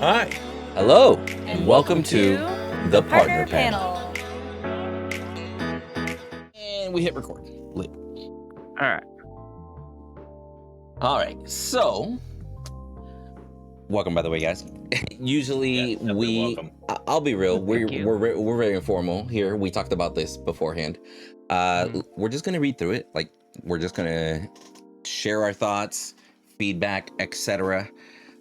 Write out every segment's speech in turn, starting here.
Hi. Hello, and welcome to the Partner Panel. And we hit record. Lit. All right. So, welcome, by the way, guys. Usually, welcome. I'll be real. Thank you. We're very informal here. We talked about this beforehand. We're just gonna read through it. Like, we're just gonna share our thoughts, feedback, etc.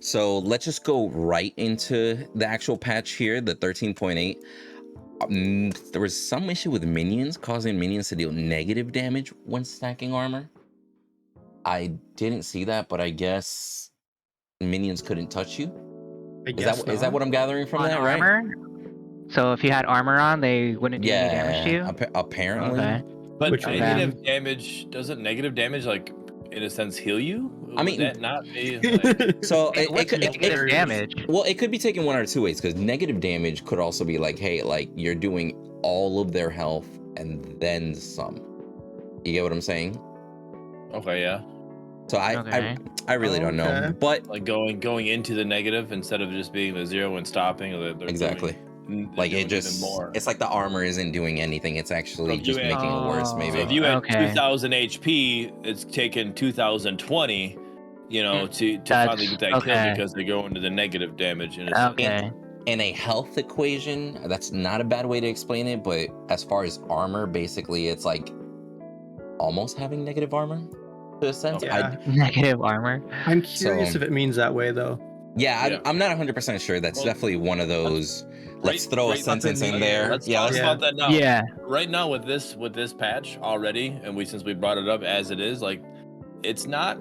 So let's just go right into the actual patch here, the 13.8. There was some issue with minions, causing minions to deal negative damage when stacking armor. I didn't see that, but I guess minions couldn't touch you. Is that what I'm gathering from that, armor? Right? So if you had armor on, they wouldn't do any damage to you? Apparently. Okay. But negative damage, doesn't negative damage, like, in a sense, heal you? I mean, would that not be like... So it could negative damage. Well, it could be taken one or two ways, because negative damage could also be like, hey, like, you're doing all of their health and then some. You get what I'm saying? Okay, yeah. So I really don't know, but like going into the negative instead of just being the zero and stopping. Exactly. Like it's like the armor isn't doing anything. It's actually just making it worse. Maybe. So if you had 2,000 HP, it's taken 2,020. You know, to finally get that kill because they go into the negative damage. And in a health equation, that's not a bad way to explain it. But as far as armor, basically, it's like almost having negative armor. To a sense. Yeah. Negative armor. I'm curious if it means that way though. Yeah, I'm not 100% sure. That's definitely one of those. Let's throw a sentence in there. Let's talk about that now. Yeah. Right now with this patch already, and since we brought it up as it is, like, it's not.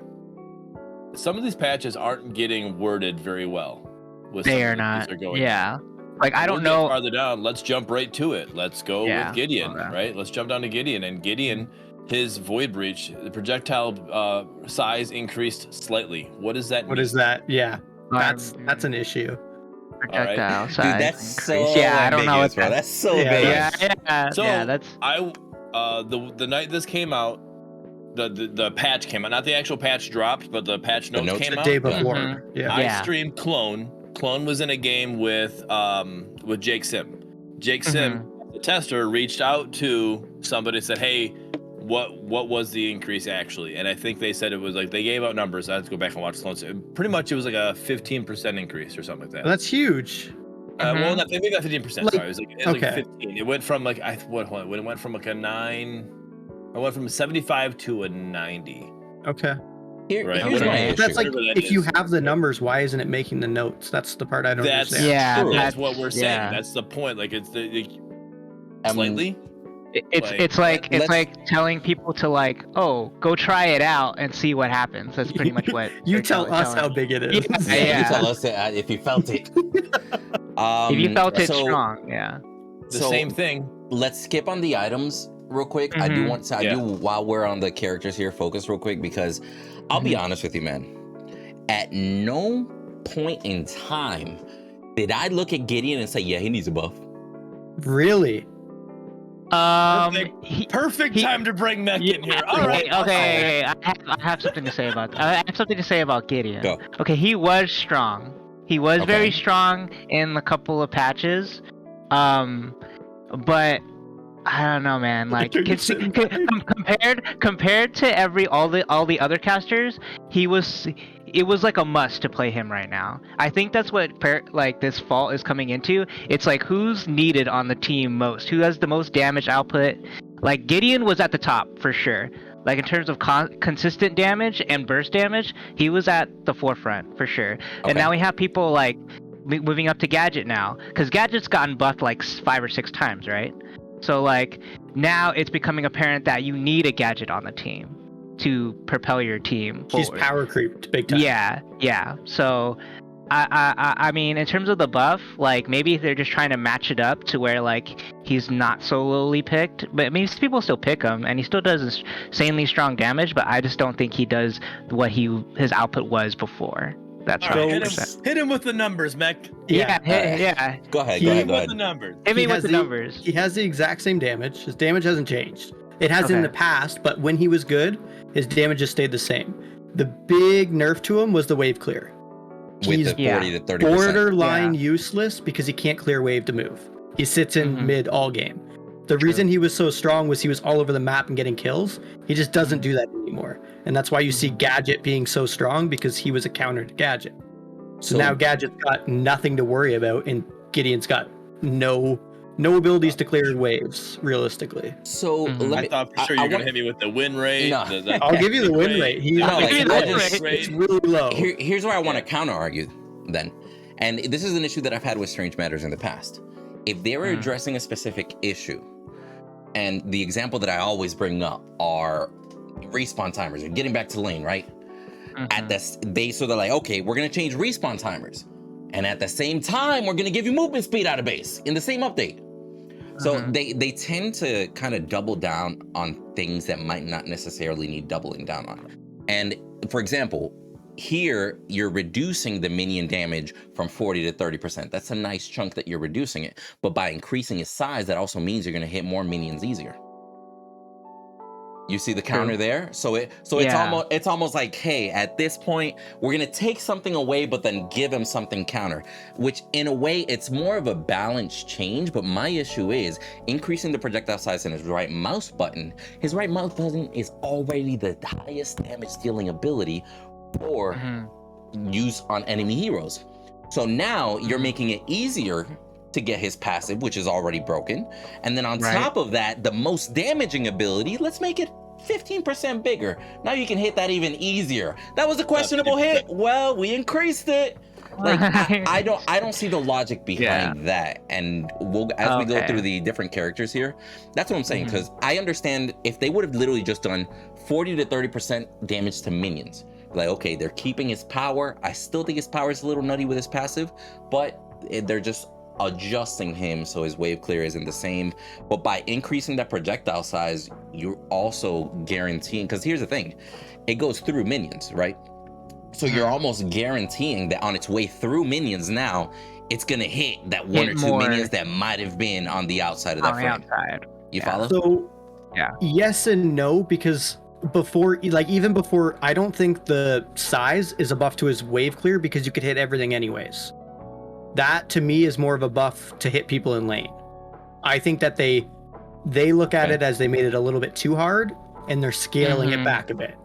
Some of these patches aren't getting worded very well. They are not. Yeah. Like, I don't know. Farther down, let's jump right to it. Let's go with Gideon, right? Let's jump down to Gideon. And Gideon, his void breach, the projectile size increased slightly. What does that mean? What is that? Yeah, that's an issue. Projectile size. Dude, that's so I don't know, bro. That's so big. Yeah. So that's the night this came out, the patch came out. Not the actual patch dropped, but the patch notes came out the day before. I streamed Clone. Clone was in a game with Jake Sim. Jake Sim, the tester, reached out to somebody and said, hey, what was the increase actually? And I think they said it was like, they gave out numbers. I have to go back and watch Clone. Pretty much it was like a 15% increase or something like that. Well, that's huge. Well, not maybe not 15%. Sorry, it was like 15. It went from like it went from like a 9. I went from a 75 to a 90. Okay. Here's my issue. That's like, if you have the numbers, why isn't it making the notes? That's the part I don't understand. Yeah, that's what we're saying. That's the point. Like, it's slightly. It's like telling people to, like, go try it out and see what happens. That's pretty much what you tell us how big it is. Yeah. You tell us if you felt it. If you felt it strong, The same thing. Let's skip on the items real quick. I do while we're on the characters here, focus real quick, because I'll be honest with you, man. At no point in time did I look at Gideon and say, yeah, he needs a buff. Really? Perfect time to bring Mech in here. All right. Okay. I have something to say about Gideon. Go. Okay, he was strong. He was very strong in a couple of patches. But I don't know, man. Like, compared to all the other casters, it was like a must to play him right now. I think that's what this fall is coming into. It's like, who's needed on the team most? Who has the most damage output? Like, Gideon was at the top for sure. Like, in terms of consistent damage and burst damage, he was at the forefront for sure. And now we have people like moving up to Gadget now, because Gadget's gotten buffed like 5 or 6 times, right? So, like, now it's becoming apparent that you need a Gadget on the team to propel your team forward. He's power creeped big time. Yeah. So, I mean, in terms of the buff, like, maybe they're just trying to match it up to where, like, he's not so lowly picked. But I mean, people still pick him, and he still does insanely strong damage. But I just don't think he does what his output was before. That's right. Hit him with the numbers, Mech. Yeah. Go ahead. With the numbers. Hit me with the numbers. He has the exact same damage. His damage hasn't changed. It has in the past, but when he was good, his damage just stayed the same. The big nerf to him was the wave clear. with He's the 40 to 30%. borderline useless because he can't clear wave to move. He sits in mid all game. The reason he was so strong was he was all over the map and getting kills. He just doesn't do that anymore. And that's why you see Gadget being so strong, because he was a counter to Gadget. So now Gadget's got nothing to worry about, and Gideon's got no abilities to clear waves, realistically. So I thought for sure you were going to hit me with the win rate. No. I'll give you the win rate. It's really low. Here's where I want to counter argue then. And this is an issue that I've had with Strange Matters in the past. If they were addressing a specific issue, and the example that I always bring up are respawn timers and getting back to lane, right? At this, they're like, okay, we're gonna change respawn timers, and at the same time, we're gonna give you movement speed out of base in the same update. So they tend to kind of double down on things that might not necessarily need doubling down on. And for example, here you're reducing the minion damage from 40 to 30%. That's a nice chunk that you're reducing it. But by increasing its size, that also means you're going to hit more minions easier. You see the counter there? So it's almost like, hey, at this point, we're going to take something away, but then give him something counter, which in a way, it's more of a balanced change. But my issue is increasing the projectile size in his right mouse button. His right mouse button is already the highest damage dealing ability or use on enemy heroes. So now you're making it easier to get his passive, which is already broken. And then on top of that, the most damaging ability, let's make it 15% bigger. Now you can hit that even easier. That was a questionable hit. Well, we increased it. Like I don't see the logic behind that. And as we go through the different characters here, that's what I'm saying. Because I understand if they would have literally just done 40 to 30% damage to minions. Like, okay, they're keeping his power. I still think his power is a little nutty with his passive, but they're just adjusting him so his wave clear isn't the same. But by increasing that projectile size, you're also guaranteeing, because here's the thing, it goes through minions, right? So you're almost guaranteeing that on its way through minions now, it's gonna hit that one or two minions that might have been on the outside of that frame. You follow? So yes and no, because even before, I don't think the size is a buff to his wave clear, because you could hit everything anyways. That to me is more of a buff to hit people in lane. I think that they look at it as they made it a little bit too hard, and they're scaling it back a bit.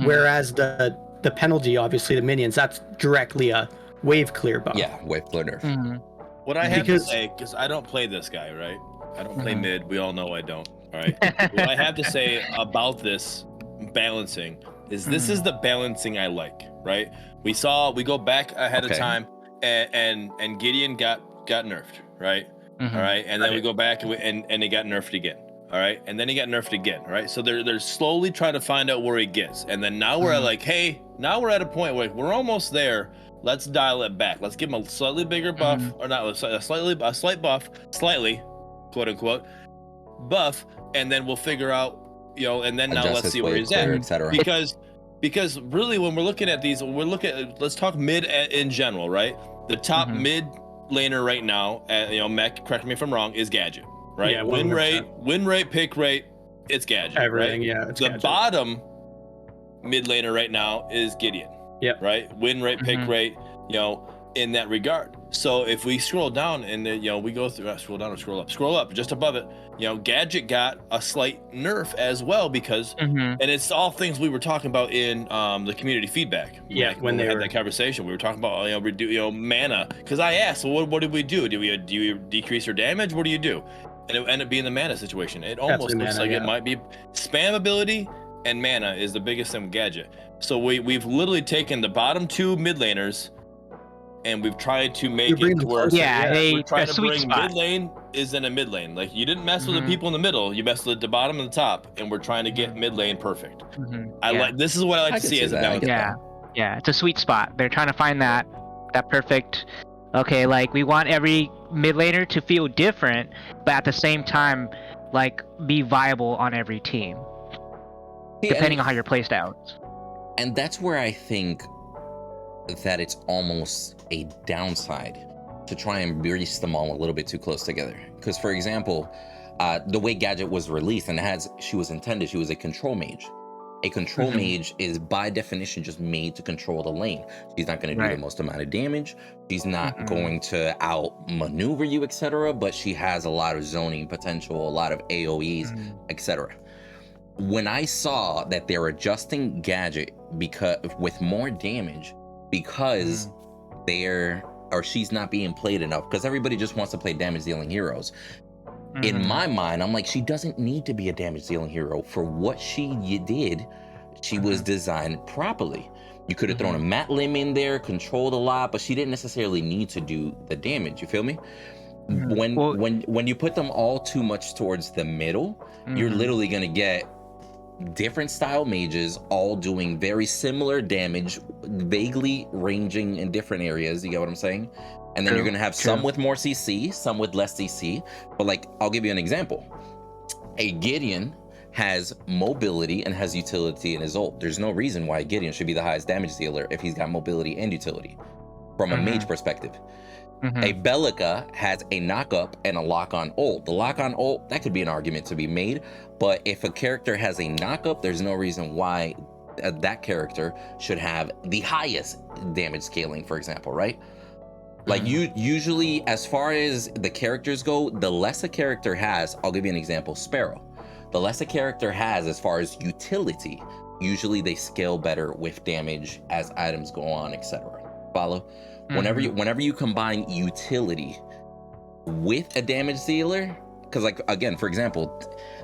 Whereas the penalty, obviously the minions, that's directly a wave clear buff. Yeah, wave clear nerf. What I have to say, because I don't play this guy, right? I don't play mid. We all know I don't. All right. What I have to say about this balancing is this is the balancing I like, right? We go back ahead of time, and Gideon got nerfed, right? All right, and then we go back and he got nerfed again. All right, and then he got nerfed again. All right, so they're slowly trying to find out where he gets, and then now we're at like, hey, now we're at a point where we're almost there. Let's dial it back. Let's give him a slightly bigger buff, or not a slight buff, slightly, quote unquote, buff, and then we'll figure out, and then now let's see where he's at, etc. Because really, when we're looking at these, let's talk mid in general, right? The top mid laner right now, Mech, correct me if I'm wrong, is Gadget, right? Yeah, win rate, pick rate, it's Gadget. Everything, right? It's the Gadget. Bottom mid laner right now is Gideon. Yep. Right? Win rate, pick rate, in that regard. So if we scroll down and then, we go through, scroll down or scroll up just above it, Gadget got a slight nerf as well, because, and it's all things we were talking about in the community feedback. Yeah, when they had that conversation, we were talking about, mana. Because I asked, well, what did we do? Do you decrease your damage? What do you do? And it ended up being the mana situation. It almost looks like it might be spam ability, and mana is the biggest thing with Gadget. So we've literally taken the bottom two mid laners, and we've tried to make it work. We're trying to bring mid lane is in a mid lane. Like, you didn't mess with the people in the middle, you messed with the bottom and the top, and we're trying to get mid lane perfect. This is what I like to see as a balance. Yeah, it's a sweet spot. They're trying to find that perfect. Okay, like, we want every mid laner to feel different, but at the same time, like, be viable on every team, depending on how you're placed out. And that's where I think that it's almost a downside to try and grease them all a little bit too close together. Because, for example, the way Gadget was released, and she was intended, she was a control mage. A control mage is by definition just made to control the lane. She's not going to do the most amount of damage. She's not going to outmaneuver you, etc. But she has a lot of zoning potential, a lot of AoEs, etc. When I saw that they're adjusting Gadget because with more damage because she's not being played enough, because everybody just wants to play damage dealing heroes. In my mind, I'm like, she doesn't need to be a damage dealing hero. For what she did, she was designed properly. You could have thrown a Mat Limb in there, controlled a lot, but she didn't necessarily need to do the damage. You feel me? When you put them all too much towards the middle, you're literally gonna get different style mages all doing very similar damage, vaguely ranging in different areas. You get what I'm saying? And then you're gonna have some with more CC, some with less CC. But like, I'll give you an example. A Gideon has mobility and has utility in his ult. There's no reason why Gideon should be the highest damage dealer if he's got mobility and utility from a mage perspective. A Bellica has a knock-up and a lock-on ult. The lock-on ult, that could be an argument to be made, but if a character has a knock-up, there's no reason why that character should have the highest damage scaling, for example, right? Like, usually, as far as the characters go, the less a character has, I'll give you an example, Sparrow. The less a character has as far as utility, usually they scale better with damage as items go on, etc. Follow? Whenever you combine utility with a damage dealer, because like, again, for example,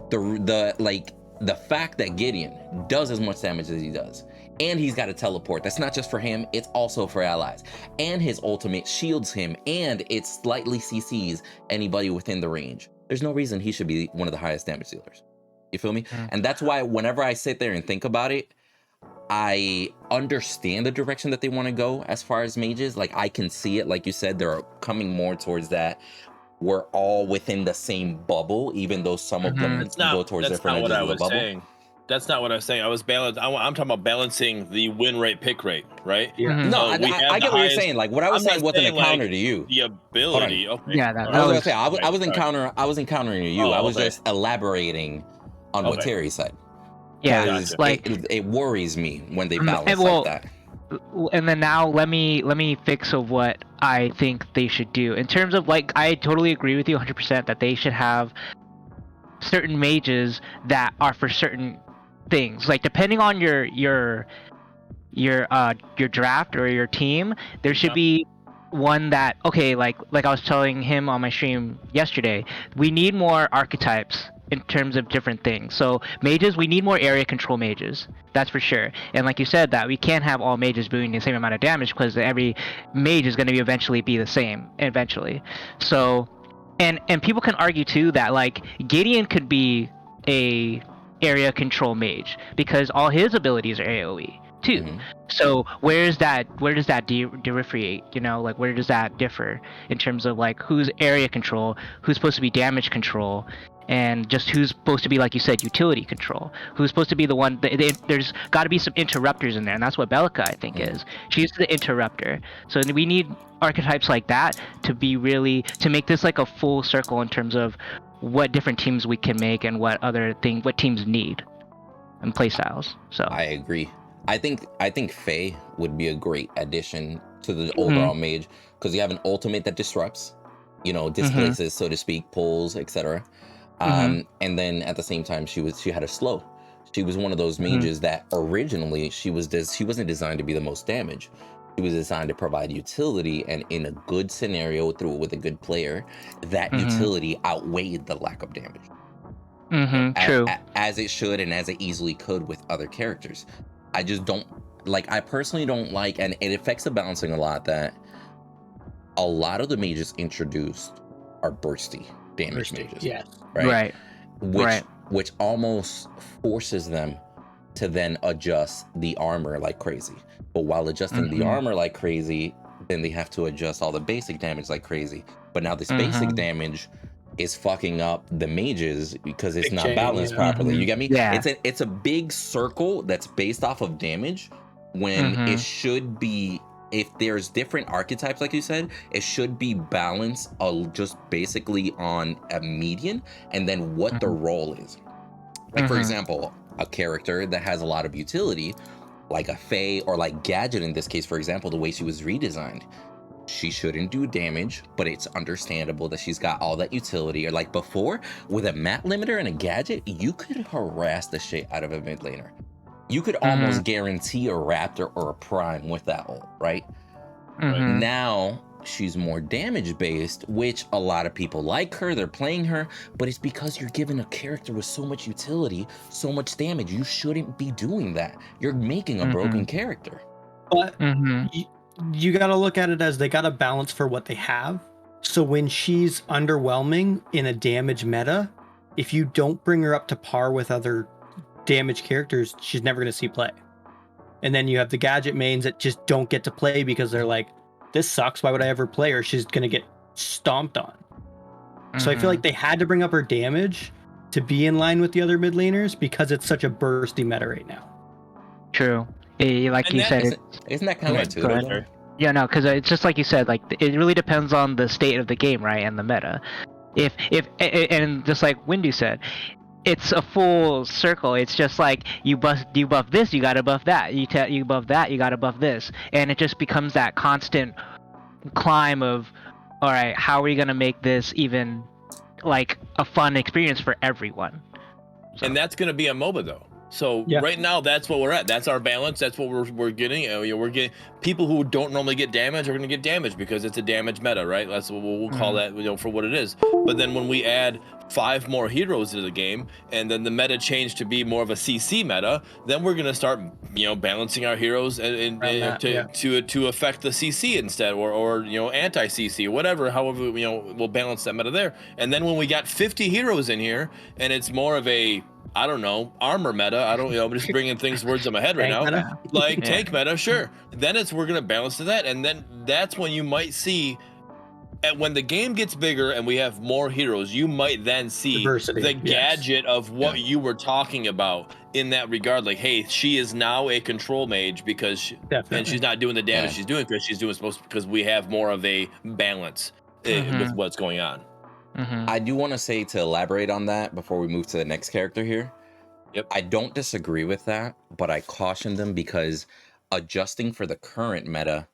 the fact that Gideon does as much damage as he does, and he's got a teleport, that's not just for him, it's also for allies, and his ultimate shields him, and it slightly CCs anybody within the range. There's no reason he should be one of the highest damage dealers. You feel me? And that's why whenever I sit there and think about it, I understand the direction that they want to go as far as mages. Like, I can see it. Like you said, they're coming more towards that. We're all within the same bubble, even though some of them go towards different edges of the bubble. Saying. That's not what I was saying. I'm talking about balancing the win rate, pick rate, right? Yeah. No, I get what you're saying. Like, what I was saying wasn't a counter to you. The ability. Okay. Yeah, I was encountering you. I was just elaborating on what Terry said. Yeah, gotcha. Like it worries me when they balance like that. And then now let me fix of what I think they should do in terms of, like, I totally agree with you 100% that they should have certain mages that are for certain things. Like, depending on your draft or your team, there should be one that, okay, like I was telling him on my stream yesterday, we need more archetypes in terms of different things. So mages, we need more area control mages, that's for sure. And like you said, that we can't have all mages doing the same amount of damage, because every mage is going to eventually be the same eventually. So and people can argue too that, like, Gideon could be a area control mage because all his abilities are AoE too. So where does that differentiate? You know, like, where does that differ in terms of, like, who's area control, who's supposed to be damage control, and just who's supposed to be, like you said, utility control, who's supposed to be the one there's got to be some interrupters in there, and that's what Bellica, I think, is. She's the interrupter. So we need archetypes like that to be really, to make this like a full circle in terms of what different teams we can make and what teams need and play styles. So I agree. I think Faye would be a great addition to the overall mage, because you have an ultimate that disrupts, displaces, so to speak, pulls, etc. And then at the same time, she had a slow. She was one of those mages that originally she wasn't designed to be the most damage. She was designed to provide utility, and in a good scenario, with a good player, that utility outweighed the lack of damage. True. As it should, and as it easily could with other characters. I just don't like. I personally don't like, and it affects the balancing a lot, that a lot of the mages introduced are bursty damage mages. Yeah. Right. Which almost forces them to then adjust the armor like crazy. But while adjusting the armor like crazy, then they have to adjust all the basic damage like crazy. But now this basic damage is fucking up the mages because it's not balanced properly. You get me? Yeah. It's a big circle that's based off of damage, when it should be, if there's different archetypes, like you said, it should be balanced just basically on a median, and then what the role is. Like, for example, a character that has a lot of utility, like a Faye or like Gadget in this case, for example, the way she was redesigned. She shouldn't do damage, but it's understandable that she's got all that utility. Or like before, with a mat limiter and a Gadget, you could harass the shit out of a mid laner. You could almost guarantee a Raptor or a Prime with that ult, right? Now she's more damage based, which a lot of people like her, they're playing her, but it's because you're given a character with so much utility, so much damage. You shouldn't be doing that. You're making a broken character. But you got to look at it as they got a balance for what they have. So when she's underwhelming in a damage meta, if you don't bring her up to par with other damage characters, she's never going to see play. And then you have the Gadget mains that just don't get to play because they're like, this sucks, why would I ever play her? She's going to get stomped on. So I feel like they had to bring up her damage to be in line with the other mid laners because it's such a bursty meta right now. True. Like And you that said, Isn't that counterintuitive? yeah, no, because it's just like you said, like it really depends on the state of the game, right, and the meta. If and just like Windu said, it's a full circle. It's just like you buff this, you gotta buff that. You buff that, you gotta buff this, and it just becomes that constant climb of, all right, how are we gonna make this even like a fun experience for everyone? So. And that's going to be a MOBA though. So right now, that's what we're at. That's our balance. That's what we're getting. We're getting people who don't normally get damage are going to get damage because it's a damage meta, right? That's what we'll call that, for what it is. But then when we add 5 more heroes to the game, and then the meta change to be more of a CC meta, then we're going to start, balancing our heroes to affect the CC instead, or anti CC, whatever. However, we'll balance that meta there. And then when we got 50 heroes in here, and it's more of a armor meta. I'm just bringing words in my head right now. Meta? Like tank meta, sure. Then we're gonna balance to that, and then that's when you might see, when the game gets bigger and we have more heroes, you might then see diversity, the gadget of what you were talking about in that regard. Like, hey, she is now a control mage because and she's not doing the damage she's doing because she's doing because we have more of a balance with what's going on. I do want to say, to elaborate on that before we move to the next character here. Yep. I don't disagree with that, but I caution them because adjusting for the current meta,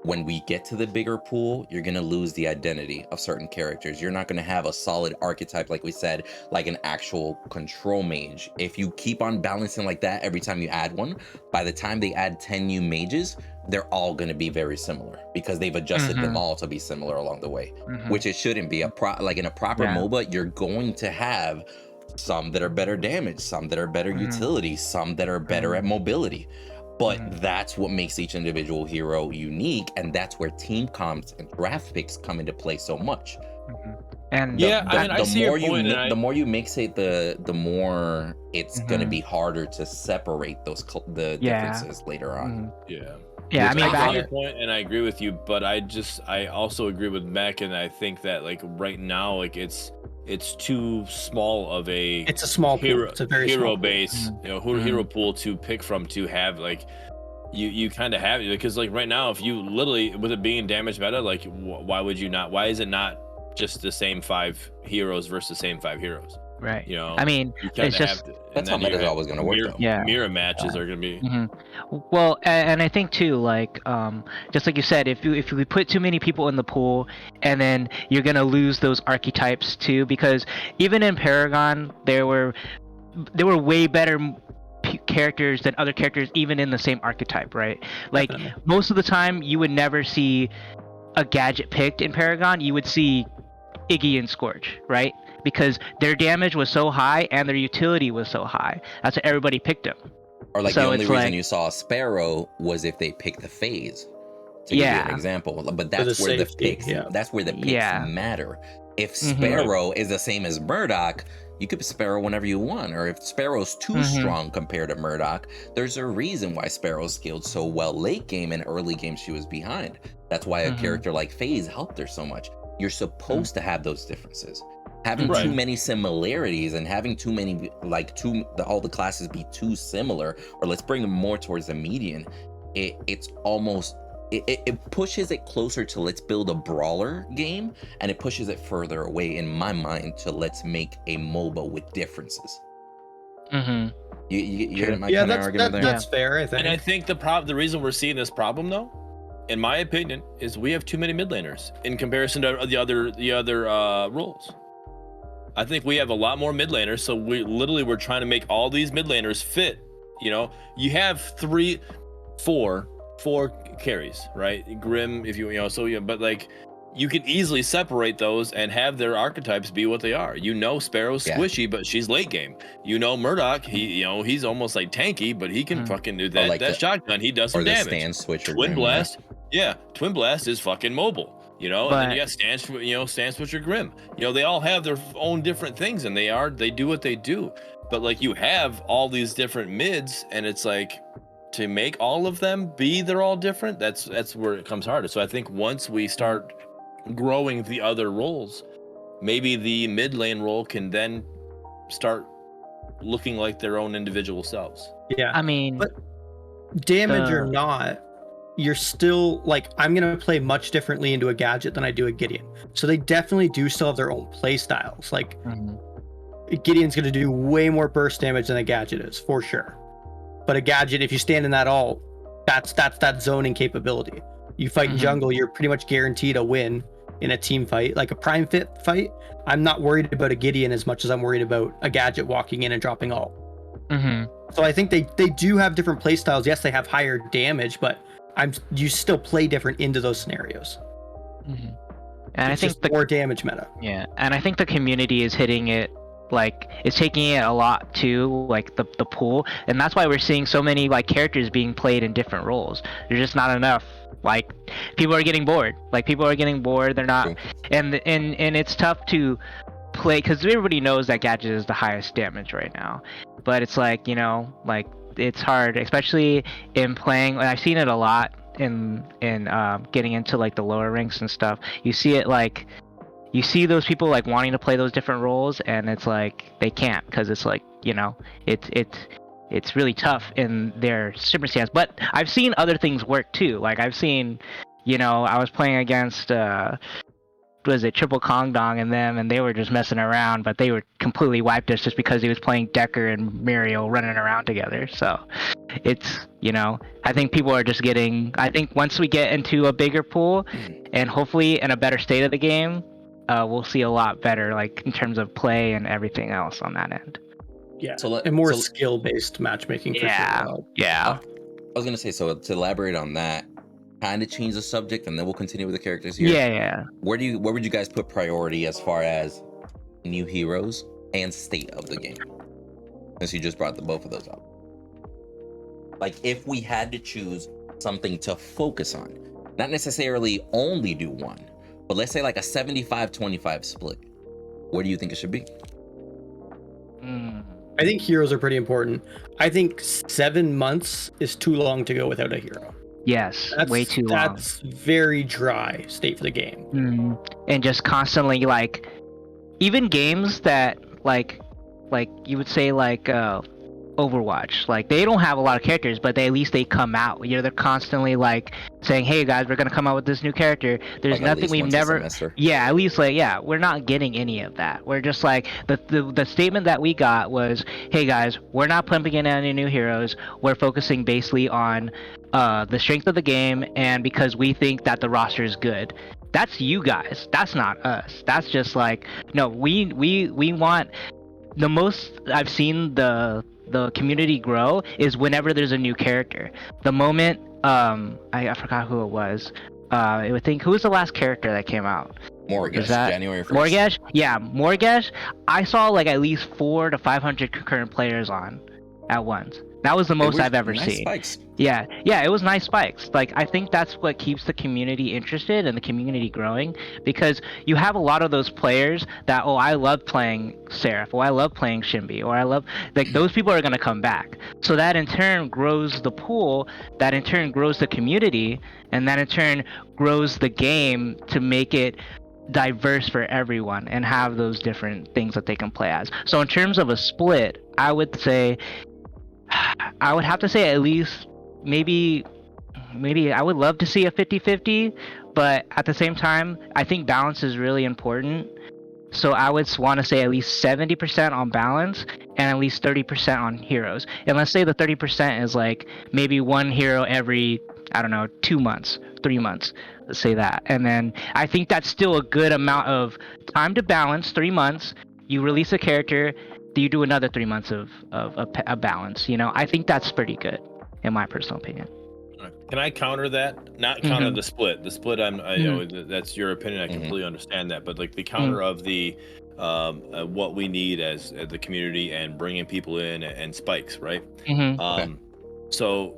when we get to the bigger pool, you're going to lose the identity of certain characters. You're not going to have a solid archetype, like we said, like an actual control mage. If you keep on balancing like that every time you add one, by the time they add 10 new mages, they're all going to be very similar because they've adjusted them all to be similar along the way, which it shouldn't be. Like in a proper MOBA, you're going to have some that are better damage, some that are better utility, some that are better at mobility. But that's what makes each individual hero unique, and that's where team comps and draft picks come into play so much. And the more you mix it, the more it's gonna be harder to separate the differences later on. Yeah, I mean, I get your point, and I agree with you, but I also agree with Mac, and I think that like right now, like it's too small of a hero. It's a very hero small base, hero pool to pick from to have like you kind of have it, because like right now, if you literally, with it being damage meta, like why would you not? Why is it not just the same 5 heroes versus the same 5 heroes? Right. I mean, it's just that's how meta's always going to work. Mirror matches are going to be. Well, and I think too, like, just like you said, if we put too many people in the pool, and then you're going to lose those archetypes too, because even in Paragon, there were way better characters than other characters, even in the same archetype, right? Like most of the time, you would never see a gadget picked in Paragon. You would see Iggy and Scorch, right? Because their damage was so high and their utility was so high. That's why everybody picked them. Or like the only reason you saw Sparrow was if they picked the phase. To give you an example. But that's where the picks matter. If Sparrow is the same as Murdock, you could Sparrow whenever you want. Or if Sparrow's too strong compared to Murdock, there's a reason why Sparrow scaled so well late game, and early game she was behind. That's why a character like FaZe helped her so much. You're supposed to have those differences. Having too many similarities and having too many, all the classes be too similar, or let's bring them more towards the median, it's almost, it pushes it closer to let's build a brawler game, and it pushes it further away, in my mind, to let's make a MOBA with differences. Mm-hmm. You get my Yeah, kind of argument there? that's fair, I think. And I think the reason we're seeing this problem, though, in my opinion, is we have too many mid laners in comparison to the other roles. I think we have a lot more mid laners, so we're trying to make all these mid laners fit. You know, you have four carries, right? Grim, if you know, so yeah, but like you can easily separate those and have their archetypes be what they are. You know, Sparrow's squishy, but she's late game. You know, Murdock, he's almost like tanky, but he can fucking do that. Like that shotgun, he does some damage. Or the stand switcher. Twin Blast, Twin Blast is fucking mobile. You know, and then you got stand switcher Grim. You know, they all have their own different things, and they do what they do. But like you have all these different mids, and it's like to make all of them they're all different. That's where it comes harder. So I think once we start growing the other roles, maybe the mid lane role can then start looking like their own individual selves. Yeah, I mean, but damage or not, you're still like, I'm gonna play much differently into a gadget than I do a Gideon. So they definitely do still have their own play styles. Like Gideon's gonna do way more burst damage than a gadget is, for sure. But a gadget, if you stand in that ult, that's that zoning capability. You fight in jungle, you're pretty much guaranteed a win in a team fight. Like a prime fit fight, I'm not worried about a Gideon as much as I'm worried about a gadget walking in and dropping ult. So I think they do have different play styles. Yes, they have higher damage, but you still play different into those scenarios. And it's I think the more damage meta. Yeah, and I think the community is hitting it, like it's taking it a lot too, like the pool, and that's why we're seeing so many like characters being played in different roles. There's just not enough. Like people are getting bored. They're not, and it's tough to play because everybody knows that gadget is the highest damage right now. But it's like, you know, like it's hard, especially in playing. I've seen it a lot in getting into like the lower ranks and stuff. You see it like. You see those people like wanting to play those different roles, and it's like they can't because it's like, you know, it's really tough in their circumstance. But I've seen other things work too. Like I've seen, you know, I was playing against Triple Kong Dong and them, and they were just messing around, but they were completely wiped us just because he was playing Decker and Muriel running around together. So it's, you know, I think people are just getting. I think once we get into a bigger pool, and hopefully in a better state of the game. We'll see a lot better, like in terms of play and everything else on that end. Yeah, and more skill-based matchmaking. For sure. Yeah. I was gonna say, so to elaborate on that, kind of change the subject, and then we'll continue with the characters here. Yeah. Where would you guys put priority as far as new heroes and state of the game? Since you just brought both of those up, like if we had to choose something to focus on, not necessarily only do one. But let's say like a 75-25 split. Where do you think it should be? I think heroes are pretty important. I think 7 months is too long to go without a hero. Yes, way too long. That's very dry state for the game. And just constantly like, even games that like you would say like Overwatch, like they don't have a lot of characters, but at least they come out. You know, they're constantly like saying, "Hey guys, we're gonna come out with this new character." There's like nothing we've never. At least we're not getting any of that. We're just like the statement that we got was, "Hey guys, we're not pumping in any new heroes. We're focusing basically on the strength of the game, and because we think that the roster is good." That's you guys. That's not us. That's just like, no, we want. The most I've seen the community grow is whenever there's a new character. The moment I forgot who it was. I would think, who was the last character that came out? Morgesh, January 1st. Morgesh? Yeah, Morgesh. I saw like at least 400 to 500 concurrent players on at once. That was the most I've ever seen. Spikes. Yeah, it was nice spikes. Like I think that's what keeps the community interested and the community growing, because you have a lot of those players that, oh, I love playing Seraph, or I love playing Shinbi, or I love, like, those people are going to come back. So that in turn grows the pool, that in turn grows the community, and that in turn grows the game to make it diverse for everyone and have those different things that they can play as. So in terms of a split, I would have to say at least maybe I would love to see a 50-50, but at the same time, I think balance is really important. So I would want to say at least 70% on balance and at least 30% on heroes. And let's say the 30% is like maybe one hero every, I don't know, 2 months, 3 months. Let's say that. And then I think that's still a good amount of time to balance. 3 months, you release a character, you do another 3 months of a balance. You know, I think that's pretty good, in my personal opinion. Can I counter that? Not counter the split. The split, you know, that's your opinion. I completely understand that. But like the counter of the what we need as the community and bringing people in and spikes, right? So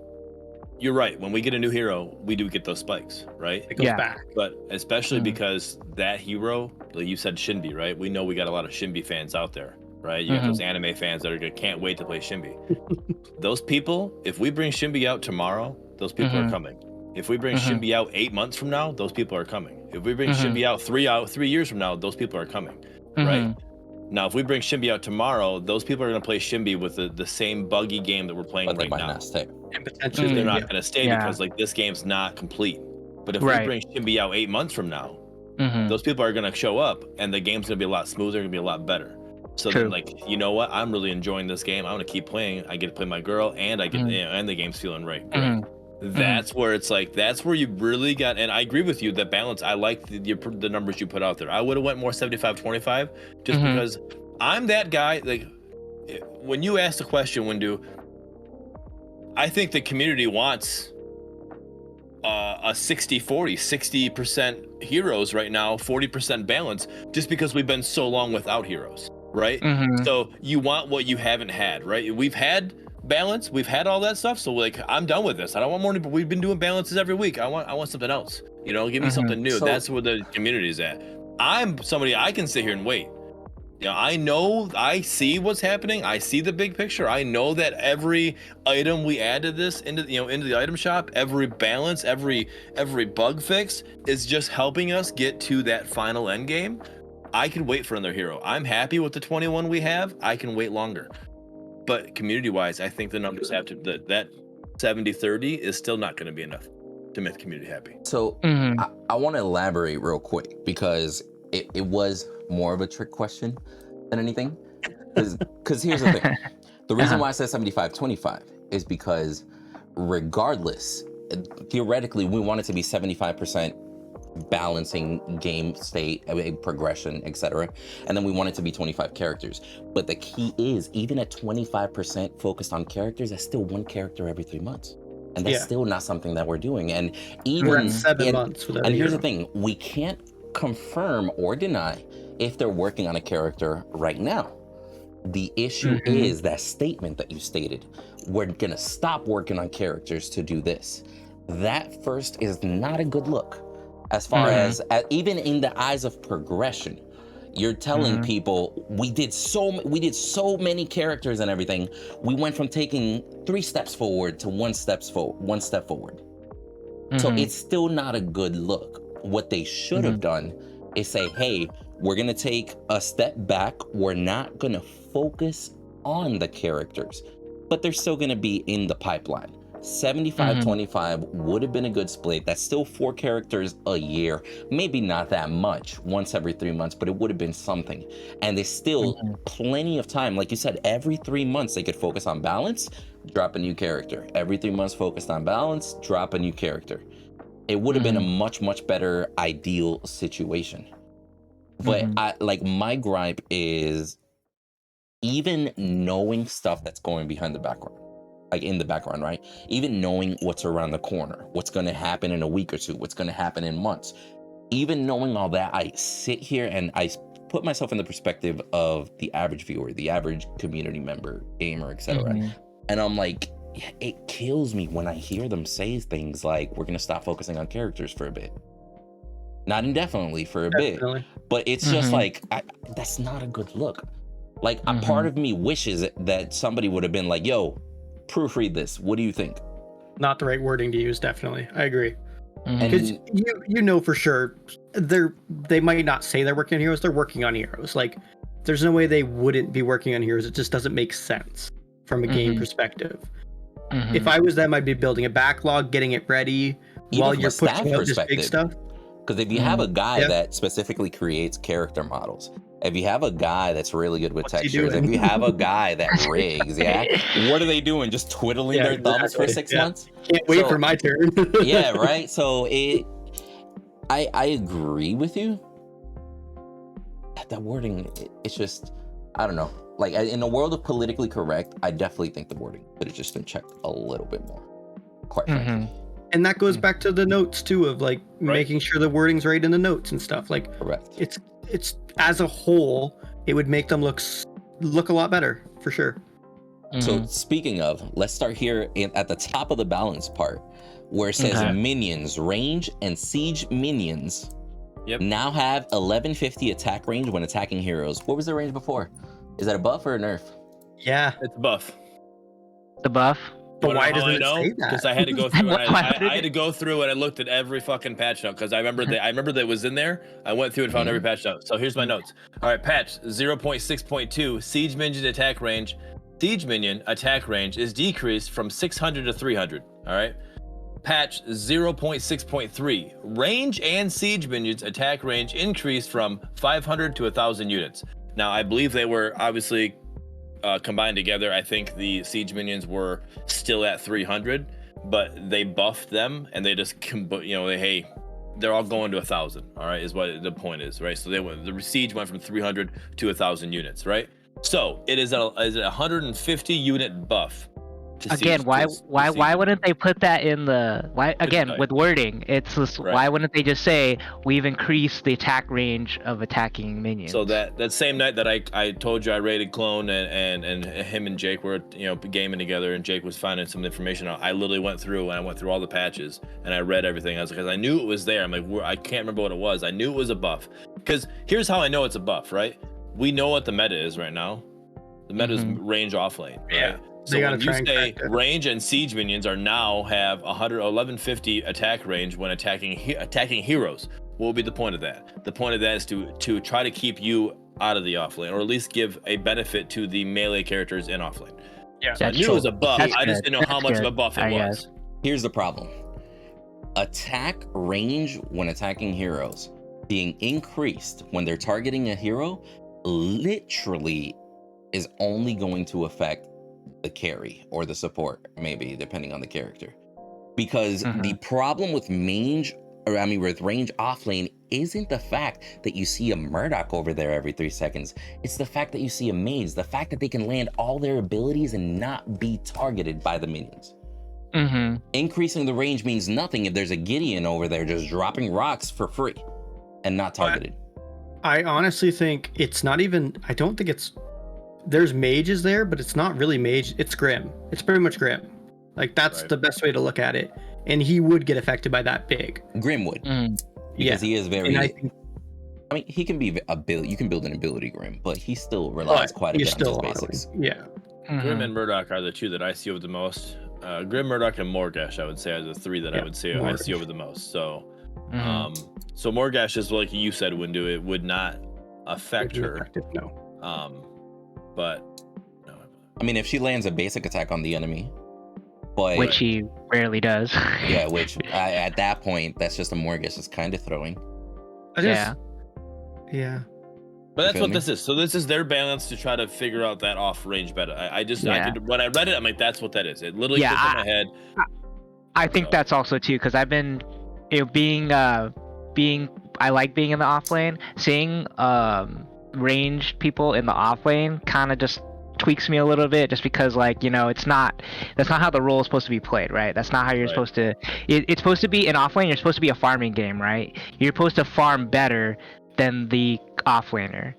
you're right. When we get a new hero, we do get those spikes, right? It goes back. But especially because that hero, like you said, Shinbi, right? We know we got a lot of Shinbi fans out there, right? You have those anime fans that are can't wait to play Shinbi. Those people, if we bring Shinbi out tomorrow, those people are coming. If we bring Shinbi out 8 months from now, those people are coming. If we bring Shinbi out 3 years from now, those people are coming, right? Now, if we bring Shinbi out tomorrow, those people are going to play Shinbi with the same buggy game that we're playing right now. And potentially They're not going to stay because like this game's not complete. But if we bring Shinbi out 8 months from now, those people are going to show up and the game's going to be a lot smoother, going to be a lot better. So then, like, you know what? I'm really enjoying this game. I'm going to keep playing. I get to play my girl and I get, you know, and the game's feeling right. Great. That's where it's like, that's where you really got, and I agree with you, that balance. I like the numbers you put out there. I would have went more 75-25 just because I'm that guy. Like, when you ask the question, Windu, I think the community wants a 60-40, 60% heroes right now, 40% balance, just because we've been so long without heroes, right? So you want what you haven't had, right? We've had balance, we've had all that stuff, so like I'm done with this. I don't want more. We've been doing balances every week. I want something else, you know. Give me something new. That's where the community is at. I'm somebody, I can sit here and wait. You know, I know, I see what's happening. I see the big picture. I know that every item we add to this into the item shop, every balance, every bug fix is just helping us get to that final end game. I can wait for another hero. I'm happy with the 21 we have. I can wait longer. But community-wise, I think the numbers have to, that 70-30 is still not going to be enough to make the community happy. So I want to elaborate real quick because it was more of a trick question than anything. Because here's the thing. The reason why I said 75-25 is because regardless, theoretically, we want it to be 75% balancing game state, progression, etc. And then we want it to be 25 characters. But the key is, even at 25% focused on characters, that's still one character every 3 months. And that's still not something that we're doing. And even we're at 7 months without and here's the thing, we can't confirm or deny if they're working on a character right now. The issue is that statement that you stated, we're gonna stop working on characters to do this. That first is not a good look. As far as even in the eyes of progression, you're telling people we did so many characters and everything. We went from taking 3 steps forward to 1 step forward. So it's still not a good look. What they should have done is say, hey, we're gonna take a step back. We're not gonna focus on the characters, but they're still gonna be in the pipeline. 75-25 would have been a good split. That's still 4 characters a year. Maybe not that much, once every 3 months, but it would have been something. And there's still plenty of time. Like you said, every 3 months they could focus on balance, drop a new character. Every 3 months focused on balance, drop a new character. It would have been a much, much better ideal situation. But my gripe is even knowing stuff that's going behind the background. Like in the background, right? Even knowing what's around the corner, what's going to happen in a week or two, what's going to happen in months. Even knowing all that, I sit here and I put myself in the perspective of the average viewer, the average community member, gamer, etc. And I'm like, it kills me when I hear them say things like, we're going to stop focusing on characters for a bit. Not indefinitely, for a bit. But it's just like, that's not a good look. Like, a part of me wishes that somebody would have been like, yo, proofread this. What do you think? Not the right wording to use, definitely. I agree. Because you know for sure, they might not say they're working on heroes, they're working on heroes. Like, there's no way they wouldn't be working on heroes. It just doesn't make sense from a game perspective. If I was them, I'd be building a backlog, getting it ready while you're pushing out this big stuff. Because if you have a guy that specifically creates character models, if you have a guy that's really good with What's he textures, doing? if you have a guy that rigs, yeah, what are they doing? Just twiddling their thumbs for exactly. 6 Yeah. months? Can't wait So- for my turn. Yeah, right. So I agree with you. That wording, it's just, I don't know. Like in a world of politically correct, I definitely think the wording could have just been checked a little bit more. Quite frankly. And that goes back to the notes too, of like making sure the wording's right in the notes and stuff. Like, Correct. it's as a whole, it would make them look a lot better for sure. So speaking of, let's start here at the top of the balance part, where it says minions, range, and siege minions now have 1150 attack range when attacking heroes. What was the range before? Is that a buff or a nerf? Yeah, It's a buff. The buff. but why doesn't I it know? say that? Because I had to go through. And Why I did had to go through and I looked at every fucking patch note because I remember that was in there. I went through and found every patch note. So here's my notes. All right, patch 0.6.2 siege minion attack range. Siege minion attack range is decreased from 600 to 300. All right. Patch 0.6.3 range and siege minions attack range increased from 500 to 1,000 units. Now I believe they were obviously combined together. I think the siege minions were still at 300, but they buffed them and they just they're all going to 1,000. All right, is what the point is, right? So the siege went from 300 to 1,000 units, right? So it is a 150 unit buff. Again, why wouldn't they put that in the with wording? It's just, why wouldn't they just say we've increased the attack range of attacking minions? So that same night that I told you I raided Clone and him and Jake were gaming together and Jake was finding some information out, I literally went through all the patches and I read everything. Because I knew it was there. I'm like, I can't remember what it was. I knew it was a buff. Because here's how I know it's a buff, right? We know what the meta is right now. The meta is range off lane, right? Yeah. So when you say range and siege minions have 1150 attack range when attacking heroes, what would be the point of that? The point of that is to try to keep you out of the offlane, or at least give a benefit to the melee characters in offlane. Yeah, so I knew it was a buff. I just didn't know how much of a buff it was. Here's the problem. Attack range when attacking heroes being increased when they're targeting a hero literally is only going to affect the carry or the support, maybe depending on the character, because the problem with range offlane isn't the fact that you see a Murdock over there every 3 seconds. It's the fact that you see a mage, the fact that they can land all their abilities and not be targeted by the minions. Increasing the range means nothing if there's a Gideon over there just dropping rocks for free and not targeted. I honestly think it's not even, I don't think it's, there's mages there, but it's not really mage. It's Grim. It's pretty much Grim. Like that's the best way to look at it. And he would get affected by that big. Grim would, because he is very. I mean, he can be you can build an ability Grim, but he still relies quite a bit on his basics. Yeah. Grim and Murdock are the two that I see over the most. Grim, Murdock, and Morgash, I would say, are the three that I would say I see over the most. So, so Morgash is like you said, Windu. It would not affect her. No. But no. I mean, if she lands a basic attack on the enemy, but which he rarely does. Yeah, which at that point, that's just a Morgash is kind of throwing. Yeah. But that's what this is. So this is their balance to try to figure out that off-range beta. When I read it, I'm like, that's what that is. It literally gets in my head. I think that's also too, because I've been, I like being in the off lane. Seeing ranged people in the off lane kind of just tweaks me a little bit, just because that's not how the role is supposed to be played, right? That's not how you're supposed to. It's supposed to be in off lane. You're supposed to be a farming game, right? You're supposed to farm better than the offlaner,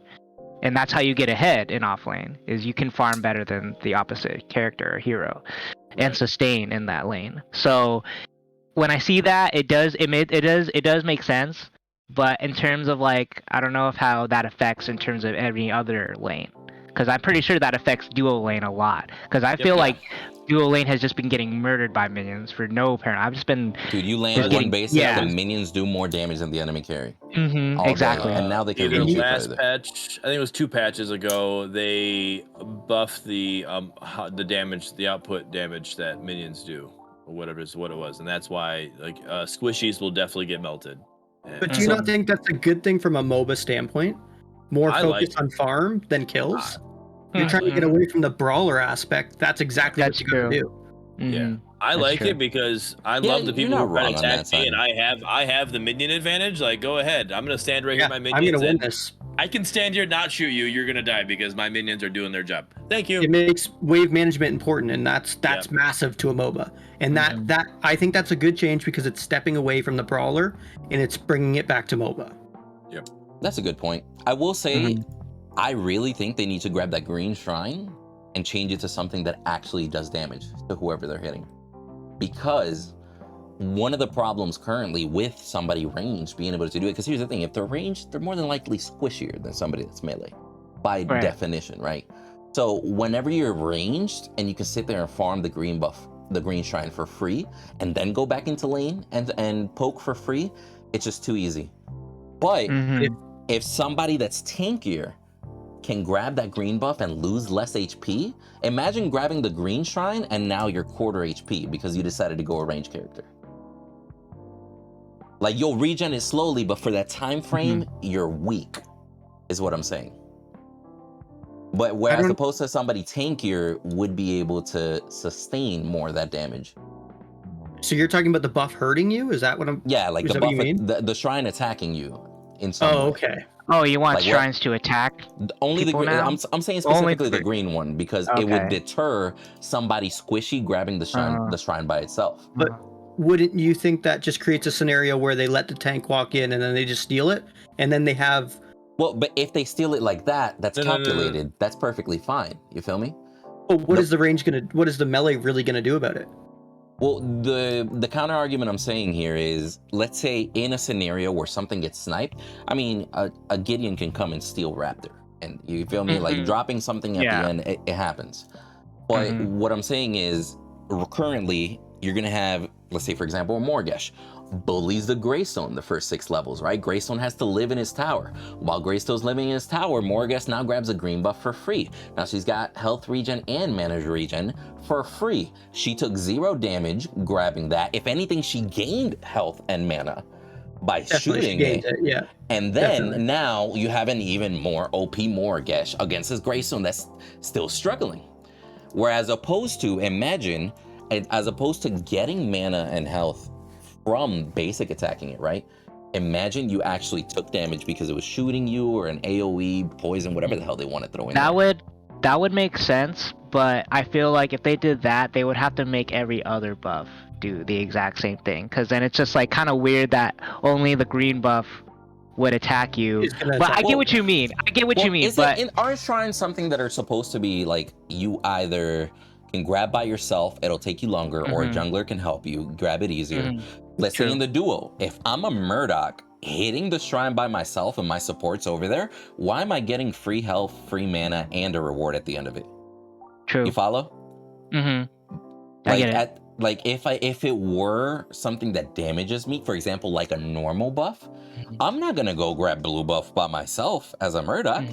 and that's how you get ahead in offlane, is you can farm better than the opposite character or hero and sustain in that lane. So when I see that, it does make sense, but in terms of I don't know how that affects in terms of every other lane, because I'm pretty sure that affects duo lane a lot, because I feel like duo lane has just been getting murdered by minions for no apparent. I've just been. Dude, you land one basic, the minions do more damage than the enemy carry. Exactly. And now they can either reach you last further. patch, I think it was 2 patches ago, they buffed the damage, the output damage that minions do, or whatever is what it was, and that's why squishies will definitely get melted. But do you not think that's a good thing from a MOBA standpoint? more I focused like on farm than kills. You're trying to get Mhm. away from the brawler aspect. That's exactly That's what you gotta true. do. Yeah, Mhm. I That's like true. it because I Yeah, love the you're people who not try to wrong on attack that me, side. and I have the minion advantage. Like, go ahead, I'm gonna stand right here Yeah, with my I'm minions, gonna win and this. I can stand here, not shoot you. You're gonna die because my minions are doing their job. Thank you. It makes wave management important, and that's Yep. massive to a MOBA. And Mhm. that I think that's a good change because it's stepping away from the brawler and it's bringing it back to MOBA. That's a good point. I will say, Mhm. I really think they need to grab that green shrine and change it to something that actually does damage to whoever they're hitting. Because one of the problems currently with somebody ranged being able to do it, because here's the thing, if they're ranged, they're more than likely squishier than somebody that's melee, by Right. definition, right? So whenever you're ranged and you can sit there and farm the green buff, the green shrine for free, and then go back into lane and poke for free, it's just too easy. But Mhm. if somebody that's tankier can grab that green buff and lose less HP, imagine grabbing the green shrine and now you're quarter HP because you decided to go a range character. Like, you'll regen it slowly, but for that time frame, you're weak, is what I'm saying. But whereas opposed to somebody tankier would be able to sustain more of that damage. So you're talking about the buff hurting you? Is that what I'm? Yeah, like Is the that what buff, you mean? the shrine attacking you in some Oh, way. okay. Oh, you want Like what- shrines to attack? Only the people green. now? I'm saying Only specifically the the- green one because it would Okay. deter somebody squishy grabbing the shrine by itself. But wouldn't you think that just creates a scenario where they let the tank walk in and then they just steal it, and then they have? Well, but if they steal it like that, that's No. calculated. That's perfectly fine. You feel me? Oh, what is the range gonna? What is the melee really gonna do about it? Well, the counter argument I'm saying here is, let's say in a scenario where something gets sniped, I mean, a Gideon can come and steal Raptor, and you feel me? Like dropping something at the end, it happens. But what I'm saying is, currently, you're gonna have, let's say for example, a Morgesh bullies the Greystone the first 6 levels, right? Greystone has to live in his tower. While Greystone's living in his tower, Morgesh now grabs a green buff for free. Now she's got health regen and mana regen for free. She took 0 damage grabbing that. If anything, she gained health and mana by shooting it. Yeah. And then now you have an even more OP Morgesh against this Greystone that's still struggling. Whereas opposed to, imagine, as opposed to getting mana and health from basic attacking it, right? Imagine you actually took damage because it was shooting you, or an AoE, poison, whatever the hell they want to throw in there. That would make sense, but I feel like if they did that, they would have to make every other buff do the exact same thing, because then it's just like kind of weird that only the green buff would attack you. But I get what you mean. Aren't shrines something that are supposed to be like, you either can grab by yourself, it'll take you longer, or a jungler can help you grab it easier. Let's say in the duo, if I'm a Murdock hitting the shrine by myself and my support's over there, why am I getting free health, free mana, and a reward at the end of it? True. You follow? I get it. Like if it were something that damages me, for example, like a normal buff, I'm not gonna go grab blue buff by myself as a Murdock.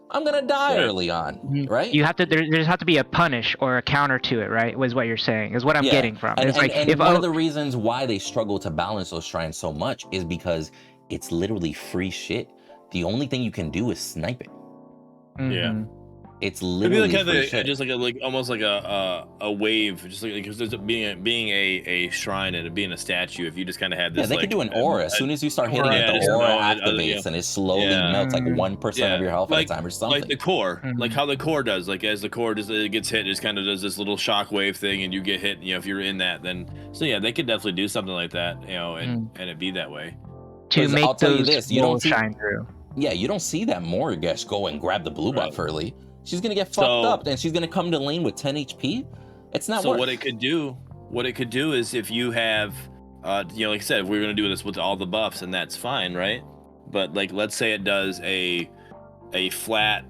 I'm gonna die early on, right? You have to. There just have to be a punish or a counter to it, right? Was what you're saying? Is what I'm getting from. And, it's like and one of the reasons why they struggle to balance those shrines so much is because it's literally free shit. The only thing you can do is snipe it. Yeah. It's literally free shit. Just like almost like a wave, just like because there's being a shrine and it being a statue. If you just kind of had this, they could do an aura. As soon as you start hitting it, the aura activates and it slowly melts like 1% of your health at a time or something. Like the core, like how the core does. Like as the core it gets hit, it just kind of does this little shockwave thing, and you get hit. You know, if you're in that, then they could definitely do something like that. You know, and it be that way. To make I'll tell you those this, you don't shine through. Yeah, you don't see that Morgesh go and grab the blue buff early. She's gonna get fucked up, and she's gonna come to lane with 10 HP. It's not. So what it could do is if you have, like I said, if we're gonna do this with all the buffs, and that's fine, right? But like, let's say it does a flat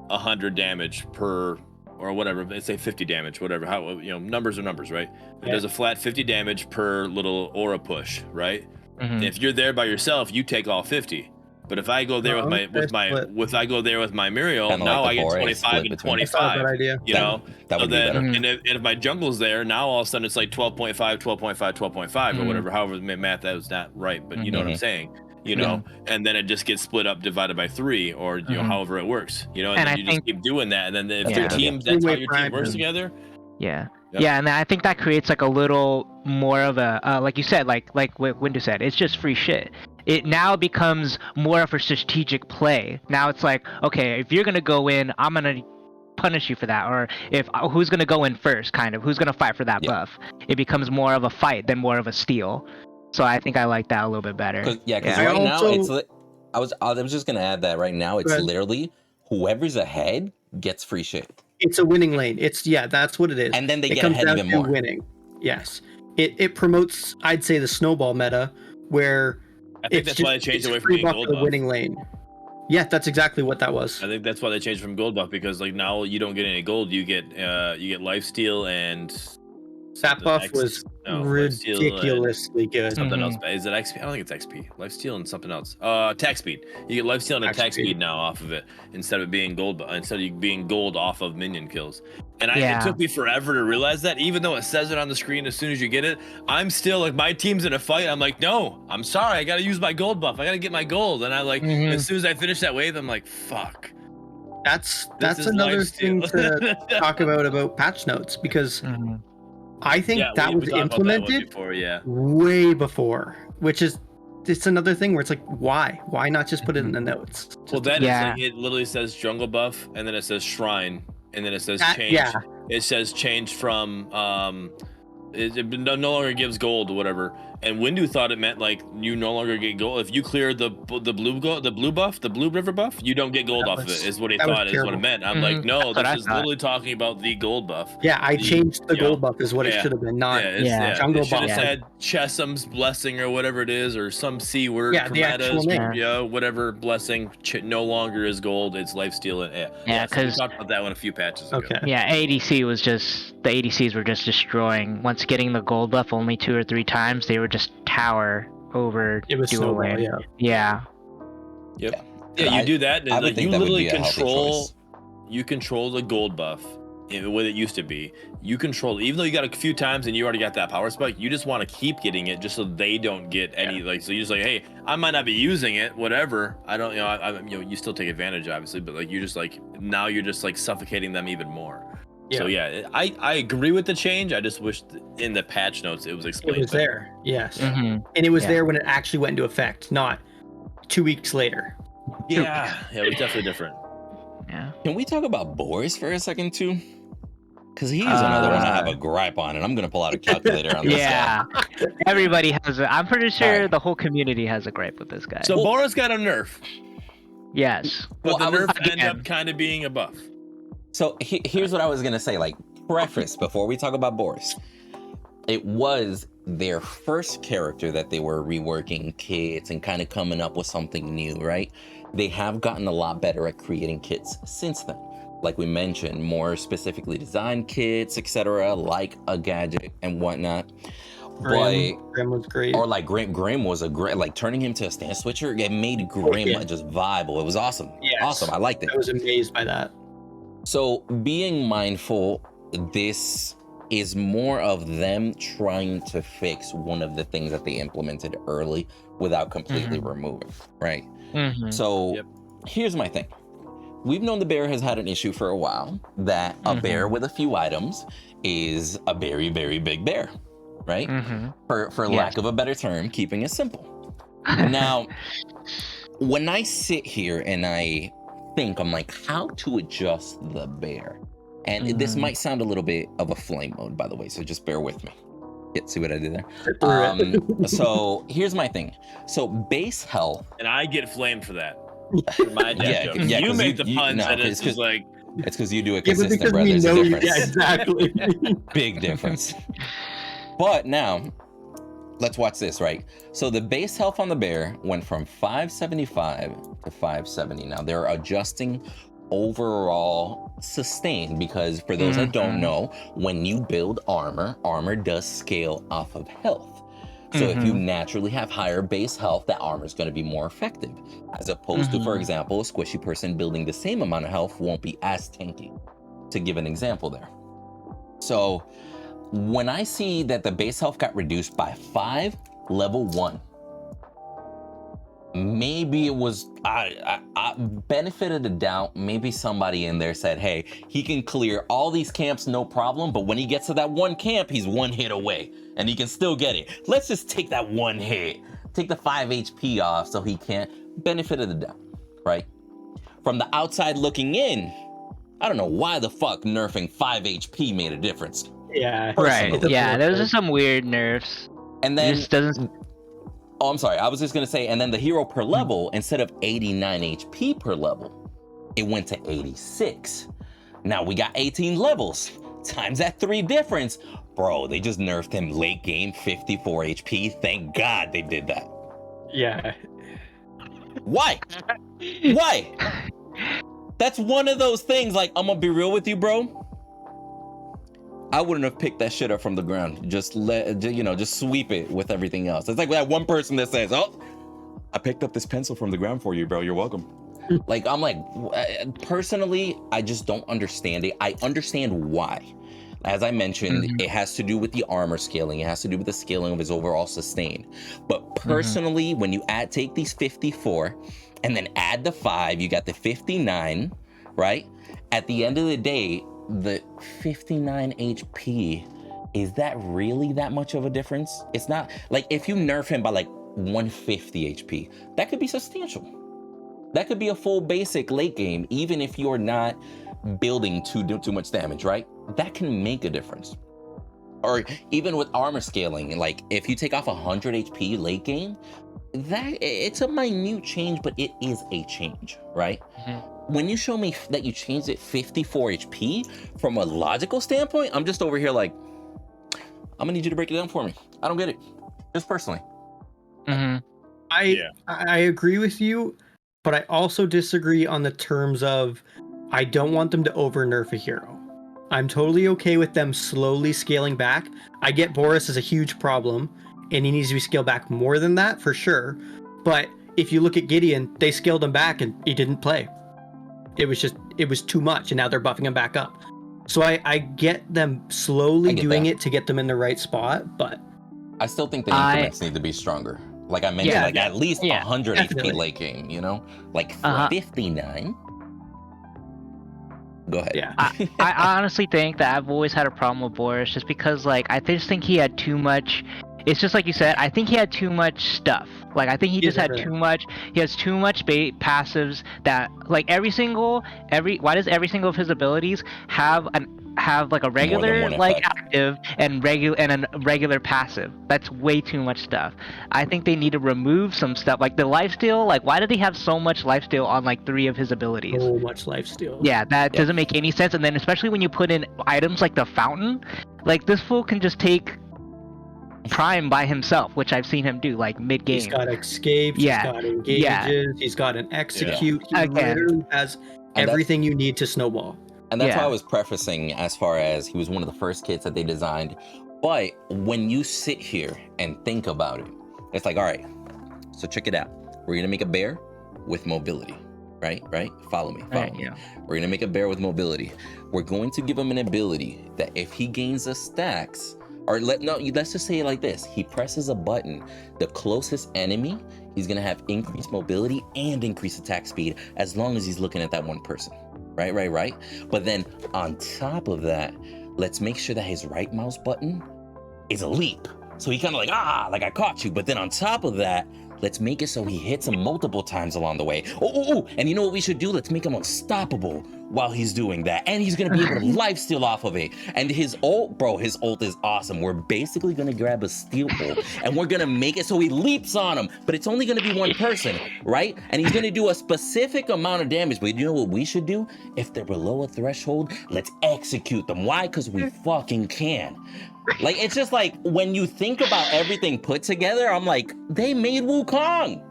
100 damage per, or whatever. Let's say 50 damage, whatever. How numbers are numbers, right? It does a flat 50 damage per little aura push, right? If you're there by yourself, you take all 50. But if I go there with my Muriel, kinda now like I get Bora, 25 and 25. You know, that would be better. And if my jungle's there, now all of a sudden it's like 12.5, 12.5, 12.5, or whatever. However, math that was not right, but you know what I'm saying. you know, and then it just gets split up, divided by 3, or you know, however it works, you know, and then you just keep doing that, and then if your teams, that's how your team works together. Yeah, and I think that creates like a little more of a like you said, like what Windu said, it's just free shit. It now becomes more of a strategic play. Now it's like, okay, if you're gonna go in, I'm gonna punish you for that, or if who's gonna go in first, kind of who's gonna fight for that buff. It becomes more of a fight than more of a steal. So I think I like that a little bit better. Because right now it's I was just gonna add that right now it's literally whoever's ahead gets free shit. It's a winning lane. That's what it is. And then they get ahead even more. Winning. Yes. It promotes, I'd say, the snowball meta, where I think that's why they changed away from being gold buff. Winning lane. Yeah, that's exactly what that was. I think that's why they changed from gold buff, because like now you don't get any gold, you get lifesteal, and that buff was ridiculously good. Something else. Is it XP? I don't think it's XP. Lifesteal and something else. Attack speed. You get lifesteal and attack speed now off of it, instead of being gold off of minion kills. And it took me forever to realize that, even though it says it on the screen as soon as you get it. I'm still like, my team's in a fight, I'm like, no, I'm sorry, I gotta use my gold buff, I gotta get my gold. And I like, as soon as I finish that wave, I'm like, fuck. That's another thing to talk about patch notes, because I think that was implemented way before, which is, it's another thing where it's like, why not just put it in the notes? Well, that is like, it literally says jungle buff, and then it says shrine, and then it says change. It says change from it no longer gives gold or whatever. And Windu thought it meant like you no longer get gold if you clear the blue river buff. You don't get gold off of it. Is what he thought is what it meant. I'm like, no, this is literally talking about the gold buff. Yeah, I changed the gold buff is what it should have been, not jungle buff. It should have said Chesum's blessing or whatever it is, or some C word. The actual name. Whatever blessing no longer is gold. It's lifesteal. Because we talked about that one a few patches ago. Yeah, ADCs were just destroying. Once getting the gold buff only 2 or 3 times, they were just tower over dual lane. Yeah, you do that, and like, you literally control the gold buff the way it used to be. You control, even though you got a few times and you already got that power spike, you just want to keep getting it just so they don't get any like, so you're just like, hey, I might not be using it, whatever, I don't, you still take advantage obviously, but like, you just like, now you're just like suffocating them even more. So I agree with the change. I just wish in the patch notes it was explained. It was there, yes, and it was there when it actually went into effect, not 2 weeks later. Yeah, it was definitely different. Yeah. Can we talk about Boris for a second too? Because he's another one I have a gripe on, and I'm gonna pull out a calculator on this guy. Everybody has I'm pretty sure the whole community has a gripe with this guy. So Boris got a nerf. Yes. But the nerf ended up kind of being a buff. So here's what I was gonna say, like, preface before we talk about Boris. It was their first character that they were reworking kits and kind of coming up with something new, right? They have gotten a lot better at creating kits since then. Like we mentioned, more specifically designed kits, etc., like a gadget and whatnot. Grim was great. Or like Grim was a great, like turning him to a stance switcher, it made Grim just viable. It was awesome. Yes. Awesome. I liked it. I was amazed by that. So being mindful, this is more of them trying to fix one of the things that they implemented early without completely removing, right? So here's my thing. We've known the bear has had an issue for a while, that a bear with a few items is a very, very big bear, right? For lack of a better term, keeping it simple. Now, when I sit here and I think, I'm like, how to adjust the bear? And this might sound a little bit of a flame mode, by the way, so just bear with me. See what I did there? So here's my thing. So base health. And I get flamed for that. For my dad jokes. You make the puns, and it's just like... It's because you do it consistent, brother. There's a difference. Yeah, exactly. Big difference. But now, let's watch this, right? So the base health on the bear went from 575 to 570. Now they're adjusting overall sustain, because for those that don't know, when you build armor does scale off of health. So if you naturally have higher base health, that armor is going to be more effective, as opposed to, for example, a squishy person building the same amount of health won't be as tanky, to give an example there. So when I see that the base health got reduced by 5, level 1, maybe it was benefit of the doubt. Maybe somebody in there said, hey, he can clear all these camps no problem, but when he gets to that one camp, he's one hit away and he can still get it. Let's just take that one hit, take the 5 HP off so he can't. Benefit of the doubt, right? From the outside looking in, I don't know why the fuck nerfing 5 HP made a difference. Yeah. Right. Yeah, those are some weird nerfs. And then It just doesn't. Oh, I'm sorry. I was just going to say, and then the hero per level, instead of 89 HP per level, it went to 86. Now we got 18 levels. Times that 3 difference. Bro, they just nerfed him late game 54 HP. Thank God they did that. Yeah. Why? Why? That's one of those things, like, I'm going to be real with you, bro. I wouldn't have picked that shit up from the ground. Just just sweep it with everything else. It's like that one person that says, oh, I picked up this pencil from the ground for you, bro. You're welcome. Like, I'm like, personally, I just don't understand it. I understand why. As I mentioned, it has to do with the armor scaling. It has to do with the scaling of his overall sustain. But personally, when you take these 54 and then add the 5, you got the 59, right? At the end of the day, the 59 HP, is that really that much of a difference? It's not. Like, if you nerf him by like 150 HP, that could be substantial. That could be a full basic late game, even if you're not building too much damage, right? That can make a difference. Or even with armor scaling, like if you take off 100 HP late game, it's a minute change, but it is a change, right? When you show me that you changed it 54 HP from a logical standpoint, I'm just over here like, I'm gonna need you to break it down for me. I don't get it, just personally. I agree with you, but I also disagree on the terms of I don't want them to over nerf a hero. I'm totally okay with them slowly scaling back. I get Boris is a huge problem, and he needs to be scaled back more than that for sure. But if you look at Gideon, they scaled him back and he didn't play. It was too much, and now they're buffing him back up. So I get them slowly doing it to get them in the right spot, but I still think the increments need to be stronger. Like I mentioned, at least 100 definitely. HP late game, like 59. Go ahead. Yeah. I honestly think that I've always had a problem with Boris just because, like, I just think he had too much. It's just like you said, I think he had too much stuff. Like, I think he just had too much. He has too much passives that, like, why does every single of his abilities have like a regular like active and a regular passive? That's way too much stuff. I think they need to remove some stuff, like the lifesteal. Like, why did he have so much lifesteal on like 3 of his abilities? So much lifesteal. Yeah, that doesn't make any sense. And then especially when you put in items like the fountain, like this fool can just take Prime by himself, which I've seen him do like mid game. He's got escapes, he's got engages, he's got an execute. He literally has everything you need to snowball. And that's why I was prefacing as far as he was one of the first kits that they designed. But when you sit here and think about it, it's like, all right, so check it out. We're going to make a bear with mobility, right? Follow me. We're going to make a bear with mobility. We're going to give him an ability that if he gains the stacks, or let's just say it like this. He presses a button, the closest enemy, he's going to have increased mobility and increased attack speed as long as he's looking at that one person. Right. But then on top of that, let's make sure that his right mouse button is a leap. So he kind of like I caught you. But then on top of that, let's make it so he hits him multiple times along the way. And you know what we should do? Let's make him unstoppable while he's doing that. And he's going to be able to lifesteal off of it. And his ult is awesome. We're basically going to grab a steel ult and we're going to make it so he leaps on him. But it's only going to be one person, right? And he's going to do a specific amount of damage. But you know what we should do? If they're below a threshold, let's execute them. Why? Because we fucking can. Like, it's just like, when you think about everything put together, I'm like, they made Wukong.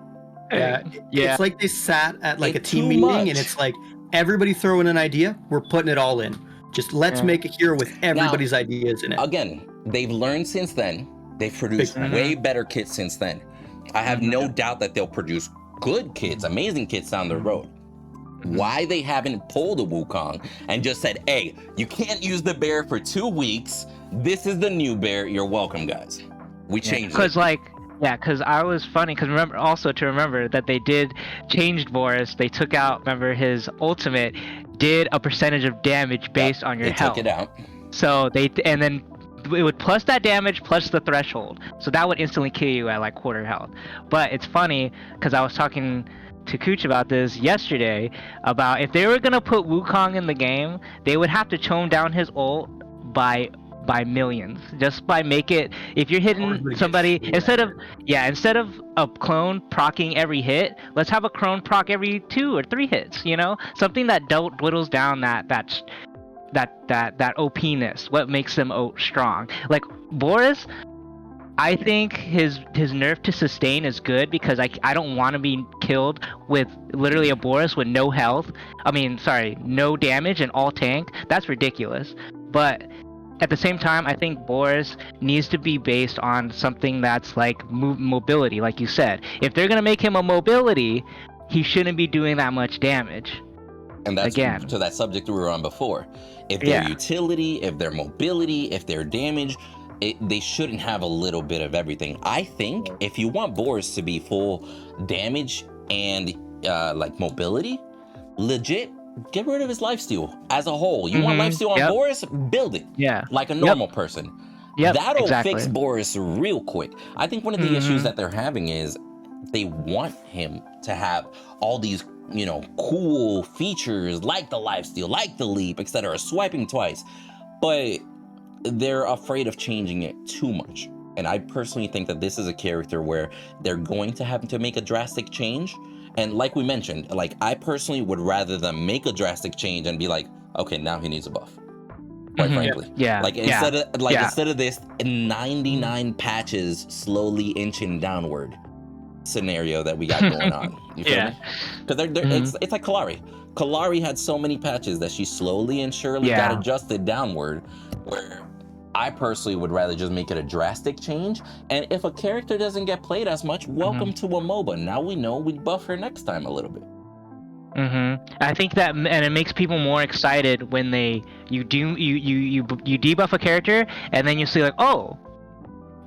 Yeah. It's like they sat at like a team meeting and it's like, everybody throw in an idea, we're putting it all in. Just let's make a hero with everybody's ideas in it. Again, they've learned since then. They've produced way better kits since then. I have no doubt that they'll produce good kits, amazing kits down the road. Why they haven't pulled a Wukong and just said, hey, you can't use the bear for 2 weeks. This is the new bear. You're welcome, guys. We changed it. Because, like, Yeah, because I was funny. Because remember that they did changed Boris. They took out. Remember his ultimate did a percentage of damage based on your They took health. it out. So and then it would plus that damage plus the threshold. So that would instantly kill you at like quarter health. But it's funny because I was talking to Cooch about this yesterday about if they were gonna put Wukong in the game, they would have to tone down his ult by millions, just by make it, if you're hitting somebody, instead of a clone procking every hit, let's have a clone proc every 2 or 3 hits, something that whittles down that OP-ness, what makes them strong. Like Boris, I think his nerf to sustain is good because I don't want to be killed with literally a Boris with no health. No damage and all tank. That's ridiculous. But at the same time, I think Boris needs to be based on something that's like mobility, like you said. If they're gonna make him a mobility, he shouldn't be doing that much damage. And that's Again. to that subject we were on before. If their utility, if their mobility, if their damage, they shouldn't have a little bit of everything. I think if you want Boris to be full damage and like mobility, legit, get rid of his lifesteal as a whole. You want lifesteal on Boris? Build it. Yeah. Like a normal person. Yep. That'll fix Boris real quick. I think one of the issues that they're having is they want him to have all these, cool features like the lifesteal, like the leap, etc., swiping twice. But they're afraid of changing it too much. And I personally think that this is a character where they're going to have to make a drastic change. And like we mentioned, like I personally would rather them make a drastic change and be like, okay, now he needs a buff. Quite frankly. Yeah. Like instead of this 99 patches slowly inching downward scenario that we got going on. You feel me? Because it's like Kalari. Kalari had so many patches that she slowly and surely got adjusted downward, where I personally would rather just make it a drastic change. And if a character doesn't get played as much, welcome to a MOBA. Now we know we buff her next time a little bit. I think that, and it makes people more excited when you debuff a character, and then you see like, oh,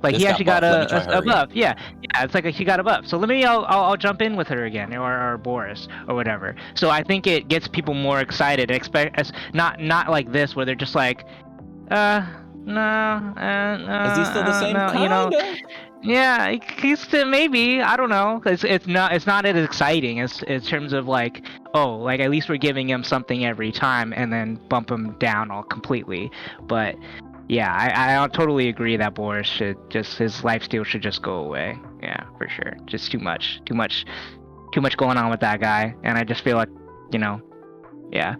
like This he actually got got buffed, a buff. Yeah, it's like he got a buff. So I'll jump in with her again, or Boris, or whatever. So I think it gets people more excited. Not like this where they're just like, no, Is he still the same? No, yeah, he's still, maybe, I don't know. It's not as exciting as in terms of like, oh, like at least we're giving him something every time and then bump him down all completely. But yeah, I totally agree that Boris his lifesteal should just go away. Yeah, for sure. Just too much going on with that guy, and I just feel like, yeah.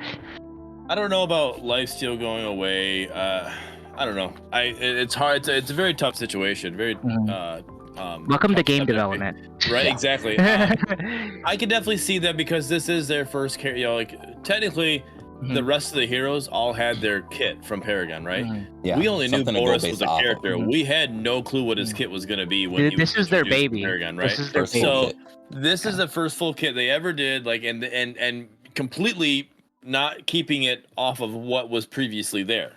I don't know about lifesteal going away. I don't know. It's hard. It's a very tough situation. Very. Welcome to game development. Right. Yeah. Exactly. I can definitely see that because this is their first technically, the rest of the heroes all had their kit from Paragon, right? Yeah. We only knew Boris was a character. We had no clue what his kit was going to be when this is their baby. Paragon, right? This is their baby. So this is the first full kit they ever did. Like and completely not keeping it off of what was previously there.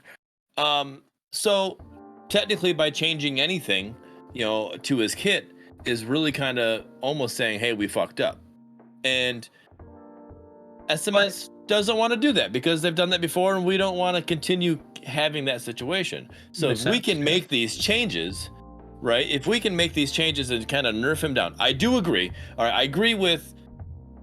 So technically by changing anything, to his kit is really kind of almost saying, hey, we fucked up. And SMS doesn't want to do that because they've done that before and we don't want to continue having that situation. So if we can make these changes, right? If we can make these changes and kind of nerf him down, I do agree. All right, I agree with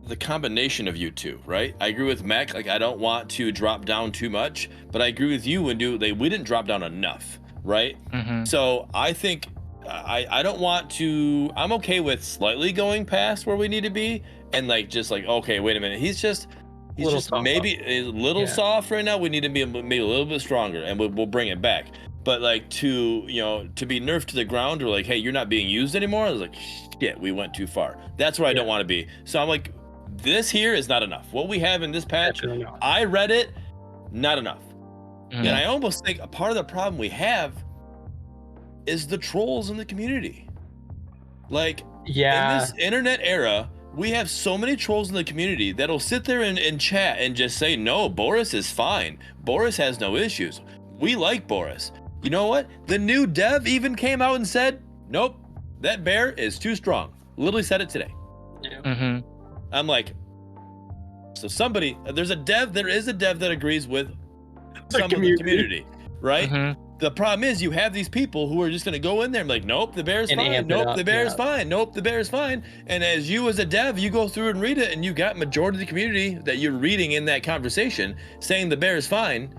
the combination of you two, right? I agree with Mac. Like, I don't want to drop down too much, but I agree with you, Windu. We didn't drop down enough, right? So I think I don't want to. I'm okay with slightly going past where we need to be, and okay, wait a minute. He's just maybe a little soft right now. We need to be maybe a little bit stronger, and we'll bring it back. But to be nerfed to the ground, or like, hey, you're not being used anymore. I was like, shit, we went too far. That's where I don't want to be. So I'm like, this here is not enough. What we have in this patch, I read it, not enough. And I almost think a part of the problem we have is the trolls in the community. Like, in this internet era, we have so many trolls in the community that'll sit there and chat and just say, no, Boris is fine. Boris has no issues. We like Boris. You know what? The new dev even came out and said, nope, that bear is too strong. Literally said it today. Mm-hmm. I'm like, so somebody, there is a dev that agrees with some of the community, right? Mm-hmm. The problem is you have these people who are just going to go in there and be like, nope, the bear's And fine. amp it Nope, up, the bear's yeah. fine. Nope, the bear's fine. And as you as a dev, you go through and read it, and you got majority of the community that you're reading in that conversation saying the bear is fine.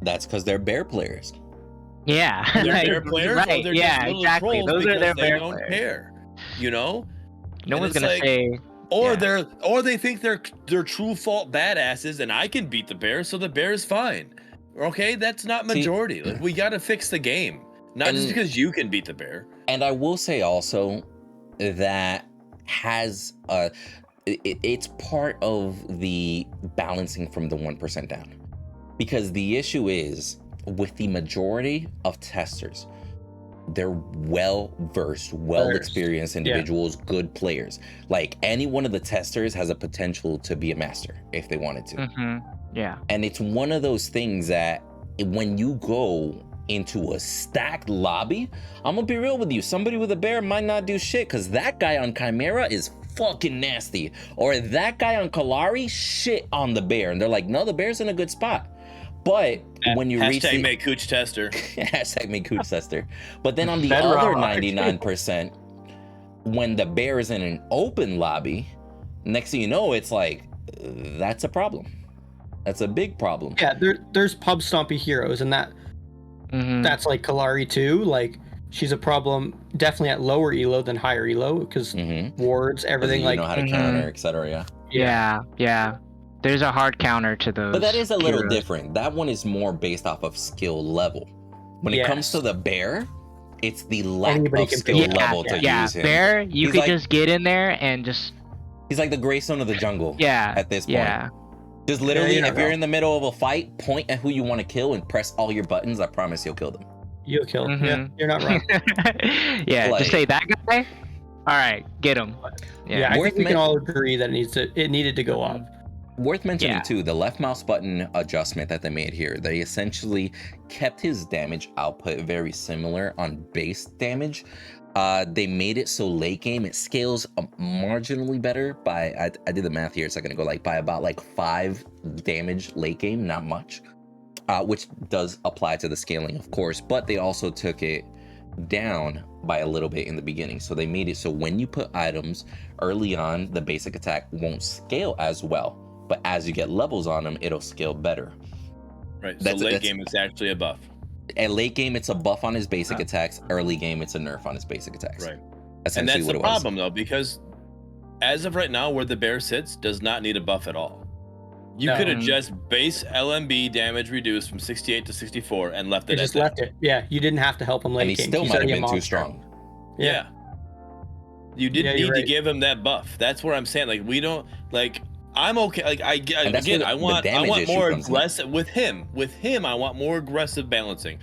That's because they're bear players. Yeah. They're bear players, right. or they're Yeah, just little exactly. trolls Those are because their they bear don't players. care, you know? No And one's it's gonna like- say. Or Yeah. they think they're true fault badasses, and I can beat the bear, so the bear is fine. Okay, that's not majority. Like, we got to fix the game, not just And- because you can beat the bear. And I will say also that it's part of the balancing from the 1% down, because the issue is with the majority of testers, they're well-versed, well-experienced individuals, good players. Like, any one of the testers has a potential to be a master if they wanted to. Mm-hmm. Yeah. And it's one of those things that when you go into a stacked lobby, I'm gonna be real with you, somebody with a bear might not do shit, because that guy on Chimera is fucking nasty. Or that guy on Kalari shit on the bear. And they're like, no, the bear's in a good spot. But when you reach Hashtag make Cooch Tester. hashtag make Cooch Tester. But then on the Bedrock. other 99%, when the bear is in an open lobby, next thing you know, it's like, that's a problem. That's a big problem. Yeah, there's pub stompy heroes, and Mm-hmm. that's like Kalari too. Like, she's a problem definitely at lower elo than higher elo, because Mm-hmm. wards, everything, You like, know how to Mhm. counter, etc. Yeah. Yeah. Yeah. There's a hard counter to those. But that is a little heroes. different. That one is more based off of skill level. When it comes Yes. to the bear, it's the lack Anybody of can skill pick it. level to Yeah. use him. Bear, you He's could like- just get in there and just. He's like the Greystone of the jungle. Yeah. At this point. Yeah. Just literally, you're not if you're wrong. in the middle of a fight, point at who you want to kill and press all your buttons. I promise you'll kill them. you'll kill. Yeah, Mhm. you're not wrong. Yeah. Like- Just say that guy. All right, get him. Yeah, I Worth think we can men- all agree that it needed to go up. Worth mentioning Yeah. too, the left mouse button adjustment that they made here, they essentially kept his damage output very similar on base damage. They made it so late game it scales marginally better by, I did the math here a second ago, like by about like 5 damage late game, not much, which does apply to the scaling, of course, but they also took it down by a little bit in the beginning. So they made it so when you put items early on, the basic attack won't scale as well. But as you get levels on them, it'll scale better. Right. So That's- late that's- game is actually a buff. At late game, it's a buff on his basic attacks. Early game, it's a nerf on his basic attacks. Right. And Essentially that's what the it was. problem though, because as of right now, where the bear sits does not need a buff at all. You No. could have just base LMB damage reduced from 68 to 64 and left They it just at left that. it. Yeah, you didn't have to help him late And he game. still He's might have already a been too monster. strong. Yeah. You didn't Yeah, need you're to right. give him that buff. That's where I'm saying, like, we don't, like, I'm okay. Like, And that's again, where I the want damage issue more comes in. aggressive with him. With him, I want more aggressive balancing.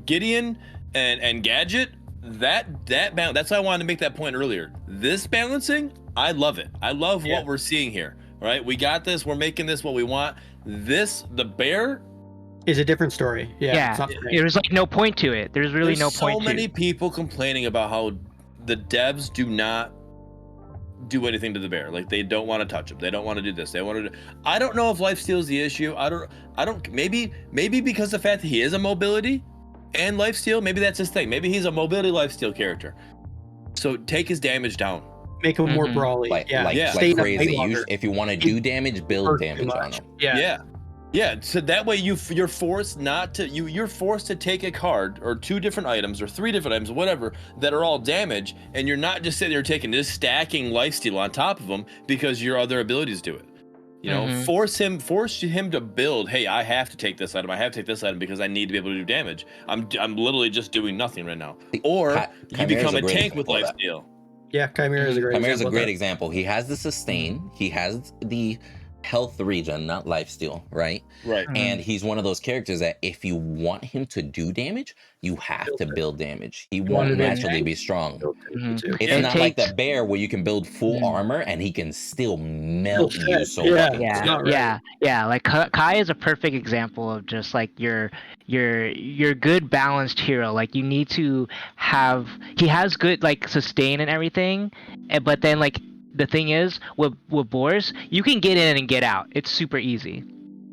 Gideon and Gadget, that balance. That's why I wanted to make that point earlier. This balancing, I love it. I love Yeah. what we're seeing here. Right? We got this. We're making this what we want. This, the bear. Is a different story. Yeah, Yeah. it's not the same. There's like no point to it. There's really There's no so point many to. people complaining about how the devs do not do anything to the bear. Like, they don't want to touch him. They don't want to do this. They want to. I don't know if lifesteal is the issue. I don't. Maybe because the fact that he is a mobility and lifesteal. Maybe that's his thing. Maybe he's a mobility lifesteal character. So take his damage down. Make him more Mhm. brawly. Like, yeah, like, Yeah. Stay like in the crazy. fight longer. If you want to do damage, build Hurt too damage on much. him. Yeah. Yeah. So that way you're forced not to. You're forced to take a card or 2 different items or 3 different items, whatever, that are all damage, and you're not just sitting there just stacking lifesteal on top of them because your other abilities do it. You know, Mhm. force him to build. Hey, I have to take this item. I have to take this item because I need to be able to do damage. I'm literally just doing nothing right now. Or you Chimera's become a a great tank with example of that. lifesteal. Yeah, Chimera is a great Chimera's a example of great that. example. He has the sustain. He has the health regen, not lifesteal, right? Right. And he's one of those characters that if you want him to do damage, you have to build damage. He won't naturally be strong. It's It not like takes- the bear where you can build full armor and he can still melt you so fucking quick. Yeah. Like Kai is a perfect example of just like your good balanced hero. Like you need to have, he has good like sustain and everything, but then like the thing is with Boris, you can get in and get out. It's super easy.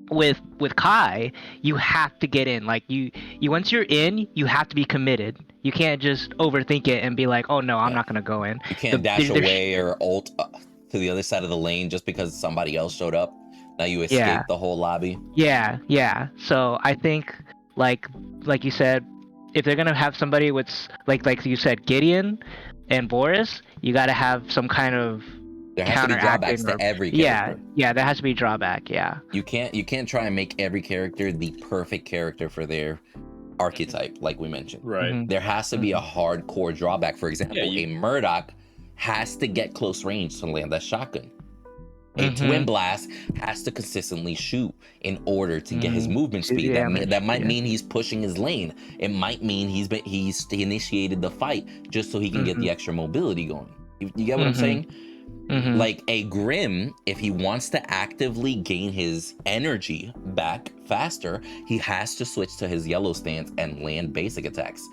With Kai, you have to get in. Like you once you're in, you have to be committed. You can't just overthink it and be like, oh no, I'm not gonna go in. You can't dash away or ult to the other side of the lane just because somebody else showed up. Now you escape the whole lobby. Yeah. So I think like you said, if they're gonna have somebody with like you said, Gideon and Boris, you gotta have some kind of there has to be drawbacks to every character. Yeah, there has to be drawback. Yeah. You can't try and make every character the perfect character for their archetype, like we mentioned. Right. There has to be a hardcore drawback. For example, a Murdock has to get close range to land that shotgun. A Twin Blast has to consistently shoot in order to get his movement speed. That might mean he's pushing his lane. It might mean he's initiated the fight just so he can get the extra mobility going. You get what I'm saying? Like a Grim, if he wants to actively gain his energy back faster, he has to switch to his yellow stance and land basic attacks.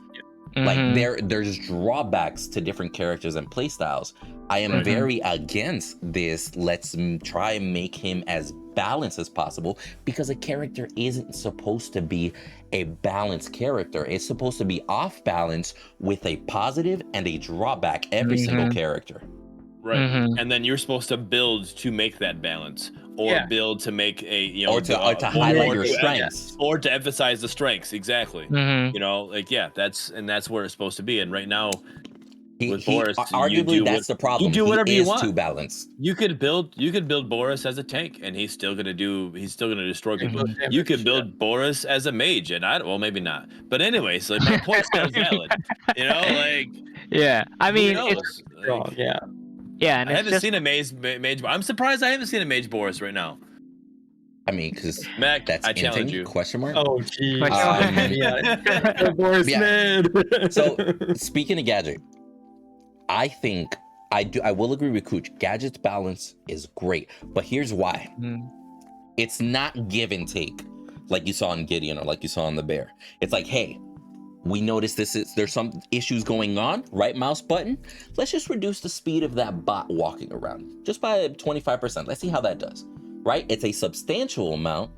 Like there's drawbacks to different characters and playstyles. I am very against this. Let's try and make him as balanced as possible, because a character isn't supposed to be a balanced character. It's supposed to be off balance with a positive and a drawback every single character. Right. And then you're supposed to build to make that balance, or build to make a, or to highlight your strengths, or to emphasize the strengths. Exactly. You know, like, that's where it's supposed to be. And right now with Boris, arguably that's the problem. You do whatever you want. Too balanced. You could build Boris as a tank, and he's still gonna destroy people. You could build Boris as a mage, and well, maybe not. But anyways, like, my point's kind of valid. You know, like, I mean, it's like, and I haven't seen a mage. I'm surprised I haven't seen a mage Boris right now. I mean, because Mac, that's I challenge you. Question mark. Oh, geez. Boris man. So speaking of Gadget, I think I will agree with Cooch. Gadget's balance is great, but here's why. It's not give and take like you saw in Gideon or like you saw in the Bear. It's like, hey, we noticed there's some issues going on, right mouse button. Let's just reduce the speed of that bot walking around just by 25%. Let's see how that does, right? It's a substantial amount,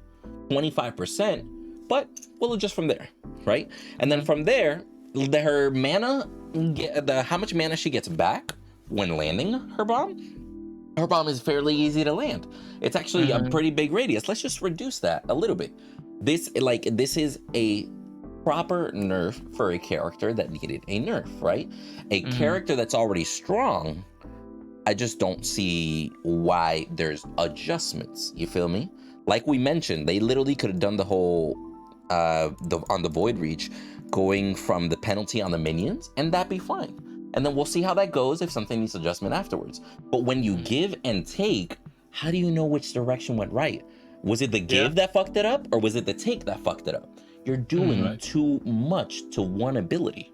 25%, but we'll adjust from there, right? And then from there, her mana, how much mana she gets back when landing her bomb is fairly easy to land. It's actually a pretty big radius. Let's just reduce that a little bit. This is a proper nerf for a character that needed a nerf, right? A character that's already strong, I just don't see why there's adjustments. You feel me? Like we mentioned, they literally could have done the whole on the Void Reach, going from the penalty on the minions, and that'd be fine. And then we'll see how that goes if something needs adjustment afterwards. But when you give and take, how do you know which direction went right? Was it the give that fucked it up, or was it the take that fucked it up? You're doing too much to one ability.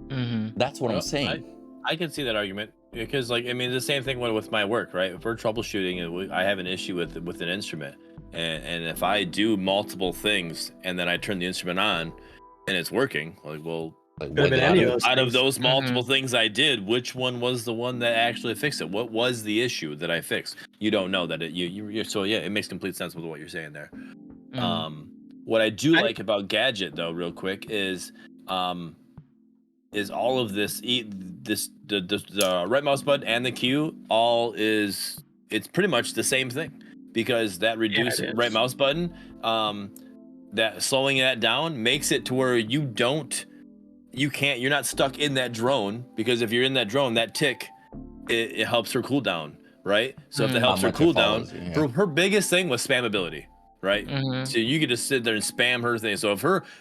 That's what I'm saying. I can see that argument, because, like, I mean, the same thing with my work, right? If we're troubleshooting, I have an issue with an instrument, and if I do multiple things and then I turn the instrument on and it's working, like, well, out of those multiple things I did, which one was the one that actually fixed it? What was the issue that I fixed? You don't know that you're so it makes complete sense with what you're saying there. What I do like about Gadget, though, real quick, is all of this, the right mouse button and the Q, it's pretty much the same thing, because that reduced right mouse button, that slowing that down makes it to where you're not stuck in that drone, because if you're in that drone, that tick, it helps her cooldown, right? So if it helps her cooldown, her biggest thing was spamability. Right, so you could just sit there and spam her thing. So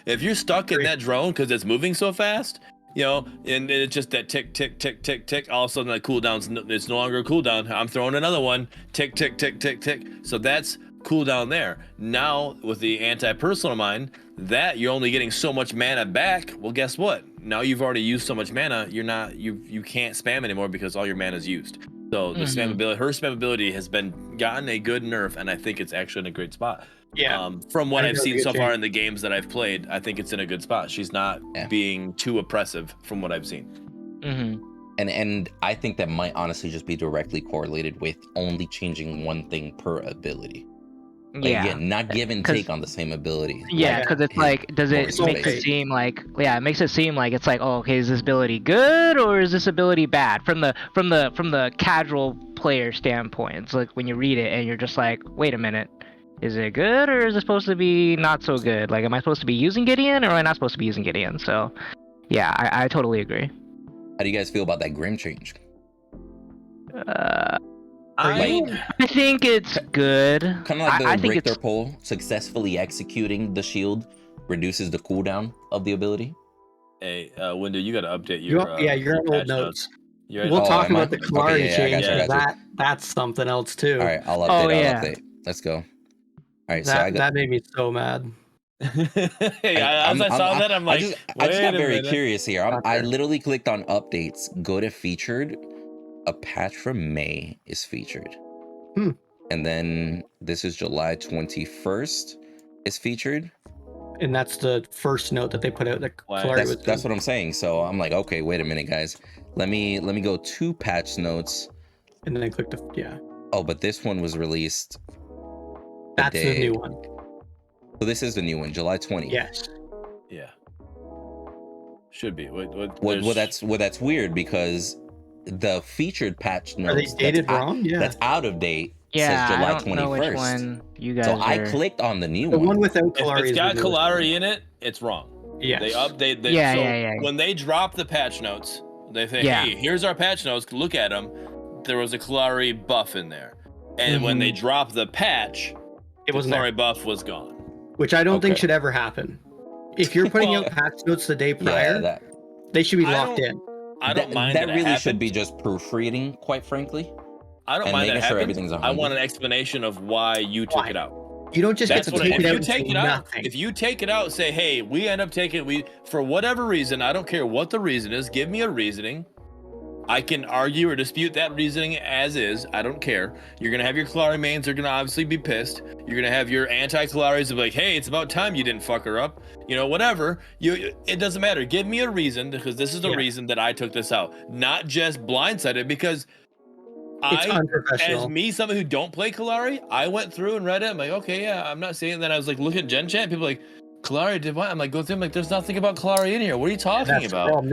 if you're stuck in that drone because it's moving so fast, you know, and it's just that tick, tick, tick, tick, tick. All of a sudden, that cooldown's it's no longer a cooldown. I'm throwing another one. Tick, tick, tick, tick, tick. So that's cooldown there. Now with the anti-personal mine, that you're only getting so much mana back. Well, guess what? Now you've already used so much mana. You can't spam anymore because all your mana is used. So the spammability, her spammability has been gotten a good nerf, and I think it's actually in a great spot. Yeah. From what I've seen so change. far in the games that I've played, I think it's in a good spot. She's not being too oppressive from what I've seen. And I think that might honestly just be directly correlated with only changing one thing per ability. Like, again, not give and take on the same ability. Yeah, because it's like, does it make it seem like, it makes it seem like it's like, oh, okay, is this ability good or is this ability bad? From the casual player standpoint, it's like when you read it and you're just like, wait a minute, is it good or is it supposed to be not so good? Like, am I supposed to be using Gideon or am I not supposed to be using Gideon? So, yeah, I totally agree. How do you guys feel about that Grim change? I think it's good. Kind of like the Richter poll, successfully executing the shield reduces the cooldown of the ability. Hey, Windu, you got to update your you're on old notes. We'll Oh, talk about the Kalari Okay, change. I got you. That's something else too. All right, I'll update. I'll update. Let's go. All right, that made me so mad. As I saw that, I'm like, I just got very curious here. I literally clicked on updates, go to featured. A patch from May is featured. And then this is July 21st is featured. And that's the first note that they put out that Kalari that's what I'm saying. So I'm like, okay, wait a minute, guys. Let me go to patch notes. And then I clicked Oh, but this one was released. That's the new one. So this is the new one, July 20th. Yes. Yeah. Should be. Well, that's weird because the featured patch notes. Are they dated wrong? Yeah. That's out of date. Yeah, says July I don't 21st. know which one you guys. So I clicked on the new one. The one without Kalari. If it's got Kalari in it, it's wrong. Yes. They update. Yeah. When they drop the patch notes, they say, "Hey, here's our patch notes. Look at them. There was a Kalari buff in there." And when they drop the patch, the Kalari buff was gone. Which I don't think should ever happen. If you're putting out patch notes the day prior, they should be locked in. I don't mind that. That really should be just proofreading, quite frankly. I don't mind that sure everything's I want an explanation of why you took it out. You don't just get to take it out. If you take it out, say, hey, we end up taking for whatever reason, I don't care what the reason is, give me a reasoning. I can argue or dispute that reasoning as is. I don't care. You're gonna have your Kalari mains, they're gonna obviously be pissed. You're gonna have your anti-Kalaris of like, hey, it's about time you didn't fuck her up. You know, whatever. It doesn't matter. Give me a reason, because this is the reason that I took this out. Not just blindsided, because it's unprofessional. As me, someone who don't play Kalari, I went through and read it. I'm like, okay, yeah, I'm not saying that. I was like, look at Gen Chat. People like, Kalari did what? I'm like, go through. I'm like, there's nothing about Kalari in here. What are you talking about?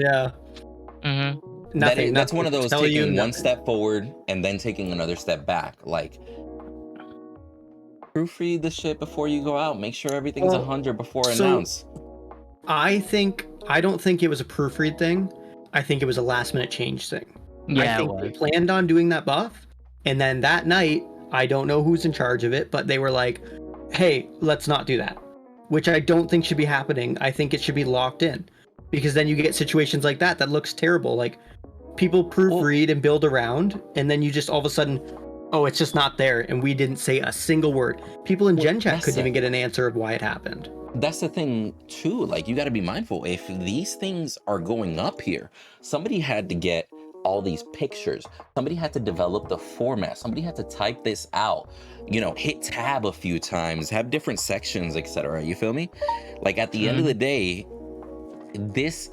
Nothing. That's one of those taking one step forward and then taking another step back. Like, proofread the shit before you go out. Make sure everything's 100 before announce. I don't think it was a proofread thing. I think it was a last minute change thing. Yeah, I think they planned on doing that buff, and then that night, I don't know who's in charge of it, but they were like, hey, let's not do that. Which I don't think should be happening. I think it should be locked in. Because then you get situations like that looks terrible. Like, people proofread and build around, and then you just all of a sudden, oh, it's just not there, and we didn't say a single word. People in Gen Chat couldn't even get an answer of why it happened. That's the thing too. Like, you got to be mindful. If these things are going up here, somebody had to get all these pictures. Somebody had to develop the format. Somebody had to type this out. You know, hit tab a few times, have different sections, etc. You feel me? Like, at the end of the day, this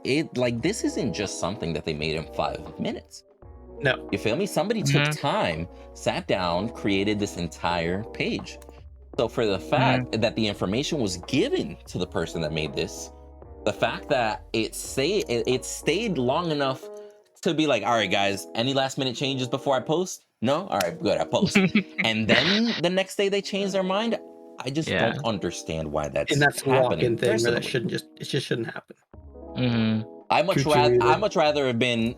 isn't just something that they made in 5 minutes. No. You feel me? Somebody took time, sat down, created this entire page. So for the fact that the information was given to the person that made this, the fact that it stayed long enough to be like, all right, guys, any last minute changes before I post? No? All right, good, I post. And then the next day they change their mind. I just don't understand why that's and that's happening. A walk-in thing where that just shouldn't happen. I much rather have been.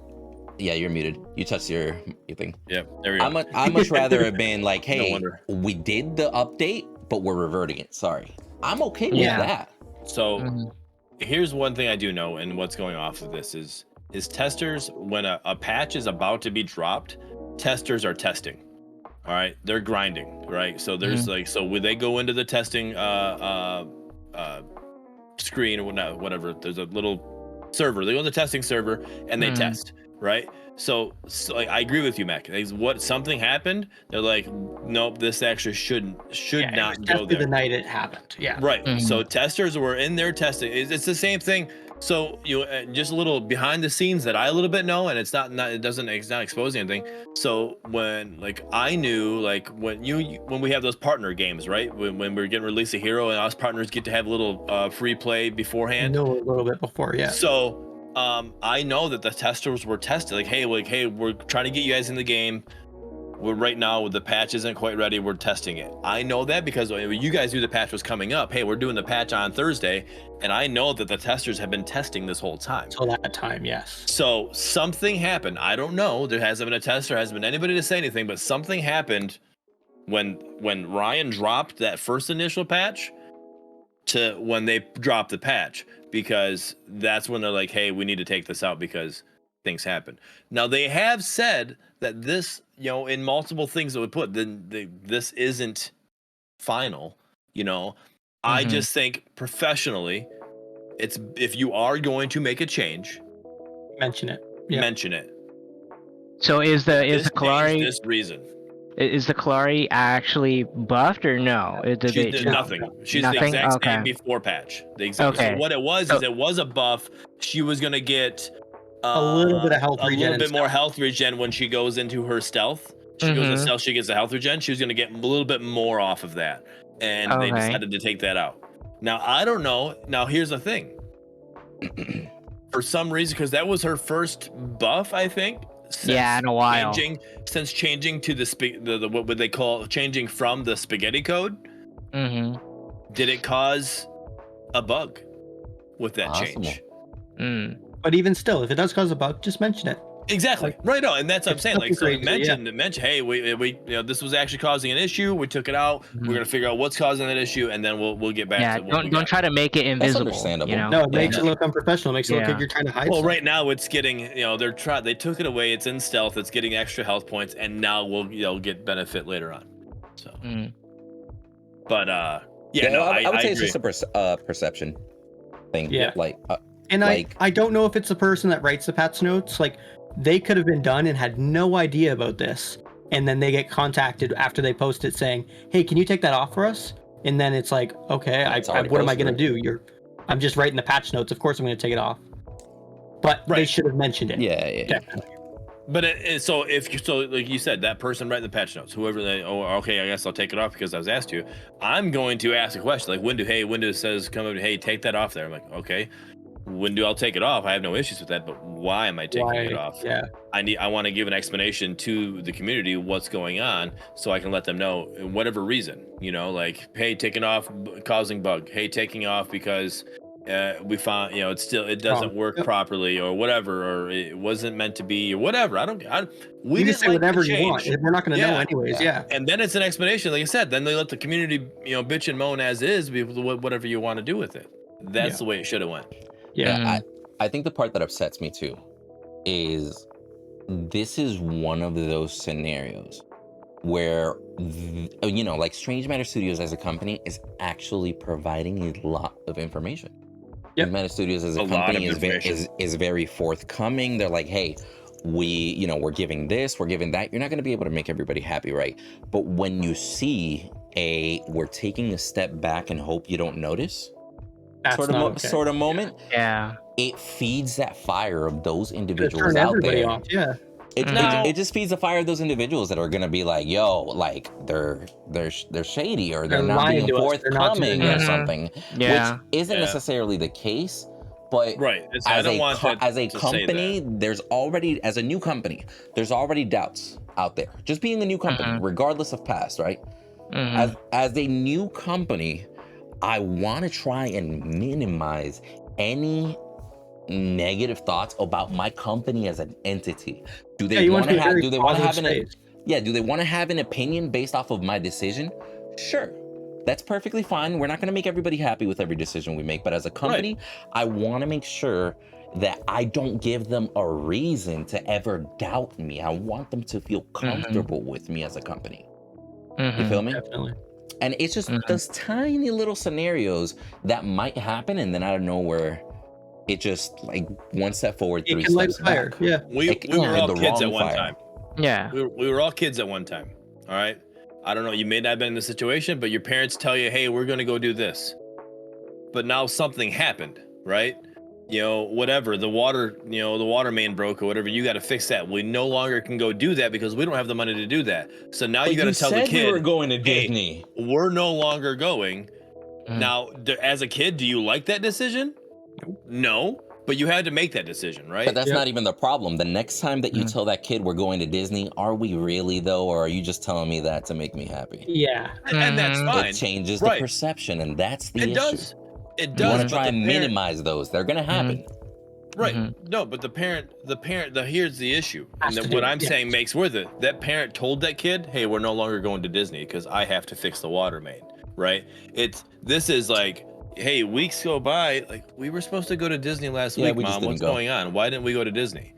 Yeah, you're muted. You touched your thing. Yeah, there we go. I much rather have been like, hey, we did the update, but we're reverting it. Sorry, I'm okay with that. So here's one thing I do know, and what's going off of this is testers, when a patch is about to be dropped, testers are testing. All right, they're grinding, right? So there's like, so when they go into the testing screen or whatever, there's a little server. They go to the testing server and they test, right? So like, I agree with you, Mac. What something happened, they're like, nope, this actually should not go there. The night it happened, yeah. Right. So testers were in there testing. It's the same thing. So just a little behind the scenes that I a little bit know, and it's not it's not exposing anything. So when like I knew, like when we have those partner games, right? When we're getting release a hero and us partners get to have a little free play beforehand. No, a little bit before, yeah. So I know that the testers were tested, like, hey, we're trying to get you guys in the game. We're right now, the patch isn't quite ready. We're testing it. I know that because you guys knew the patch was coming up. Hey, we're doing the patch on Thursday, and I know that the testers have been testing this whole time. Till that time, yes. So something happened. I don't know. There hasn't been a tester, hasn't been anybody to say anything, but something happened when Ryan dropped that first initial patch to when they dropped the patch, because that's when they're like, hey, we need to take this out because things happen. Now they have said that this, in multiple things that we put, this isn't final. I just think professionally, it's, if you are going to make a change, mention it. Mention it. So is the Kalari this reason? Is the Kalari actually buffed or no? She's nothing. She's nothing? the exact same before patch. The exact. So what it was is it was a buff. She was gonna get a little bit of health regen, a little bit more health regen when she goes into her stealth. She goes to stealth, she gets a health regen. She was gonna get a little bit more off of that, and they decided to take that out. Now I don't know. Now here's the thing. For some reason, because that was her first buff, I think. In a while. Since changing to the what would they call changing from the spaghetti code? Did it cause a bug with that change? But even still, if it does cause a bug, just mention it. Exactly. Right on. And that's what I'm saying. Like, so mention, hey, we this was actually causing an issue. We took it out. We're gonna figure out what's causing that issue, and then we'll get back to what don't try to make it invisible. That's understandable. No, it makes it look unprofessional. It makes it look like you're trying to hide something. Right now it's getting, they took it away. It's in stealth. It's getting extra health points, and now we'll get benefit later on. So, but I would say it's just a perception thing. Yeah. And I don't know if it's the person that writes the patch notes. Like, they could have been done and had no idea about this, and then they get contacted after they post it saying, hey, can you take that off for us? And then it's like, okay, what am I going to do? I'm just writing the patch notes. Of course I'm going to take it off. But they should have mentioned it. Yeah. Definitely. But like you said, that person writing the patch notes, whoever okay, I guess I'll take it off because I was asked to. I'm going to ask a question like Windu says, come over, hey, take that off there. I'm like, okay. Windu, I'll take it off. I have no issues with that, but why am I taking it off? Yeah. I want to give an explanation to the community what's going on, so I can let them know whatever reason. Like, hey, taking off causing bug. Hey, taking off because we found it doesn't work properly or whatever, or it wasn't meant to be or whatever. We can say whatever you want. We're not going to know anyways. Yeah. And then it's an explanation, like I said. Then they let the community bitch and moan as is, whatever you want to do with it. That's the way it should have went. Yeah, I think the part that upsets me too is this is one of those scenarios where, like Strange Matter Studios as a company is actually providing a lot of information. Strange Matter Studios as a company is very forthcoming. They're like, hey, we're giving this, we're giving that. You're not going to be able to make everybody happy, right? But when you see we're taking a step back and hope you don't notice sort of moment, it feeds that fire of those individuals out there. Off. It just feeds the fire of those individuals that are gonna be like, yo, like they're shady or they're not being forthcoming or something, which isn't necessarily the case. But as a company, as a new company, there's already doubts out there. Just being a new company, regardless of past, right? As a new company, I want to try and minimize any negative thoughts about my company as an entity. Do they want to have an opinion based off of my decision? Sure. That's perfectly fine. We're not going to make everybody happy with every decision we make, but as a company, I want to make sure that I don't give them a reason to ever doubt me. I want them to feel comfortable with me as a company. You feel me? Definitely. And it's just those tiny little scenarios that might happen, and then out of nowhere, it just like one step forward, It three can light a steps fire. back. Yeah. We were all the kids at wrong one fire. time. Yeah. We were all kids at one time. All right. I don't know. You may not have been in the situation, but your parents tell you, hey, we're going to go do this. But now something happened, right? You know, whatever, the water main broke or whatever, you got to fix that. We no longer can go do that because we don't have the money to do that. So now you got to tell the kid, we were going to hey, Disney. we're no longer going. Now, as a kid, do you like that decision? No, but you had to make that decision, right? But that's not even the problem. The next time that you tell that kid we're going to Disney, are we really though, or are you just telling me that to make me happy? Yeah. And that's fine. It changes the perception, and that's the issue. It does. You want to try and minimize those. They're going to happen. Right. No, but the parent, here's the issue. And then what I'm saying makes worth it. That parent told that kid, hey, we're no longer going to Disney because I have to fix the water main. Right. This is like, hey, weeks go by. Like, we were supposed to go to Disney last week, Mom. What's going on? Why didn't we go to Disney?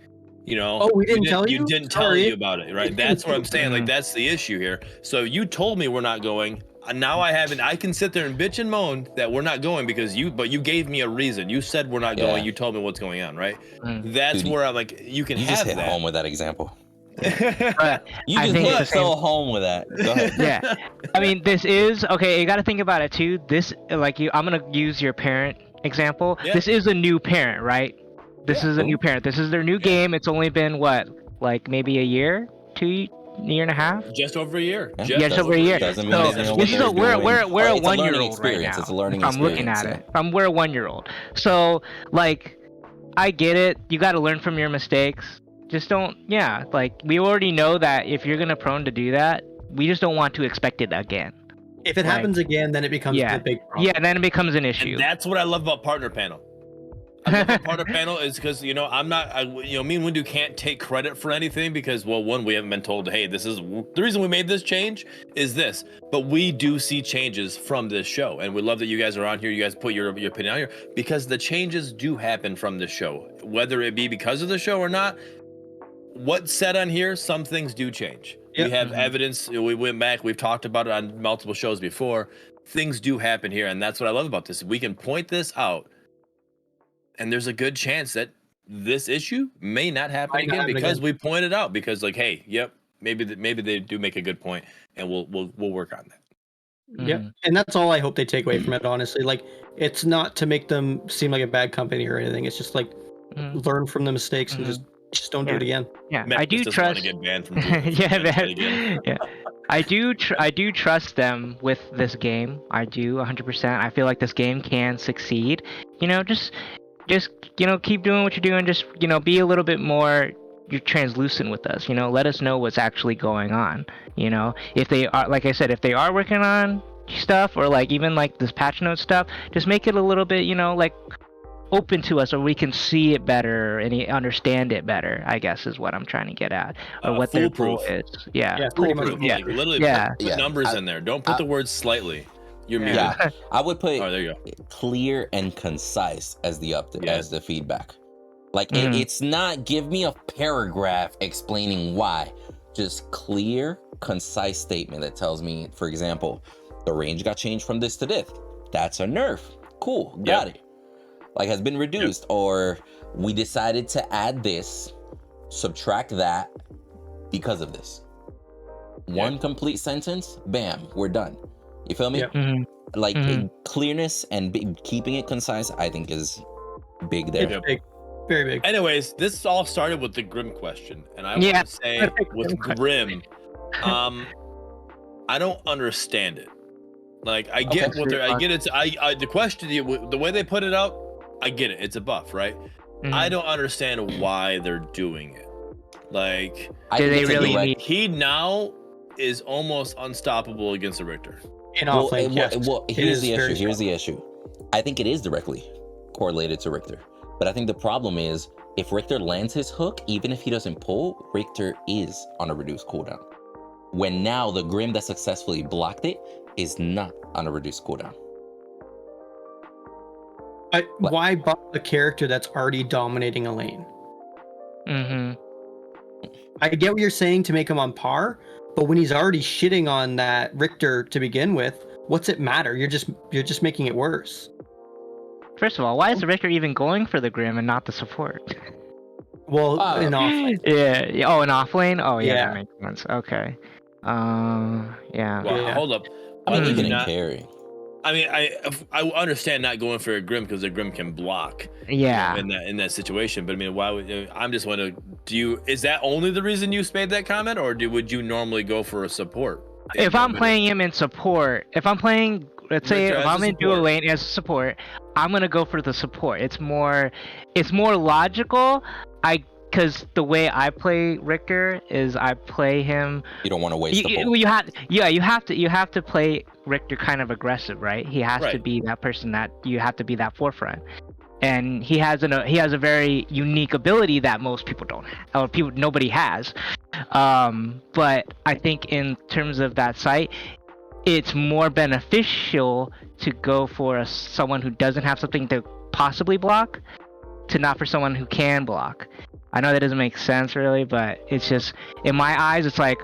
You know, oh, we didn't tell you? You didn't tell you about it, right? That's what I'm saying. Like, that's the issue here. So you told me we're not going. Now I can sit there and bitch and moan that we're not going because you gave me a reason. You said we're not going. You told me what's going on, right? That's where I'm like, you can have just hit that. home with that example. You just hit so home with that. Go ahead. Yeah, I mean, this is okay. You got to think about it too. This, like I'm gonna use your parent example. Yeah. This is a new parent, right? This is a new parent. This is their new game. It's only been what, like maybe a year and a half? Just over a year. Just over a year. Doesn't mean So this is we're a 1-year-old right now. It's a learning I'm looking at it. We're a 1-year-old. So like, I get it. You got to learn from your mistakes. Just don't. Yeah, like we already know that if you're gonna prone to do that, we just don't want to expect it again. If it happens again, then it becomes a big problem. Yeah, then it becomes an issue. And that's what I love about Partner Panel. I love about Partner Panel is because me and Windu can't take credit for anything because, well, one, we haven't been told, hey, this is the reason we made this change is this, but we do see changes from this show, and we love that you guys are on here. You guys put your opinion on here because the changes do happen from this show, whether it be because of the show or not. What's said on here, some things do change. Yep. We have evidence. We went back. We've talked about it on multiple shows before. Things do happen here, and that's what I love about this. We can point this out, and there's a good chance that this issue may not happen again because we pointed out. Because, like, hey, maybe they do make a good point, and we'll work on that. Yep, and that's all I hope they take away from it. Honestly, like, it's not to make them seem like a bad company or anything. It's just like learn from the mistakes and just don't do it again. Yeah, I do trust. Get banned from doing I do trust them with this game. I do 100%. I feel like this game can succeed. Just keep doing what you're doing. Just be a little bit more. You're translucent with us. Let us know what's actually going on. If they are, like I said, if they are working on stuff or like even like this patch note stuff, just make it a little bit, like, open to us, or we can see it better and understand it better, I guess is what I'm trying to get at, or what their goal is. Pretty much. Like, literally put numbers in there. Don't put the word slightly. You're muted. Yeah, I would put there you go. Clear and concise as the feedback. Like it's not give me a paragraph explaining why. Just clear, concise statement that tells me, for example, the range got changed from this to this. That's a nerf. Cool, got it. Like, has been reduced, or we decided to add this, subtract that because of this. One complete sentence, bam, we're done. You feel me? Like, clearness and keeping it concise, I think, is big there. It's big. Very big. Anyways, this all started with the Grim question, and I want to say with Grim, I don't understand it. Like, I get what they're, I get it. The question, the way they put it out, I get it. It's a buff, right? I don't understand why they're doing it. Like, he now is almost unstoppable against a Richter. Well, here's the issue. I think it is directly correlated to Richter. But I think the problem is, if Richter lands his hook, even if he doesn't pull, Richter is on a reduced cooldown. When now the Grim that successfully blocked it is not on a reduced cooldown. Why buff a character that's already dominating a lane? I get what you're saying to make him on par, but when he's already shitting on that Richter to begin with, what's it matter? You're just making it worse. First of all, why is the Richter even going for the Grim and not the support? Well, in off lane. Yeah. Oh, in off lane. Oh, yeah, Yeah. that makes sense. Okay. Yeah. Well, Yeah. hold up. I Why mean, would even you in not? carry. I mean, I understand not going for a Grim because the Grim can block. Yeah. In that situation, but I mean, why would I'm just wondering? Is that only the reason you made that comment, or would you normally go for a support? If I'm playing him in support, if I'm playing, let's say, Richter if as I'm a in dual support. lane as a support, I'm gonna go for the support. It's more logical. Because the way I play Richter is I play him. You don't want to waste the pull. You have to play Richter kind of aggressive, right? He has to be that person that you have to be that forefront. And he has a very unique ability that most people don't have, or nobody has. But I think in terms of that site, it's more beneficial to go for someone who doesn't have something to possibly block, to not for someone who can block. I know that doesn't make sense really, but it's just, in my eyes, it's like,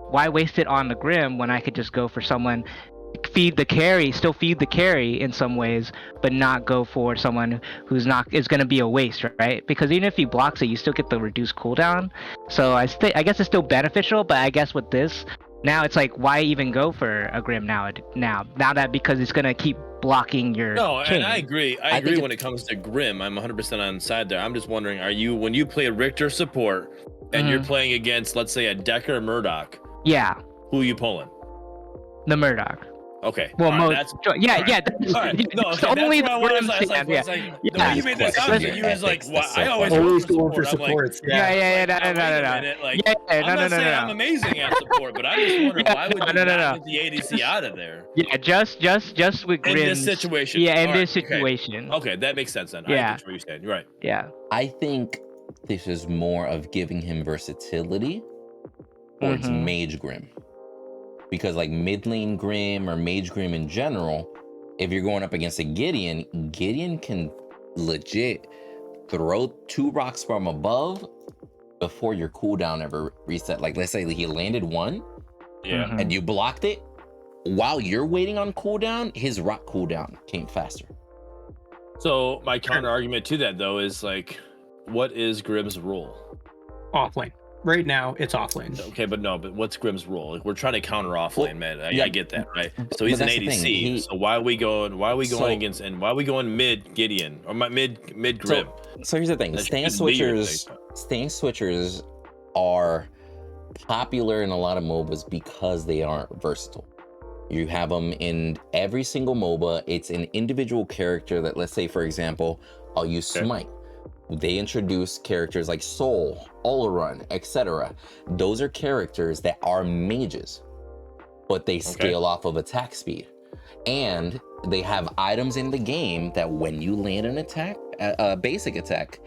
why waste it on the Grim when I could just go for someone, still feed the carry in some ways, but not go for someone is going to be a waste, right? Because even if he blocks it, you still get the reduced cooldown. So I guess it's still beneficial, but I guess with this, now it's like, why even go for a Grim now that, because it's going to keep blocking your chain. And I agree. I agree when it comes to Grim. I'm 100% on the side there. I'm just wondering, when you play a Richter support and you're playing against, let's say, a Decker or Murdock? Yeah. Who are you pulling? The Murdock. Okay. Well, right, that's all right. No, okay, only that's the where I Grim was like, stand. the way you made that sound, you was like, I always going for supports. No. I'm not saying I'm amazing at support, but I'm just wondering why would you not get the ADC out of there? Yeah, just with Grim. In this situation. Yeah, in this situation. Okay, that makes sense then. Yeah. I get what you're saying. You're right. Yeah. I think this is more of giving him versatility towards Mage Grim. Because like mid lane Grim or Mage Grim in general, if you're going up against a Gideon can legit throw 2 rocks from above before your cooldown ever reset. Like let's say he landed 1, and you blocked it. While you're waiting on cooldown, his rock cooldown came faster. So my counter argument to that though is like, what is Grim's role? Offlane. Right now, it's offlane. Okay, but what's Grim's role? Like, we're trying to counter offlane, man. I get that, right? So he's an ADC. So why are we going against, and why are we going mid Gideon or mid Grim? So here's the thing: stance switchers are popular in a lot of MOBAs because they aren't versatile. You have them in every single MOBA. It's an individual character that, let's say, for example, I'll use Smite. They introduce characters like Soul, Olorun, etc. Those are characters that are mages, but they scale off of attack speed. And they have items in the game that when you land an attack, a basic attack,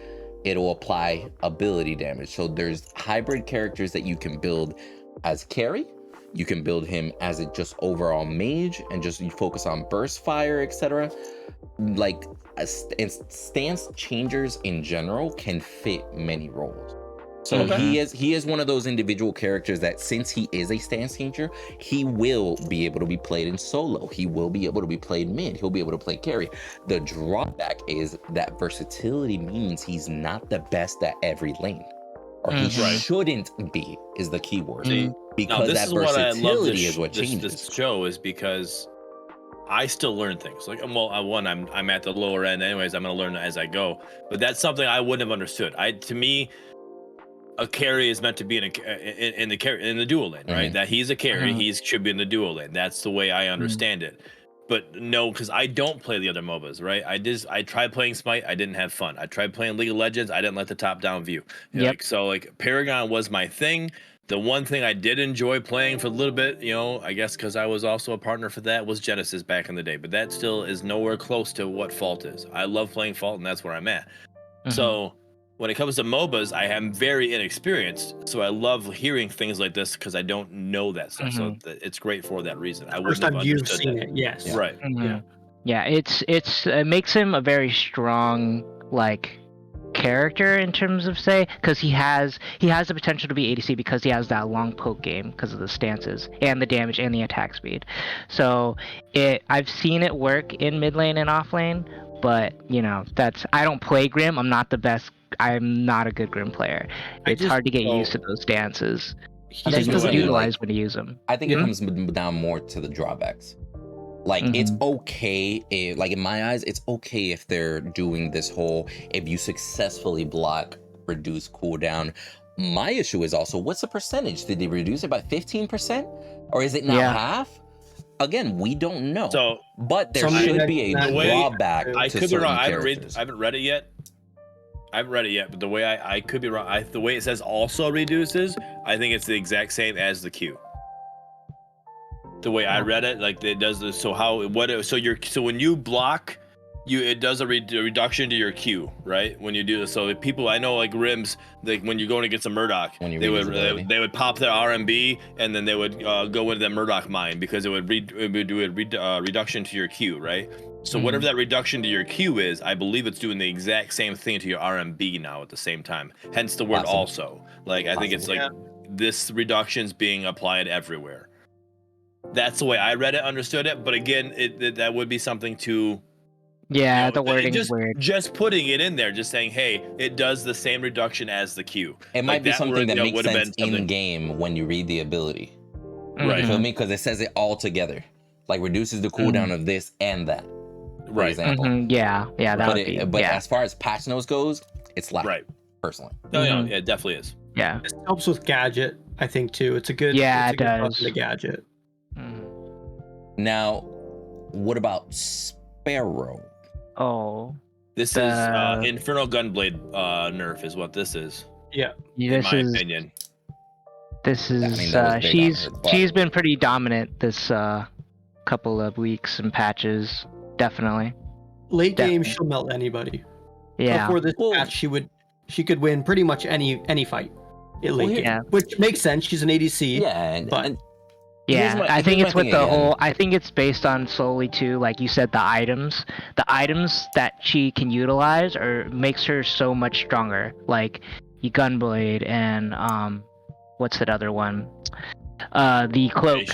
it'll apply ability damage. So there's hybrid characters that you can build as carry. You can build him as a just overall mage and just you focus on burst fire, etc. Like stance changers in general can fit many roles. So he is one of those individual characters that since he is a stance changer, he will be able to be played in solo. He will be able to be played mid. He'll be able to play carry. The drawback is that versatility means he's not the best at every lane. Or he shouldn't be is the key word. Because that versatility is what changes. This show is because I still learn things. Like, well, I'm at the lower end anyways. I'm gonna learn as I go. But that's something I wouldn't have understood. To me, a carry is meant to be in the dual lane, right? That he's a carry, he should be in the dual lane. That's the way I understand it. But no, because I don't play the other MOBAs, right? I tried playing Smite, I didn't have fun. I tried playing League of Legends, I didn't like the top-down view. Like Paragon was my thing. The one thing I did enjoy playing for a little bit, I guess because I was also a partner for that, was Genesis back in the day. But that still is nowhere close to what Fault is. I love playing Fault, and that's where I'm at. So when it comes to MOBAs, I am very inexperienced, so I love hearing things like this because I don't know that stuff. So it's great for that reason. I First wouldn't have time you've understood seen that. it, yes. Yeah. Right. Yeah, it makes him a very strong like character in terms of because he has the potential to be ADC because he has that long poke game because of the stances and the damage and the attack speed. So I've seen it work in mid lane and off lane, but I don't play Grim. I'm not the best. I'm not a good Grim player. It's hard to get used to those stances. He So just you doesn't utilize when to use them. I think it comes down more to the drawbacks. Like it's okay if, like in my eyes, it's okay if they're doing this whole if you successfully block, reduce cooldown. My issue is also what's the percentage? Did they reduce it by 15%? Or is it now half? Again, we don't know. So, but there should be a drawback I to could be certain wrong. characters. I haven't read it yet. But the way I could be wrong. The way it says also reduces, I think it's the exact same as the Q. The way I read it, like it does this. So when you block, it does a reduction to your Q, right? When you do this, so people I know like Rims, like when you're going against a Murdock, they would pop their RMB and then they would go into the Murdock mine because it would do a reduction to your Q, right? So whatever that reduction to your Q is, I believe it's doing the exact same thing to your RMB now at the same time. Hence the word also. Like I think it's like this reduction's being applied everywhere. That's the way I read it, understood it. But again, that would be something to. Yeah, the wording is weird. Just putting it in there, just saying, hey, it does the same reduction as the Q. It might be something that makes sense in game when you read the ability. Right. You feel me? Because it says it all together. Like reduces the cooldown of this and that. For example. Yeah, that would be. But as far as patch notes goes, it's left. Right. Personally. No, yeah, it definitely is. Yeah. It helps with gadget, I think too. It's a good. Yeah, it does. the gadget. Now, what about Sparrow? Oh, this is Infernal Gunblade nerf is what this is. Yeah, in my opinion. This is she's been pretty dominant this couple of weeks and patches, definitely. Late game, she'll melt anybody. Yeah. Before this patch, she could win pretty much any fight. Which makes sense. She's an ADC. Yeah, I think it's with the whole. I think it's based on solely too, like you said, the items that she can utilize, or makes her so much stronger. Like Gunblade and what's that other one? The cloak.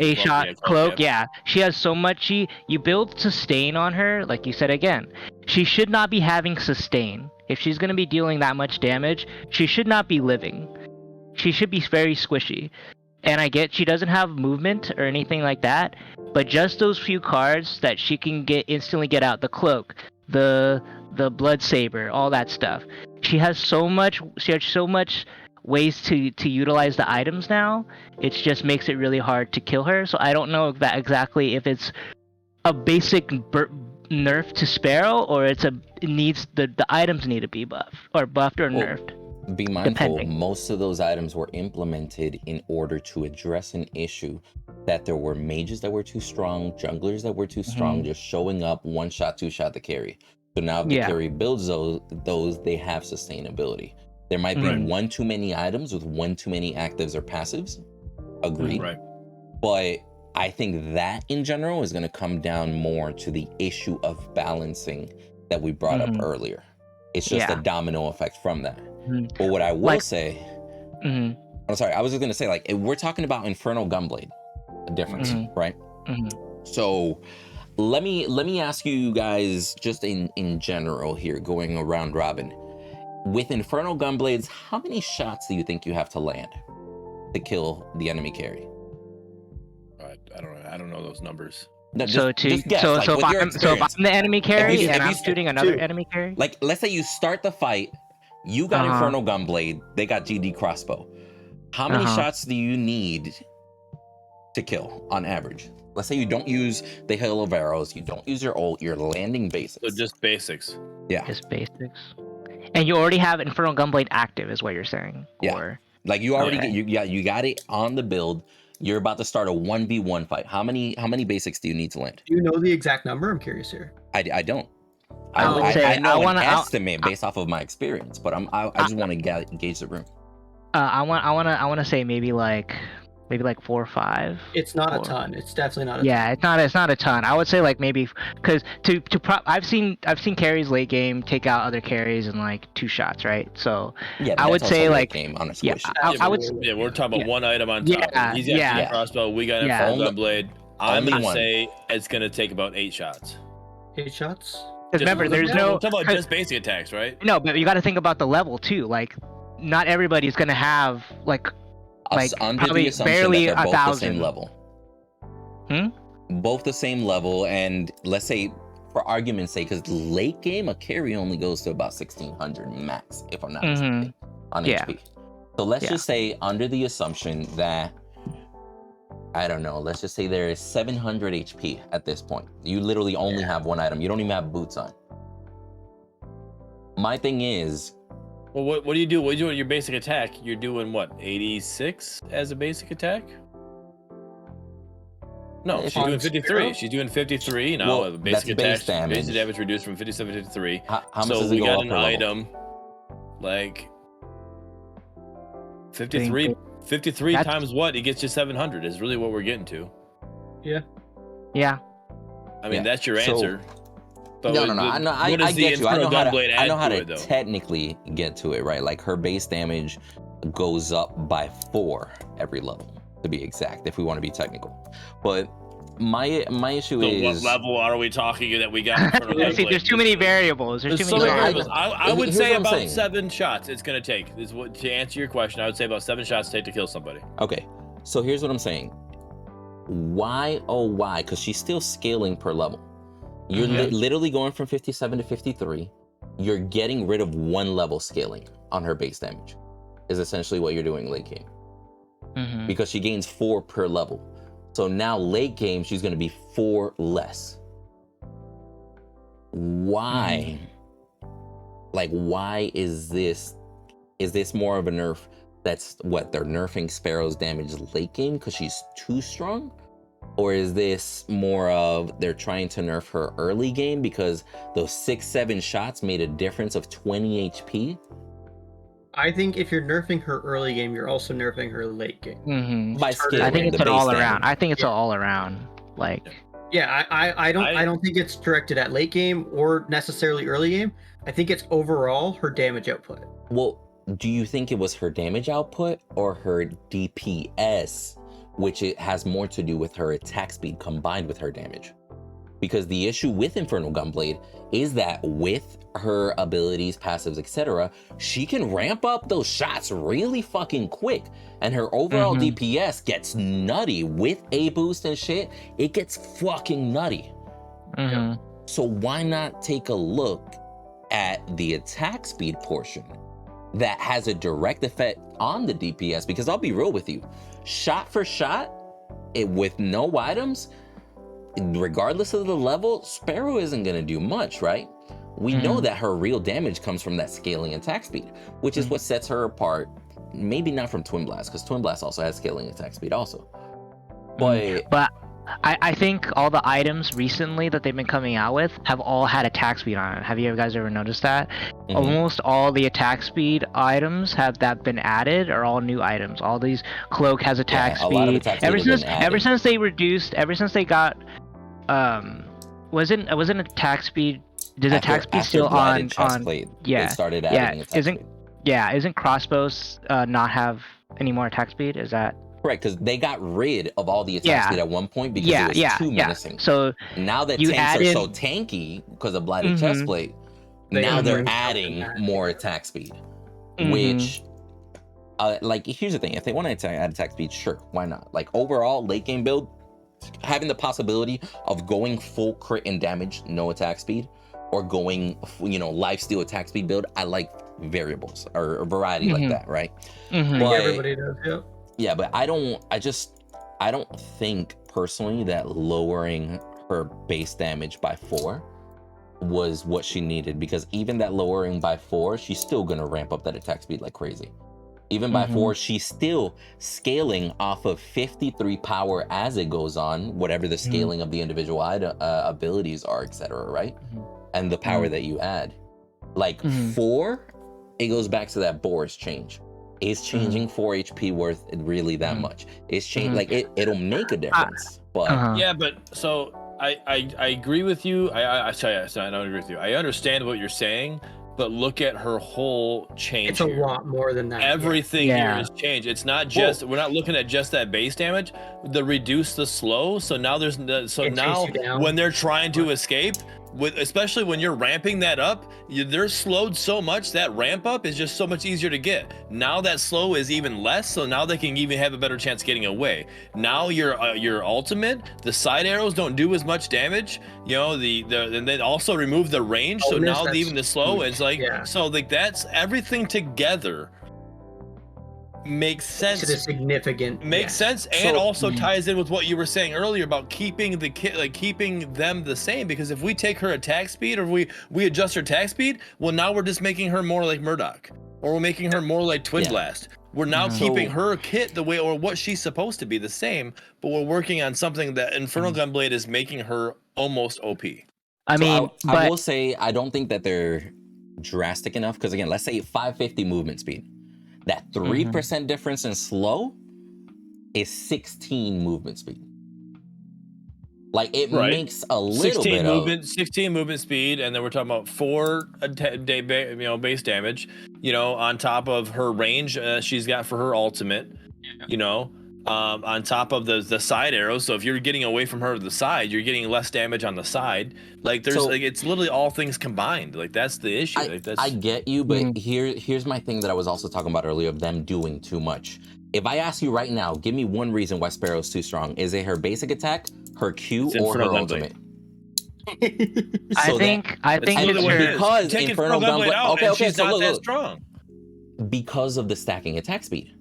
A-shot cloak. Yeah, she has so much. You build sustain on her, like you said again. She should not be having sustain. If she's gonna be dealing that much damage, she should not be living. She should be very squishy. And I get she doesn't have movement or anything like that, but just those few cards that she can instantly get out, the cloak, the blood saber, all that stuff. She has so much ways to utilize the items now. It just makes it really hard to kill her. So I don't know exactly if it's a basic nerf to Sparrow, or it needs the items need to be buffed or nerfed. Be mindful, most of those items were implemented in order to address an issue that there were mages that were too strong, junglers that were too strong, just showing up one shot, two shot the carry. So now if the carry builds those, they have sustainability. There might be one too many items with one too many actives or passives. Agreed. Right. But I think that in general is going to come down more to the issue of balancing that we brought up earlier. It's just a domino effect from that. But what I will say, I'm sorry, I was just gonna say, like, if we're talking about Infernal Gunblade, a difference, right? So let me ask you guys just in general here, going around robin. With Infernal Gunblades, how many shots do you think you have to land to kill the enemy carry? I don't know those numbers. No, if I'm the enemy carry and I'm shooting another enemy carry, like let's say you start the fight, you got Infernal Gunblade, they got GD crossbow. How many shots do you need to kill on average? Let's say you don't use the hail of arrows, you don't use your ult, you're landing basics. So just basics. Yeah. Just basics. And you already have Infernal Gunblade active, is what you're saying. Yeah. Or... like you already you got it on the build. You're about to start a 1v1 fight. How many basics do you need to land? Do you know the exact number? I'm curious here. I don't. I know an estimate based off of my experience, but I just want to gauge the room. I want to say maybe like 4 or 5. It's not a ton. It's definitely not a ton. Yeah, it's not a ton. I would say like maybe because I've seen carries late game take out other carries in like 2 shots, right? So yeah, I would say like game on a squish. I would. Yeah, we're talking about one item on top. He's got a crossbow. We got Infernal Gunblade. I'm gonna say it's gonna take about 8 shots. 8 shots. Because remember, there's no. We're talking about just basic attacks, right? No, but you got to think about the level too. Like, not everybody's gonna have like under the assumption barely that they're both 1,000 the same level. Both the same level, and let's say, for argument's sake, because late game a carry only goes to about 1,600 max, if I'm not mistaken, on HP. So let's just say, under the assumption that, I don't know, let's just say there is 700 HP at this point. You literally only have 1 item. You don't even have boots on. My thing is, well, what do you do? What do you do with your basic attack? You're doing what, 86 as a basic attack? No, she's doing 53. She's doing 53 now. Well, basic attack, base damage. basic damage reduced from 57 to 53. How much so does we it go got up an per level? item like 53. 53 times what? It gets you 700 is really what we're getting to. Yeah. I mean, that's your answer. But no. I get you. I know how to technically get to it, right? Like her base damage goes up by 4 every level, to be exact, if we want to be technical. But my issue is, what level are we talking that we got? See, there's too many variables. There's too many variables. I would say about 7 shots it's gonna take. To answer your question, I would say about 7 shots to kill somebody. Okay, so here's what I'm saying. Why? Because she's still scaling per level. You're literally going from 57 to 53. You're getting rid of 1 level scaling on her base damage, is essentially what you're doing late game. Because she gains 4 per level. So now late game, she's going to be 4 less. Why? Like, why is this? Is this more of a nerf? That's what they're nerfing Sparrow's damage late game because she's too strong? Or is this more of they're trying to nerf her early game because those 6-7 shots made a difference of 20 HP? I think if you're nerfing her early game, you're also nerfing her late game. By scaling, I think it's an all around. damage. I think it's an all around. Like, I don't think it's directed at late game or necessarily early game. I think it's overall her damage output. Well, do you think it was her damage output or her DPS, which it has more to do with her attack speed combined with her damage? Because the issue with Infernal Gunblade is that with her abilities, passives, etc., she can ramp up those shots really fucking quick. And her overall DPS gets nutty with a boost and shit. It gets fucking nutty. So why not take a look at the attack speed portion that has a direct effect on the DPS? Because I'll be real with you, shot for shot, with no items, regardless of the level, Sparrow isn't going to do much, right? We know that her real damage comes from that scaling attack speed, which is what sets her apart. Maybe not from Twin Blast, because Twin Blast also has scaling attack speed also. But I think all the items recently that they've been coming out with have all had attack speed on it. Have you guys ever noticed that? Almost all the attack speed items have that been added are all new items. All these cloak has attack speed. Ever since they got wasn't attack speed. Does attack speed still on? They started adding attack speed. Isn't crossbows not have any more attack speed? Is that correct? Because they got rid of all the attack speed at one point because it was too menacing. So now that tanks are so tanky because of Blighted Chestplate, now they're adding more attack speed. Which, like, here's the thing: if they want to add attack speed, sure, why not? Like, overall late game build, having the possibility of going full crit and damage, no attack speed, or going, lifesteal attack speed build, I like variables or variety like that, right? But, everybody does, yeah, but I don't think personally that lowering her base damage by 4 was what she needed, because even that lowering by 4, she's still gonna ramp up that attack speed like crazy. Even by 4, she's still scaling off of 53 power as it goes on, whatever the scaling of the individual abilities are, etc., right? and the power that you add. Like 4, it goes back to that Boris change. Is changing 4 HP worth really that much? It's like it'll make a difference, but yeah, but so I agree with you. I don't agree with you. I understand what you're saying, but look at her whole change. It's a lot more than that. Everything here is changed. It's not just we're not looking at just that base damage. The reduce the slow. So now there's now when they're trying to escape, especially when you're ramping that up, they're slowed so much that ramp up is just so much easier to get. Now that slow is even less, so now they can even have a better chance getting away. Now your ultimate, the side arrows don't do as much damage. You know and then also remove the range, so now even the slow is like so like that's everything together. Makes sense. It's a significant makes sense, and also ties in with what you were saying earlier about keeping the keeping them the same. Because if we take her attack speed, or we adjust her attack speed, well, now we're just making her more like Murdock, or we're making her more like Twin Blast. We're now keeping her kit the way or what she's supposed to be the same, but we're working on something that Infernal Gunblade is making her almost OP. I mean, I will say I don't think that they're drastic enough. Because again, let's say 550 movement speed. That 3% difference in slow is 16 movement speed. Like it makes a little bit 16 movement speed, and then we're talking about 4 base damage. On top of her range she's got for her ultimate. On top of the side arrows. So if you're getting away from her to the side, you're getting less damage on the side. Like there's it's literally all things combined. Like that's the issue. I get you, but here's my thing that I was also talking about earlier of them doing too much. If I ask you right now, give me one reason why Sparrow's too strong. Is it her basic attack, her Q, or her ultimate? I think it's her because Infernal Gunblade out. Okay, so not that strong. Because of the stacking attack speed.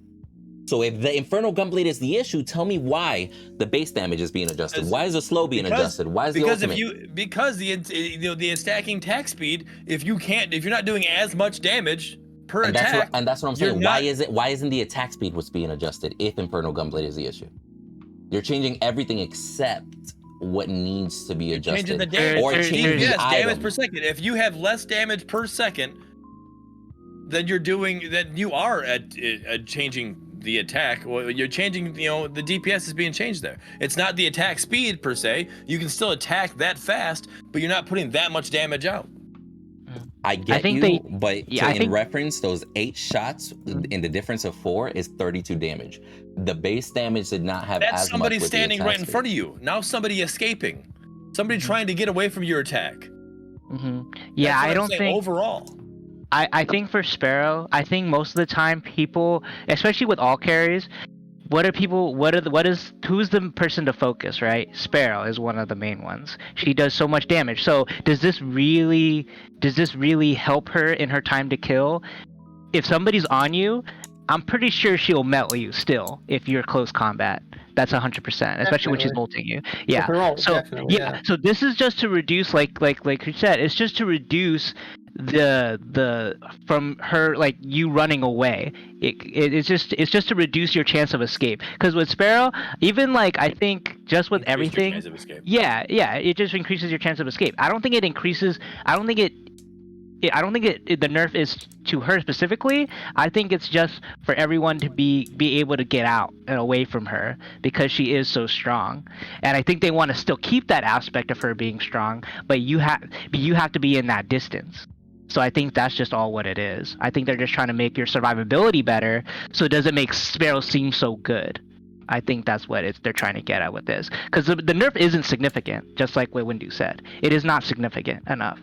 So if the Infernal Gunblade is the issue, tell me why the base damage is being adjusted. Why is the slow being adjusted? Why is the ultimate? Because the stacking attack speed, if you're not doing as much damage per attack, that's what I'm saying. Why isn't the attack speed what's being adjusted if Infernal Gunblade is the issue? You're changing everything except what needs to be adjusted. Changing the damage. Damage per second. If you have less damage per second, then you are at changing the attack. Well, you're changing, the DPS is being changed there. It's not the attack speed per se. You can still attack that fast, but you're not putting that much damage out. I reference, those 8 shots in the difference of 4 is 32 damage. The base damage did not have That's as somebody much standing right in front of you. Now somebody escaping. Somebody trying to get away from your attack. Yeah, I don't think overall. I think for Sparrow, I think most of the time people, especially with all carries, who's the person to focus, right? Sparrow is one of the main ones. She does so much damage. So does this really help her in her time to kill? If somebody's on you, I'm pretty sure she'll melt you still if you're close combat. That's 100%, especially when she's ulting you. Yeah. So this is just to reduce, like you said, it's just to reduce the from her, like, you running away. It's just to reduce your chance of escape. Because with Sparrow, even like I think just with everything, it just increases your chance of escape. I don't think it increases. I don't think the nerf is to her specifically. I think it's just for everyone to be able to get out and away from her because she is so strong. And I think they want to still keep that aspect of her being strong, but you have to be in that distance. So I think that's just all what it is. I think they're just trying to make your survivability better, so it doesn't make Sparrow seem so good. I think that's what they're trying to get at with this. Because the nerf isn't significant, just like what Windu said. It is not significant enough.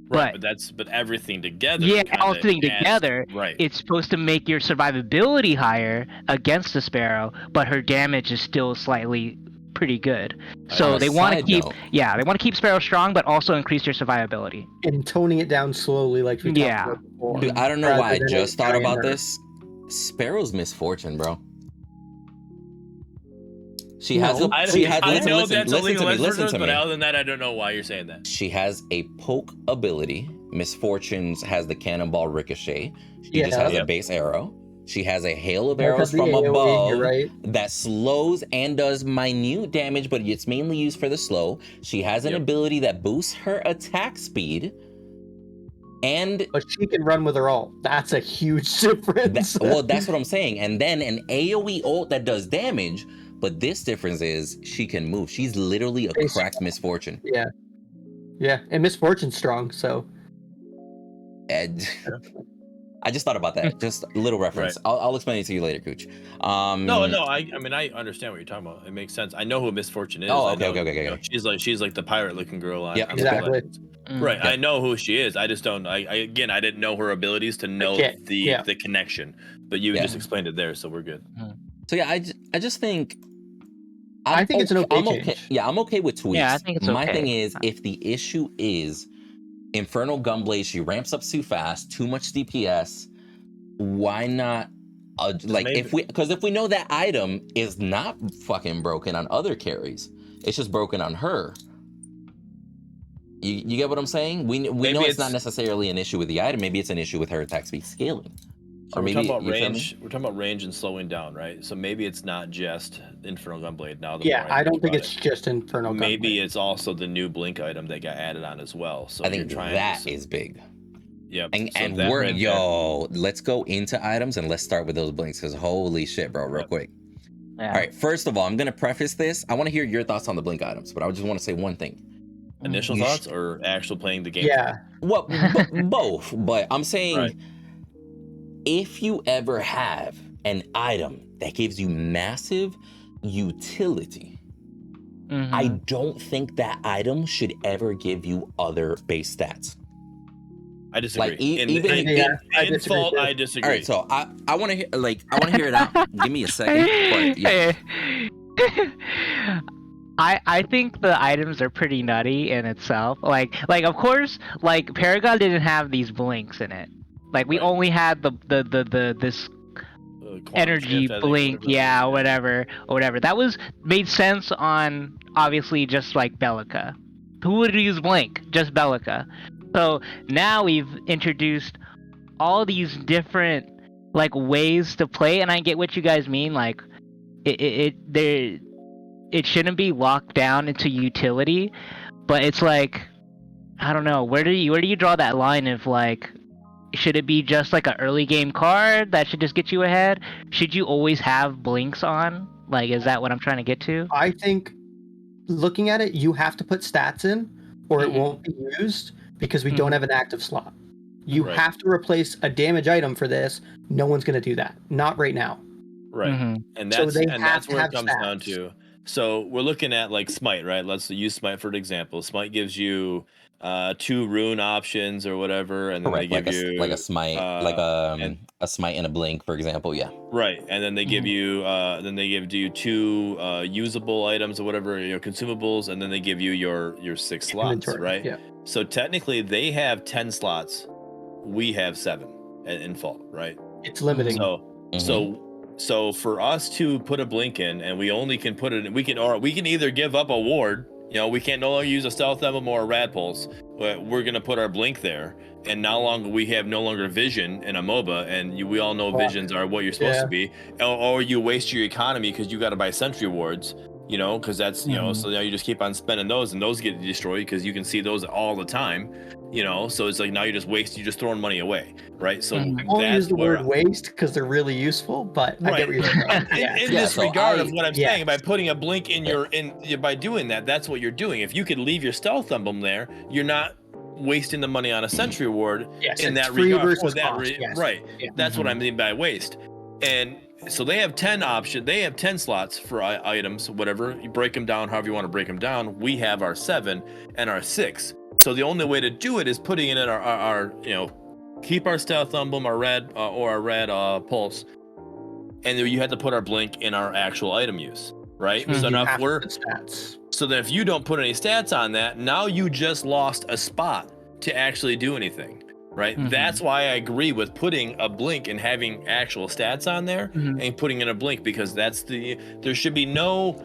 Right, but everything together. Yeah, all thing together. Right. It's supposed to make your survivability higher against the Sparrow, but her damage is still slightly pretty good. So they want to keep Sparrow strong, but also increase your survivability. And toning it down slowly, like we talked about before. Dude, I don't know why I just thought about this. Sparrow's misfortune, bro. Listen to me. But other than that, I don't know why you're saying that. She has a poke ability. Misfortunes has the cannonball ricochet. She just has a base arrow. She has a hail of Yeah, 'cause arrows the from AoE, above you're right. that slows and does minute damage, but it's mainly used for the slow. She has an Yep. ability that boosts her attack speed. And But she can run with her ult. That's a huge difference. that's what I'm saying. And then an AoE ult that does damage, but this difference is she can move. She's literally a Basically. cracked Misfortune. Yeah. Yeah, and Misfortune's strong, so And I just thought about that. Just a little reference. Right. I'll explain it to you later, Cooch. No, I mean, I understand what you're talking about. It makes sense. I know who Misfortune is. Oh, I okay, know, okay. you know, she's like the pirate-looking girl on. Yep, on exactly. Legends. Right. Yep. I know who she is. I just don't. I didn't know her abilities to know the connection. But you just explained it there, so we're good. So yeah, I just think. I think it's an okay I'm okay. change. Yeah, I'm okay with tweaks. Yeah, I think it's My okay. thing is, if the issue is Infernal Gunblade, she ramps up too fast, too much DPS. Why not? Like maybe. if we know that item is not fucking broken on other carries, it's just broken on her. You get what I'm saying? We know it's not necessarily an issue with the item. Maybe it's an issue with her attack speed scaling. So Or we're maybe talking about you feel me? range. We're talking about range and slowing down, right? So maybe it's not just Infernal Gunblade. Now, Yeah, I don't think it's just Infernal Gunblade. Maybe it's also the new Blink item that got added on as well. So I think that is big. Yep. And, so and that we're right there- let's go into items and let's start with those blinks because holy shit, bro, real quick. Yeah. All right, first of all, I'm gonna preface this. I want to hear your thoughts on the blink items, but I just want to say one thing. Initial You thoughts or actual playing the game? Yeah. Well, both, but I'm saying Right. if you ever have an item that gives you massive utility, Mhm. I don't think that item should ever give you other base stats. I disagree. Like, I Fault, I disagree. All right, so I want to hear it out. Give me a second. But yeah. I think the items are pretty nutty in itself. Like of course, like Paragon didn't have these blinks in it. Like we Right. only had the this Quantum energy shift, I think, blink, whatever. That was made sense on obviously just like Bellica. Who would use blink? Just Bellica. So now we've introduced all these different like ways to play, and I get what you guys mean. Like it shouldn't be locked down into utility, but it's like I don't know, where do you draw that line of like, should it be just like an early game card that should just get you ahead? Should you always have blinks on? Like, is that what I'm trying to get to? I think looking at it, you have to put stats in or it won't be used because we don't have an active slot. You Right. have to replace a damage item for this. No one's going to do that. Not right now. Right. Mhm. And So that's they and have that's to where it have comes down stats. to. So we're looking at like Smite, right? Let's use Smite for an example. Smite gives you 2 rune options or whatever, and then Correct, they give you like a smite, like and- a smite and a blink, for example. Yeah. right, and then they give you 2 usable items or whatever, consumables, and then they give you your 6 slots, Inventory, right? yeah. So technically they have 10 slots. We have 7 in Fault, right? It's limiting. So for us to put a blink in, and we only can put it in, we can either give up a ward, we can't no longer use a stealth emblem or a rad pulse. We're gonna put our blink there, and we have no longer vision in a MOBA, and we all know visions are what you're supposed to be, or you waste your economy because you got to buy sentry wards, because that's so now you just keep on spending those, and those get destroyed because you can see those all the time. So it's like now you're just throwing money away, right? So I won't use the where word waste because they're really useful, but I get what you're saying. in Yeah, disregard so of what I'm saying, by putting a blink by doing that, that's what you're doing. If you could leave your stealth emblem there, you're not wasting the money on a sentry ward in that free regard. versus cost, yes. Right. Yeah. That's what I mean by waste. And so they have 10 options. They have 10 slots for items, whatever. You break them down however you want to break them down. We have our 7 and our 6. So the only way to do it is putting it in our keep our stealth emblem, our red or our red pulse, and then you have to put our blink in our actual item use, right? So now if then if you don't put any stats on that, now you just lost a spot to actually do anything, right? That's why I agree with putting a blink and having actual stats on there and putting in a blink, because there should be you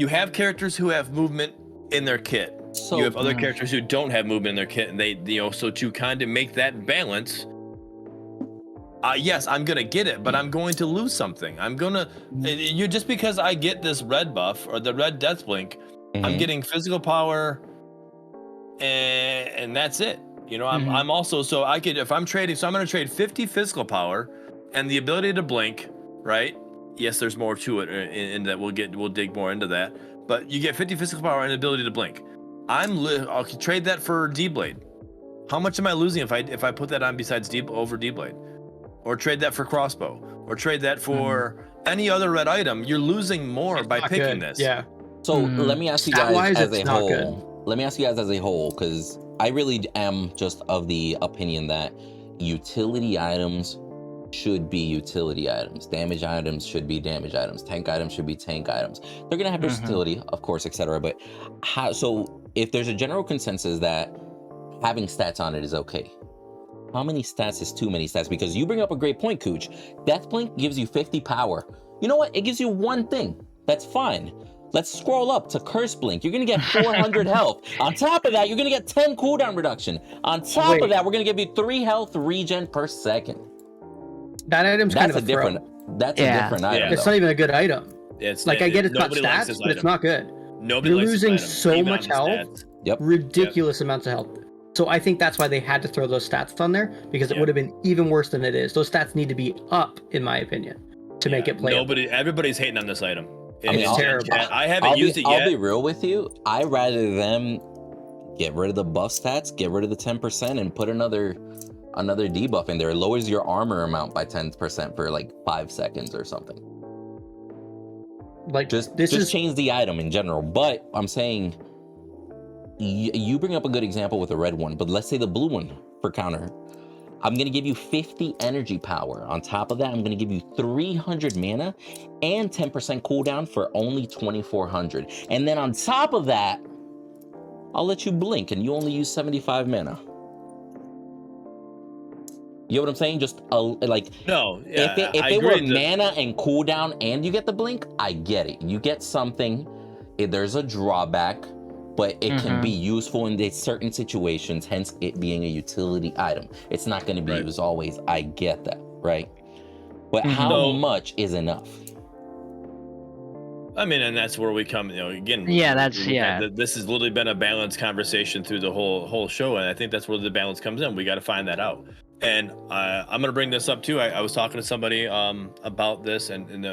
have characters who have movement in their kit. So you have other characters who don't have movement in their kit, and they so to kind of make that balance, yes, I'm gonna get it, but I'm going to lose something. You just because I get this red buff or the red death blink, I'm getting physical power, and that's it. You know, I'm also if I'm trading, so I'm gonna trade 50 physical power and the ability to blink, right? Yes, there's more to it in that we'll dig more into that. But you get 50 physical power and the ability to blink. I'll trade that for D-Blade. How much am I losing if I put that on besides D-Blade? Or trade that for crossbow, or trade that for any other red item. You're losing more by picking this. Yeah. So let me ask you guys Stat-wise, as a it's not whole. good. Let me ask you guys as a whole, because I really am just of the opinion that utility items should be utility items. Damage items should be damage items. Tank items should be tank items. They're gonna have versatility, of course, etc. But so if there's a general consensus that having stats on it is okay, how many stats is too many stats? Because you bring up a great point, Cooch. Death Blink gives you 50 power. You know what? It gives you one thing. That's fine. Let's scroll up to Curse Blink. You're gonna get 400 health. On top of that, you're gonna get 10 cooldown reduction. On top of that, we're gonna give you 3 health regen per second. That item's kind of a different. That's a different item. It's not even a good item. It's I get it's got stats, but it's not good. Nobody You're likes losing so much health. Stats. Yep. Ridiculous amounts of health. So I think that's why they had to throw those stats on there, because it would have been even worse than it is. Those stats need to be up, in my opinion, to make it playable. Everybody's hating on this item. It's terrible. I haven't used it yet. I'll be real with you. I rather them get rid of the buff stats, get rid of the 10%, and put another debuff in there. It lowers your armor amount by 10% for like 5 seconds or something. Like just change the item in general. But I'm saying you bring up a good example with the red one, but let's say the blue one for counter. I'm going to give you 50 energy power. On top of that, I'm going to give you 300 mana and 10% cooldown for only 2,400. And then on top of that, I'll let you blink and you only use 75 mana. You know what I'm saying? Just like, no, yeah, if it were mana and cooldown and you get the blink, I get it. You get something, there's a drawback, but it can be useful in certain situations, hence it being a utility item. It's not going to be used always. I get that, right? But how much is enough? I mean, and that's where we come, again. Yeah, this has literally been a balanced conversation through the whole show, and I think that's where the balance comes in. We got to find that out. And I'm going to bring this up too. I was talking to somebody about this, and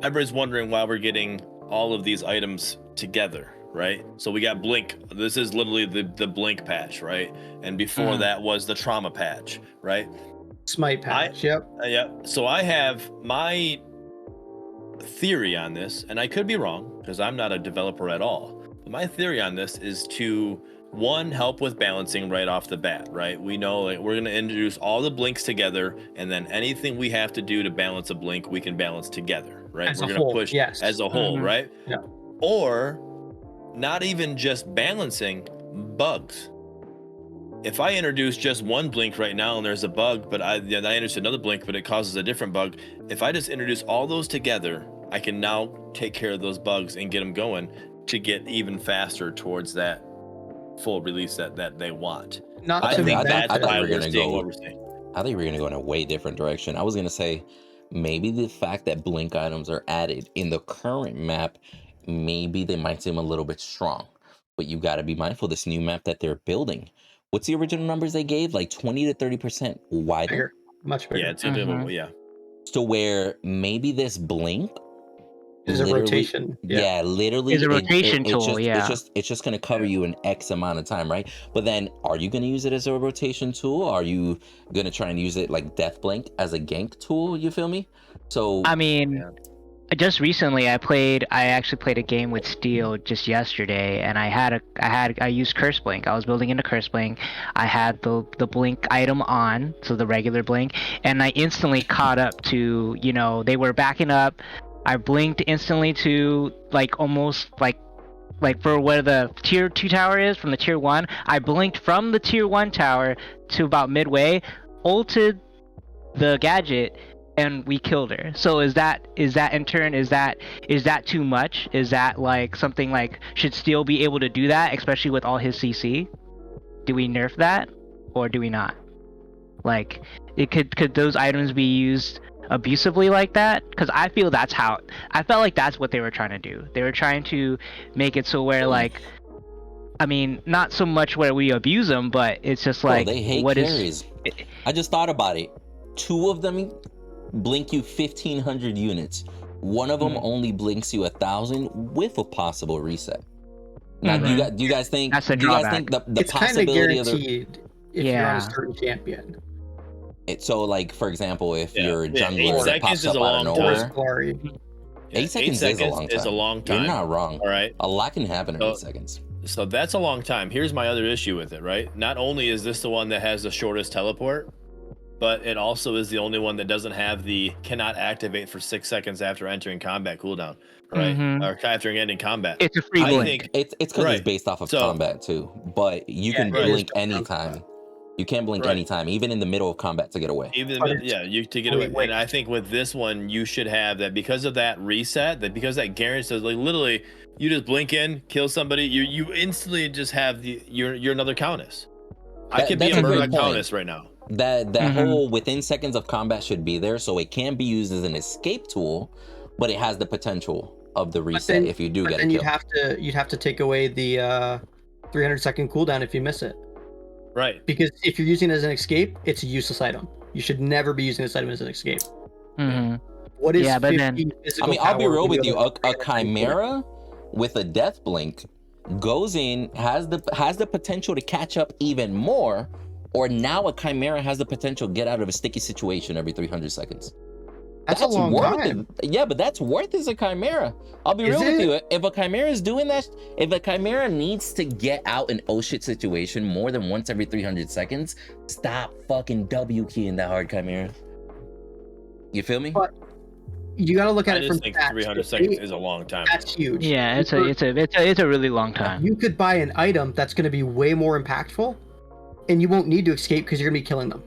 everybody's wondering why we're getting all of these items together. Right, so we got Blink. This is literally the Blink patch, right? And before that was the Trauma patch, right? Smite patch. Yep. So I have my theory on this, and I could be wrong because I'm not a developer at all. But my theory on this is to help with balancing right off the bat, right? We know we're going to introduce all the blinks together, and then anything we have to do to balance a blink, we can balance together, right? As we're going to push as a whole, right? Yeah. Or not even just balancing, bugs. If I introduce just one blink right now and there's a bug, but I introduce another blink, but it causes a different bug. If I just introduce all those together, I can now take care of those bugs and get them going to get even faster towards that full release that they want. I think that's why we're seeing what we're seeing. I think we're going to go in a way different direction. I was going to say maybe the fact that blink items are added in the current map, maybe they might seem a little bit strong, but you got to be mindful this new map that they're building. What's the original numbers they gave? Like 20 to 30% wider? Bigger. Much bigger. Yeah, it's gonna be, So where maybe this blink is a rotation. Yeah, literally. It's a rotation tool, It's just going to cover you an X amount of time, right? But then are you going to use it as a rotation tool? Are you going to try and use it like Death Blink as a gank tool? You feel me? So I mean, just recently I actually played a game with Steel just yesterday, and I used Curse Blink. I was building into Curse Blink. I had the blink item on, so the regular blink, and I instantly caught up to, they were backing up. I blinked instantly to almost for where the tier 2 tower is from the tier 1. I blinked from the tier 1 tower to about midway, ulted the gadget, and we killed her. So is that in turn, is that too much? Is that something should Steel be able to do that, especially with all his CC? Do we nerf that or do we not? Could those items be used abusively like that? Because I felt like that's what they were trying to do. They were trying to make it so where like, I mean, not so much where we abuse them, but it's just Bro, like they hate what carries. I just thought about it. 2 of them blink you 1,500 units. One of them only blinks you 1,000 with a possible reset. Now, do you guys think? That's a do you guys drawback. think the It's kind of possibility of the guaranteed if you're on a certain champion. so like for example, if you're a Yeah, 8 jungler that seconds pops is up a out of long nowhere, time. Glory. 8 seconds is a long time. You're not wrong. All right. A lot can happen in 8 seconds. So that's a long time. Here's my other issue with it, right? Not only is this the one that has the shortest teleport, but it also is the only one that doesn't have the cannot activate for 6 seconds after entering combat cooldown, right? Or after ending combat. It's a free blink. It's because it's based off of combat too. But you can blink anytime. You can blink anytime, even in the middle of combat to get away. You to get away. And I think with this one, you should have that because of that reset, because that guarantees like literally you just blink in, kill somebody, you instantly just have you're another Countess. I could be a Murdock Countess right now. That whole within seconds of combat should be there, so it can be used as an escape tool, but it has the potential of the reset if you do get a kill. You'd have to take away the 300-second cooldown if you miss it. Right. Because if you're using it as an escape, it's a useless item. You should never be using this item as an escape. What is 50 physical power? I'll be real with you. A Chimera with a death blink goes in, has the potential to catch up even more, or now a Chimera has the potential to get out of a sticky situation every 300 seconds. That's a long time. Yeah, but that's worth as a Chimera. I'll be real with you. If a Chimera is doing that, if a Chimera needs to get out an oh shit situation more than once every 300 seconds, stop fucking W keying that hard Chimera. You feel me? But you got to look at it from stats. 300 seconds is a long time. That's huge. Yeah, it's a really long time. You could buy an item that's going to be way more impactful, and you won't need to escape because you're going to be killing them.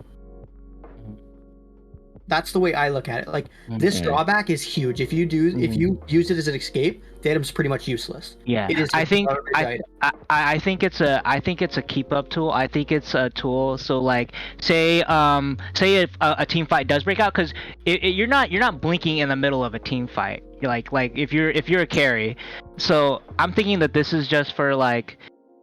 That's the way I look at it. Like this drawback is huge. If you use it as an escape, the item's pretty much useless. Yeah, I think it's a keep up tool. I think it's a tool. So like say if a team fight does break out, because you're not blinking in the middle of a team fight. Like if you're a carry. So I'm thinking that this is just for like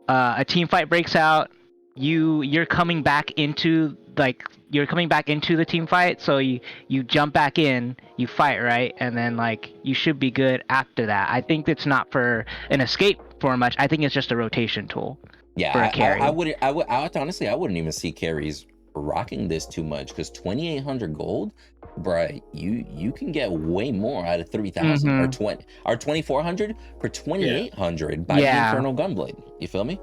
a team fight breaks out. You're coming back into the team fight, so you jump back in, you fight, right, and then like you should be good after that. I think it's not for an escape for much. I think it's just a rotation tool. Yeah, for a carry. I would honestly, I wouldn't even see carries rocking this too much, because 2,800 gold, bruh, you can get way more out of 3,000 or 2,400 for 2,800 by the Infernal Gunblade. You feel me?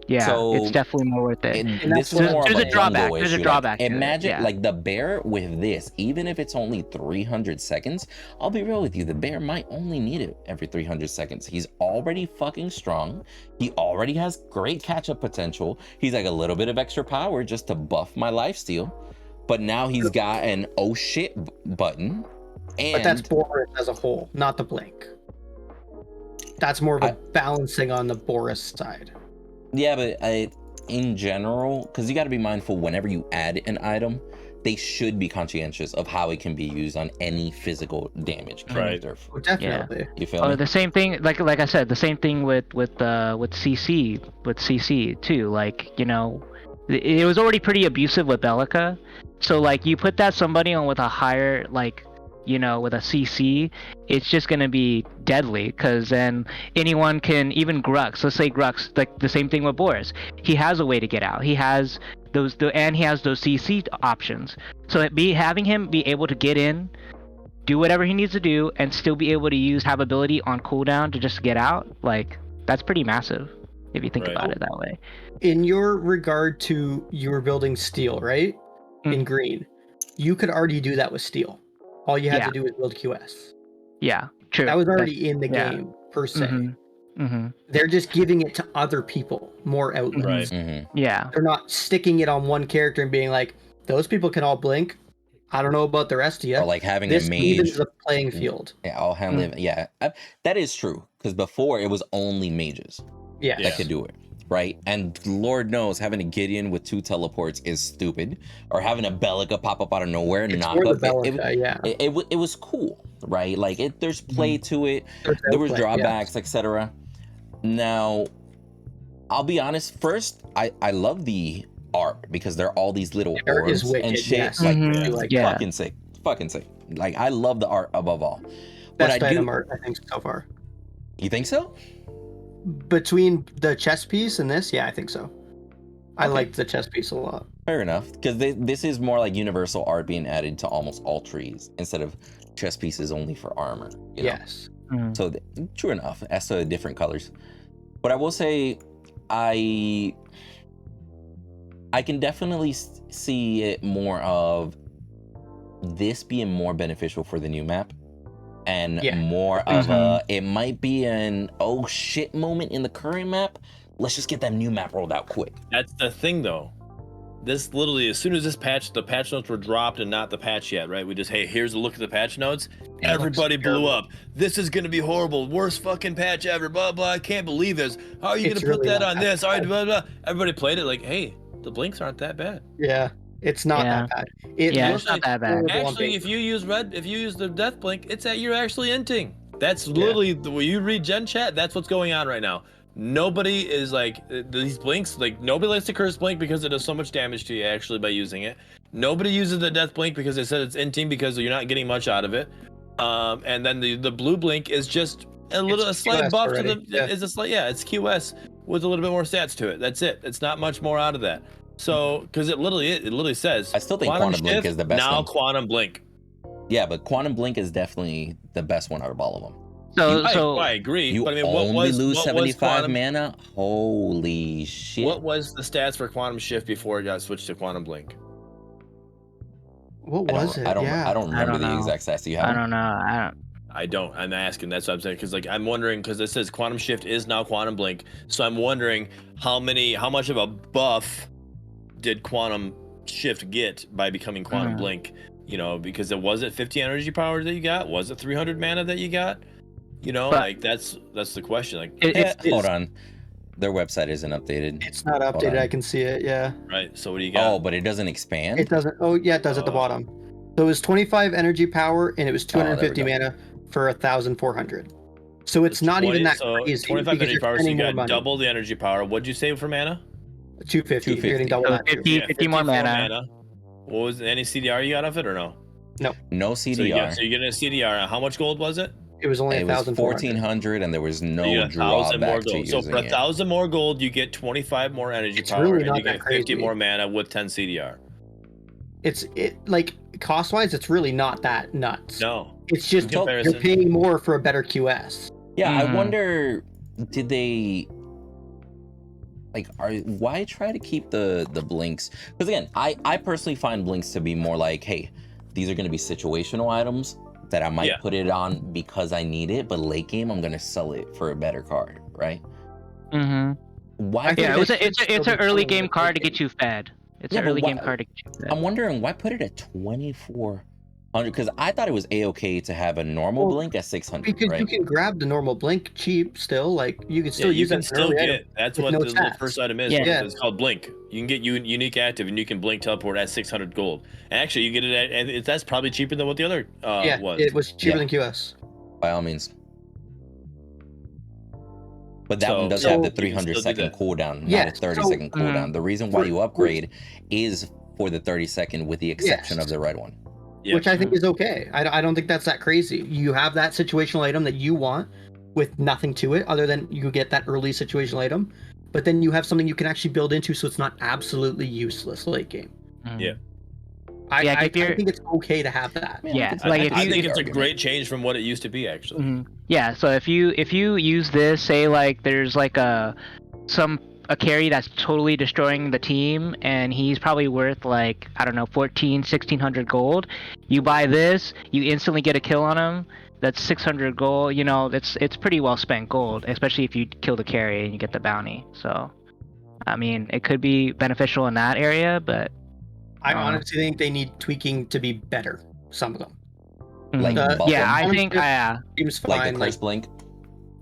Yeah, so it's definitely more worth it. This is more of a drawback. There's a drawback. Like, imagine like the bear with this, even if it's only 300 seconds. I'll be real with you, the bear might only need it every 300 seconds. He's already fucking strong. He already has great catch-up potential. He's like a little bit of extra power just to buff my lifesteal. But now he's got an oh shit button. But that's Boris as a whole, not the blink. That's more of a balancing on the Boris side. Yeah, but in general, because you got to be mindful whenever you add an item, they should be conscientious of how it can be used on any physical damage character. Oh, definitely. Yeah. You feel me? The same thing, like I said, the same thing with CC too. Like, you know, it was already pretty abusive with Bellica. So like you put that somebody on with a higher, like, you know, with a CC, it's just gonna be deadly, because then anyone can, even Grux, let's say Grux, like the same thing with Boris, he has a way to get out. He has those CC options. So having him be able to get in, do whatever he needs to do, and still be able to have ability on cooldown to just get out, like that's pretty massive if you think about it that way. In your regard to, you were building steel, right? In green, you could already do that with steel. All you had to do was build QS. Yeah, true. That was already in the game, per se. They're just giving it to other people, more outlets. Yeah. They're not sticking it on one character and being like, those people can all blink. I don't know about the rest of you. Or like having this a mage. evens the playing field. Yeah, all handling. Yeah, that is true. Because before it was only mages that could do it. right? And Lord knows having a Gideon with 2 teleports is stupid, or having a Bellica pop up out of nowhere and It's knock more up. the Bellica, yeah. It was cool, right? Like there's play to it. There's There was outplay, drawbacks, etc. Now, I'll be honest. First, I love the art because there are all these little The art is orbs and wicked, shit. yes. Like, Yeah. fucking sick, fucking sick. Like I love the art above all. Best But item art, I think, so far. You think so? Between the chess piece and this, yeah, I think so. I Okay. liked the chess piece a lot. Fair enough, because this is more like universal art being added to almost all trees instead of chess pieces only for armor. You know? Yes. So true enough, as to different colors. But I will say, I can definitely see it more of this being more beneficial for the new map, and more of a it might be an oh shit moment in the current map. Let's just get that new map rolled out quick. That's the thing, though. This literally, as soon as the patch notes were dropped and not the patch yet, right? We just, hey, here's a look at the patch notes. Everybody blew up. This is gonna be horrible. Worst fucking patch ever. Blah blah. I can't believe this. How are you It's gonna put really that not on this? All right, blah blah. Everybody played it like, hey, the blinks aren't that bad. Yeah. It's not that bad. It Yeah, looks it's not that bad. horrible on Actually, if paper. you use the death blink, it's that you're actually inting. That's literally when you read Gen Chat. That's what's going on right now. Nobody is like these blinks. Like nobody likes the curse blink because it does so much damage to you actually by using it. Nobody uses the death blink because they said it's inting because you're not getting much out of it. And then the blue blink is just a slight QS buff already. to the. Is a slight it's QS with a little bit more stats to it. That's it. It's not much more out of that. So because it literally says. I still think Quantum Blink is the best now one. Quantum Blink. Yeah, but Quantum Blink is definitely the best one out of all of them. I agree. You but I mean, only lose 75 Quantum, mana? Holy shit. What was the stats for Quantum Shift before it got switched to Quantum Blink? What was it? I don't remember the exact stats. Do you have I them? don't know. I don't. I'm asking. That's what I'm saying. Because like I'm wondering, because it says Quantum Shift is now Quantum Blink. So I'm wondering how much of a buff did Quantum Shift get by becoming Quantum Blink? You know, because it was it 50 energy power that you got? Was it 300 mana that you got? You know, like that's the question. Like, hold on, their website isn't updated. It's not updated. I can see it. Yeah. Right. So what do you got? Oh, but it doesn't expand. It doesn't. Oh, yeah, it does at the bottom. So it was 25 energy power and it was 250 mana for 1,400. So it's not even that crazy. 25 energy power, so you got money. double the energy power. What'd you save for mana? 250. You're getting double So that. 50 more mana. What was any CDR you got off it or no? No CDR. So you're getting a CDR. How much gold was it? It was only 1,400, and there was no so drawback to using So for 1,000 more gold, you get 25 more energy power, really and you not get that 50 crazy. more mana with 10 CDR. It's like cost wise, it's really not that nuts. No. It's just you're paying more for a better QS. Yeah, I wonder, did they why try to keep the blinks? Because again, I personally find blinks to be more like, hey, these are going to be situational items that I might put it on because I need it, but late game I'm going to sell it for a better card, right? Why? Yeah, it's an early game card to get you fed. It's an early game card to get you fed. I'm wondering why put it at 2,400, because I thought it was a-okay to have a normal blink at 600. Because right? you can grab the normal blink cheap still. Like you can still you use can it. still get. That's what the first item is. Yeah. It's called Blink. You can get unique active, and you can blink teleport at 600 gold. And actually, you get it at, and that's probably cheaper than what the other was. It was cheaper than QS. By all means. But that one does have the 300-second cooldown, not a 30-second cooldown. The reason why you upgrade is for the 30-second, with the exception of the red one. Yeah. Which I think is okay. I don't think that's that crazy. You have that situational item that you want with nothing to it other than you get that early situational item, but then you have something you can actually build into, so it's not absolutely useless late game. Yeah. I think it's okay to have that. Yeah, I think it's a great change from what it used to be, actually. Yeah, so if you use this, say like there's like a carry that's totally destroying the team, and he's probably worth like, I don't know, 1,600 gold. You buy this, you instantly get a kill on him. That's 600 gold. You know, it's pretty well spent gold, especially if you kill the carry and you get the bounty. So, I mean, it could be beneficial in that area, but I honestly think they need tweaking to be better. Some of them. Like I think seems fine. like the curse blink.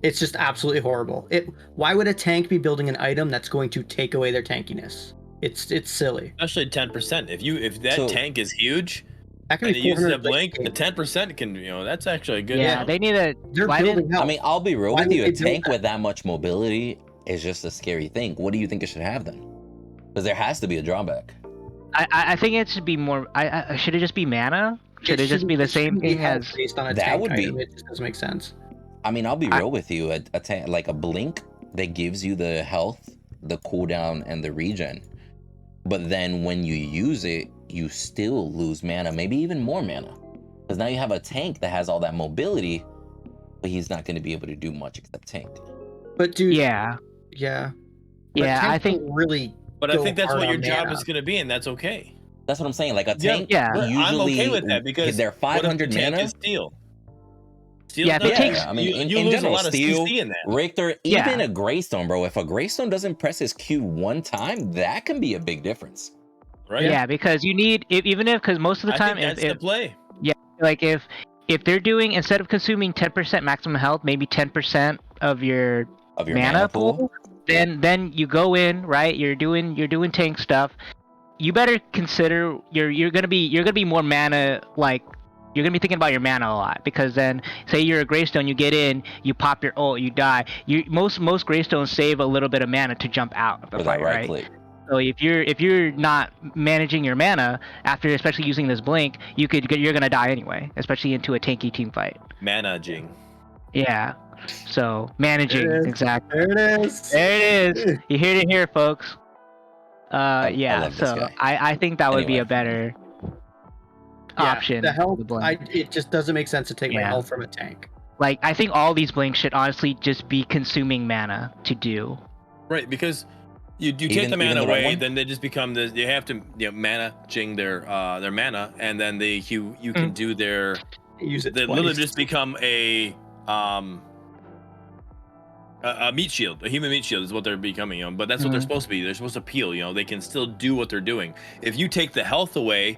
It's just absolutely horrible. Why would a tank be building an item that's going to take away their tankiness? It's silly. Especially 10%. If that tank is huge That can and be it uses 400 a blink, the blink. 10% can, that's actually a good. Yeah, they need a. They're why building didn't- health. I mean, I'll be real Why with would you. A they build tank that? with that much mobility is just a scary thing. What do you think it should have then? Because there has to be a drawback. I think it should be more. Should it just be mana? Should it just be the same thing health as? based on a That tank would be- item? It just doesn't make sense. I mean, I'll be real with you. A tank like a blink that gives you the health, the cooldown, and the regen. But then when you use it, you still lose mana, maybe even more mana. Because now you have a tank that has all that mobility, but he's not going to be able to do much except tank. But dude, Yeah, yeah. yeah. I tanks think. don't really. But I go think that's hard what your on job mana. is going to be, and that's okay. That's what I'm saying. Like a Yeah, tank, yeah. But usually I'm okay with that because they're what if the 500 tank mana. is steel? Steel Yeah, if it takes- I mean, you in lose general, a lot of steel, CC in that. Richter, Yeah. even a Greystone, bro. If a Greystone doesn't press his Q one time, that can be a big difference. Right? Yeah, because you need because most of the time, I think that's the play. like if they're doing, instead of consuming 10% maximum health, maybe 10% of your Of your mana pool, Yeah. then you go in, right? You're doing tank stuff. You better consider you're gonna be more mana, like you're gonna be thinking about your mana a lot, because then say you're a Greystone, you get in, you pop your ult, you die. Most Greystones save a little bit of mana to jump out of the For that fight, right right? click. So if you're not managing your mana after, especially using this blink, you're gonna die anyway, especially into a tanky team fight. Managing. Yeah. So managing, There it is. exactly. There it is. There it is. You heard it here, folks. I Yeah. love this So guy. I think that would be Anyway. a better Yeah, option. the health, the blink. it just doesn't make sense to take my Yeah. health from a tank. Like I think all these blinks should honestly just be consuming mana to do. Right, because you take Even- the even mana the red away, one? then they just become you have to managing their mana, and then you can do their Use it they twice. literally just become a meat shield, a human meat shield is what they're becoming, but that's what they're supposed to be. They're supposed to peel, they can still do what they're doing. If you take the health away,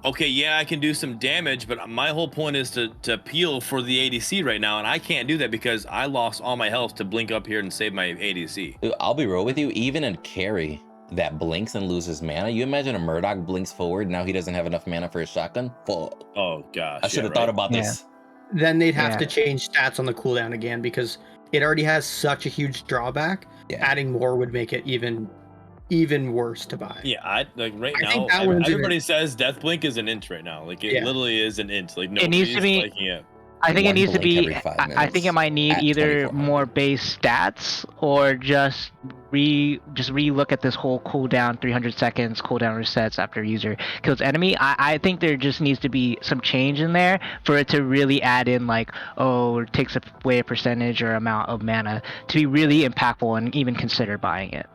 okay, yeah, I can do some damage, but my whole point is to peel for the ADC right now, and I can't do that because I lost all my health to blink up here and save my ADC. Dude, I'll be real with you. Even a carry that blinks and loses mana, you imagine a Murdock blinks forward, now he doesn't have enough mana for his shotgun? Fuck. Oh gosh, I should have thought about this. Then they'd have Yeah. to change stats on the cooldown again because it already has such a huge drawback. Yeah. Adding more would make it even worse to buy. Yeah, right I now, think that one's everybody says Death Blink is an int right now. Like it Yeah. literally is an int. Like It needs to nobody's be- liking it. I think it One needs to blink be. every 5 I think it minutes might need at either 2400. more base stats or just re-look at this whole cooldown, 300 seconds cooldown resets after user kills enemy. I think there just needs to be some change in there for it to really add in, like, it takes away a percentage or amount of mana to be really impactful and even consider buying it.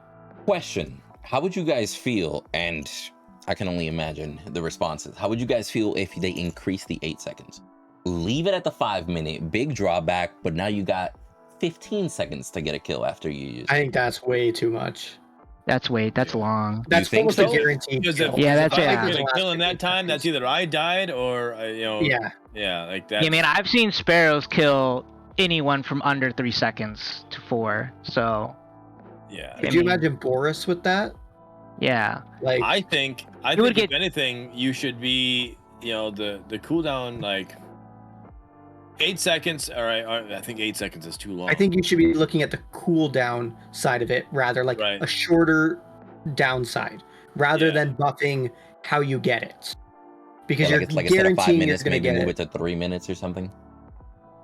Question: how would you guys feel? And I can only imagine the responses. How would you guys feel if they increase the 8 seconds? Leave it at the 5 minute, big drawback, but now you got 15 seconds to get a kill after you use I it. think that's way too much. That's long. That's think almost so? a guaranteed Because kill. Yeah, that's if I it. don't get a Last kill in that 15 time, that's seconds. either I died or Yeah. like that. Yeah, man, I've seen Sparrows kill anyone from under 3 seconds to 4. So Yeah, Could you imagine Boris with that? yeah. Like, I think would if get- anything, you should be the cooldown like 8 seconds. All right, I think 8 seconds is too long. I think you should be looking at the cooldown side of it rather, like Right. a shorter downside, rather Yeah. than buffing how you get it, because Yeah, you're like instead of 5 guaranteeing you're minutes, going to maybe get move it. it to 3 minutes or something.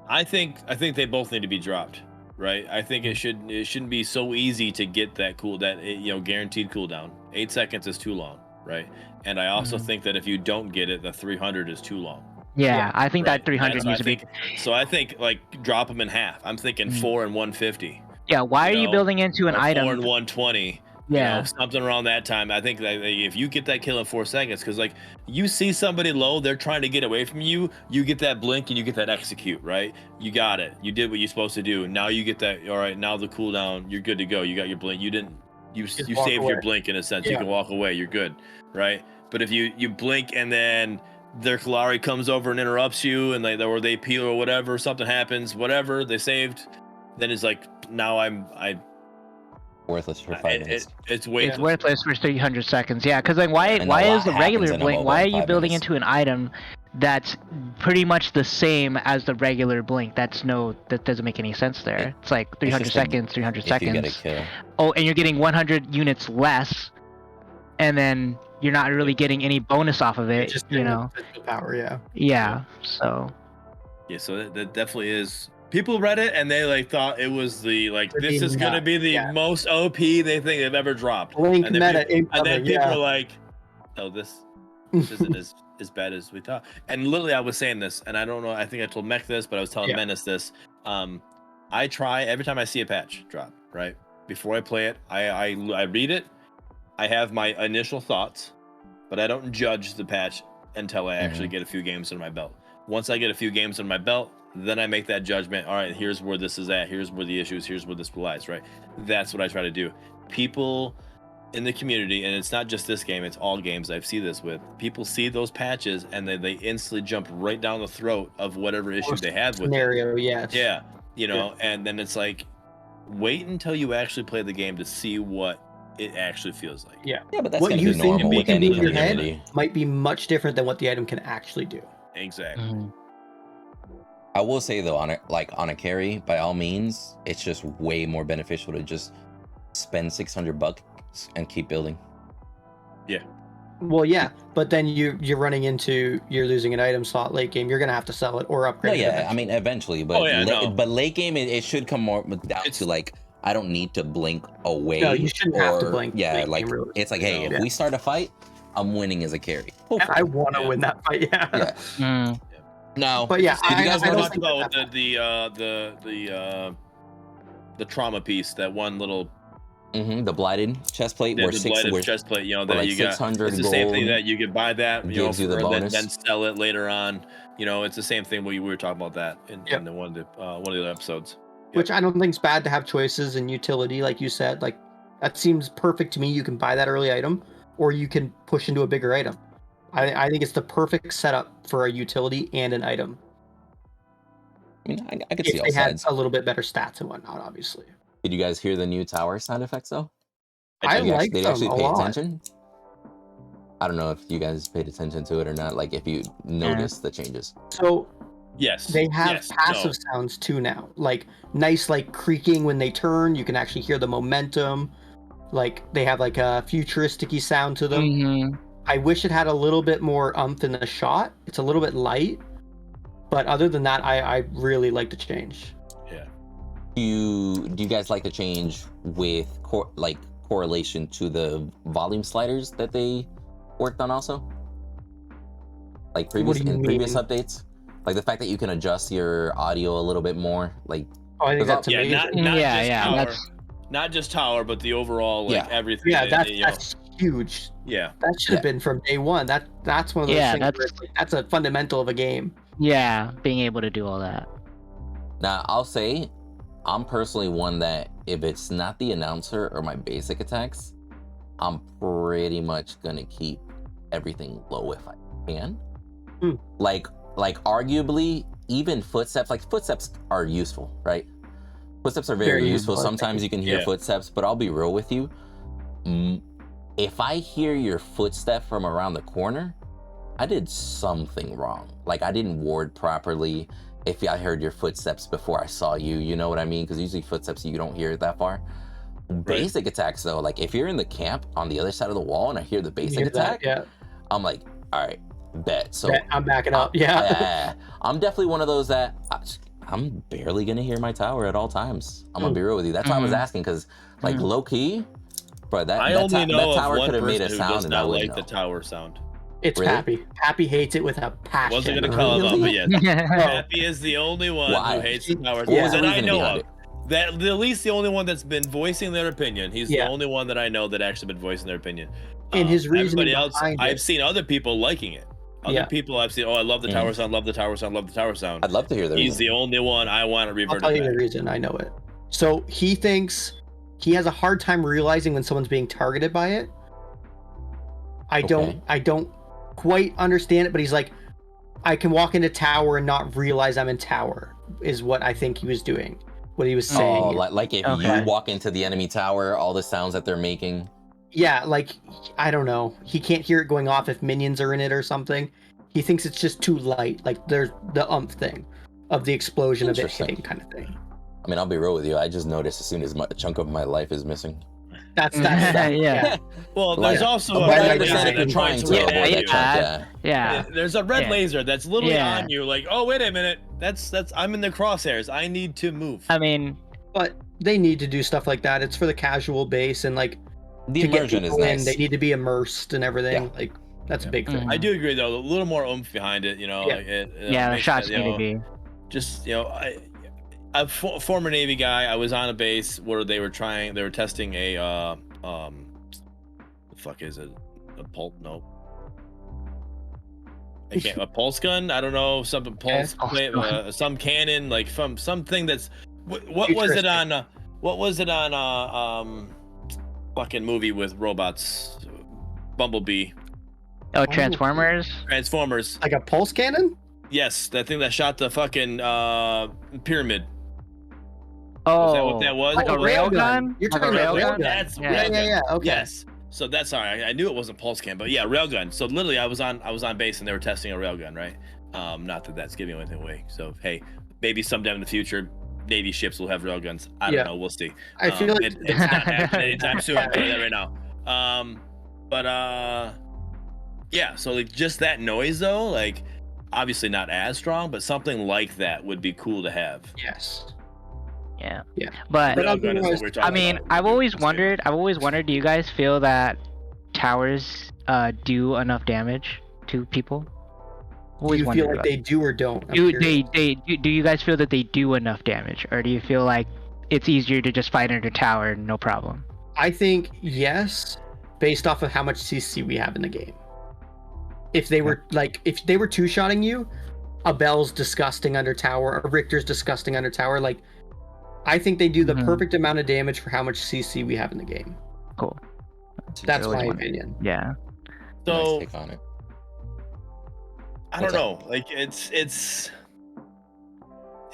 I think they both need to be dropped, right? I think it shouldn't be so easy to get that guaranteed cooldown. 8 seconds is too long, right? And I also think that if you don't get it, the 300 is too long. Yeah, I think Right. that 300 So needs to be. So I think like drop them in half. I'm thinking 4 and 150. Yeah, why are you know, building into an or item? 4 and 120. Yeah. Something around that time. I think that if you get that kill in 4 seconds, because like you see somebody low, they're trying to get away from you. You get that blink and you get that execute, right? You got it. You did what you're supposed to do. Now you get that. All right, now the cooldown. You're good to go. You got your blink. You didn't. You Just you walk saved away. your blink in a sense. You Yeah. can walk away. You're good, right? But if you blink and then their Kalari comes over and interrupts you, and or they peel or whatever, something happens, whatever they saved. then it's like now I Worthless for 5 minutes. it's way It's worthless for 300 seconds. Yeah, because like why And a is lot the happens regular in a blink? MOBA Why are in you 5 building minutes. into an item that's pretty much the same as the regular blink? That doesn't make any sense there. It's like 300 just a- seconds, 300 If you get a seconds. kill. Oh, and you're getting 100 units less, and then you're not really getting any bonus off of You're it. just You getting know? physical power, yeah. Yeah. So. Yeah, so that definitely is. People read it and they like thought it was the like Would this be is gonna nuts, be the yeah. most OP they think they've ever dropped. Blink and then meta people, and then incoming, people yeah. are like, "Oh, this isn't as bad as we thought." And literally, I was saying this, and I don't know. I think I told Mech this, but I was telling Yeah. Menace this. I try every time I see a patch drop. Right before I play it, I read it. I have my initial thoughts, but I don't judge the patch until I actually get a few games under my belt. Once I get a few games under my belt, then I make that judgment. All right, here's where this is at. Here's where the issues. Here's where this lies. Right. That's what I try to do. People in the community, and it's not just this game, it's all games I've seen this with. People see those patches and they instantly jump right down the throat of whatever issue they have with it. Scenario, yes. Yeah, you know, and then it's like, wait until you actually play the game to see what it actually feels like. Yeah. Yeah, but that's What gonna you be think normal you with can any do in your head community. might be much different than what the item can actually do. Exactly. I will say though, on a carry, by all means, it's just way more beneficial to just spend $600 and keep building. Yeah. Well, yeah, but then you're running into you're losing an item slot late game. You're gonna have to sell it or No, upgrade. yeah, I mean eventually, but but late game it should come more down to like I don't need to blink away. No, you shouldn't have to blink Yeah, late like game, really. it's like, hey, if we start a fight, I'm winning as a carry. I want to win that fight. Yeah. Yeah. No, But yeah, did you guys I notice? talked about the trauma piece, that one little The blighted chest plate, the where blighted chest plate, you know, that like you got. 600 It's the same thing gold that you could buy that, you know, gives you the for, bonus. then sell it later on. You know, it's the same thing. We were talking about that in the one of the other episodes. Which I don't think is bad to have choices in utility, like you said. Like that seems perfect to me. You can buy that early item, or you can push into a bigger item. I think it's the perfect setup for a utility and an item. I mean, I could see If all they had sides. a little bit better stats and whatnot, obviously. Did you guys hear the new tower sound effects though? I like Did you them actually a pay lot. attention? I don't know if you guys paid attention to it or not. Like if you noticed the changes. So Yes, they have passive sounds too now, like nice like creaking when they turn. You can actually hear the momentum. Like they have like a futuristic-y sound to them. I wish it had a little bit more umph in the shot. It's a little bit light, but other than that, I really like the change. Yeah. Do you guys like the change with correlation to the volume sliders that they worked on also? Like previous updates, like the fact that you can adjust your audio a little bit more. Like I think that's amazing. Not just tower, but the overall everything. Yeah, that's huge. Yeah, that should have been from day one. That's one of those things. That's a fundamental of a game. Yeah, being able to do all that. Now I'll say, I'm personally one that if it's not the announcer or my basic attacks, I'm pretty much gonna keep everything low if I can. Like arguably even footsteps. Like footsteps are useful, right? Footsteps are very useful. Sometimes you can hear footsteps, but I'll be real with you. If I hear your footstep from around the corner, I did something wrong. Like I didn't ward properly. If I heard your footsteps before I saw you, you know what I mean? Because usually footsteps, you don't hear it that far. Basic attacks though, like if you're in the camp on the other side of the wall and I hear the basic attack, I'm like, all right, bet. So I'm backing up. Yeah. I'm definitely one of those that I'm barely gonna hear my tower at all times. I'm gonna be real with you. That's why I was asking, because like low key, bro, that tower could have made a sound and I wouldn't know. The tower sound. It's Pappy. Pappy hates it with a passion. Wasn't gonna call him out, but yes. Pappy is the only one who hates the tower that I know of. That at least the only one that's been voicing their opinion. He's the only one that I know that actually been voicing their opinion. And his reasoning everybody else, I've seen other people liking it. Other people I've seen, I love the tower sound, love the tower sound, love the tower sound. I'd love to hear that. He's the only one I want to revert. I'll tell you the reason. I know it. So he thinks he has a hard time realizing when someone's being targeted by it. I don't quite understand it, but he's like, I can walk into tower and not realize I'm in tower, is what I think he was doing what he was saying. Oh, like if you walk into the enemy tower, all the sounds that they're making. Yeah, like, I don't know. He can't hear it going off if minions are in it or something. He thinks it's just too light. Like, there's the thing of the explosion of it hitting kind of thing. I mean, I'll be real with you. I just noticed as soon as a chunk of my life is missing. That's yeah. Well, there's also a red red laser laser that's trying to avoid avoid that you. chunk, Yeah. There's a red laser that's literally Yeah. on you. Like, oh, wait a minute. That's I'm in the crosshairs. I need to move. I mean, but they need to do stuff like that. It's for the casual base, and like The to get immersion is people in, nice. they need to be immersed and everything. Yeah. Like that's a big thing. I do agree though. A little more oomph behind it. You know. Yeah. Like the makes shots it, need to be. Just I'm a former Navy guy. I was on a base where they were testing a the fuck is it? A pulse? No. A pulse gun? I don't know. Something pulse, some cannon, like from something that's. What was it on? What was it on? Fucking movie with robots, Bumblebee. Oh, Transformers. Transformers. Like a pulse cannon? Yes, that thing that shot the fucking pyramid. Oh, Was that what that was? like a railgun? You're Like talking a about railgun? railgun. That's Yeah. railgun. Yeah. Okay. Yes. So that's sorry. I knew it wasn't pulse can, but yeah, railgun. So literally, I was on base and they were testing a railgun, right? Not that that's giving anything away. So hey, maybe sometime in the future, Navy ships will have railguns. I don't know. We'll see. I feel like it's not happening anytime soon. I'll tell you that right now. Yeah. So like just that noise though, like obviously not as strong, but something like that would be cool to have. yes. Yeah. Yeah. But Railgun is what we're talking I mean, about. I've always wondered. Do you guys feel that towers do enough damage to people? Do you feel like they do or don't? I'm Do curious. do you guys feel that they do enough damage, or do you feel like it's easier to just fight under tower, no problem? I think yes, based off of how much CC we have in the game. If they were if they were two-shotting you, a Bell's disgusting under tower, a Richter's disgusting under tower. Like, I think they do the perfect amount of damage for how much CC we have in the game. Cool. That's my opinion. Yeah. So Nice take on it. I don't know. Like it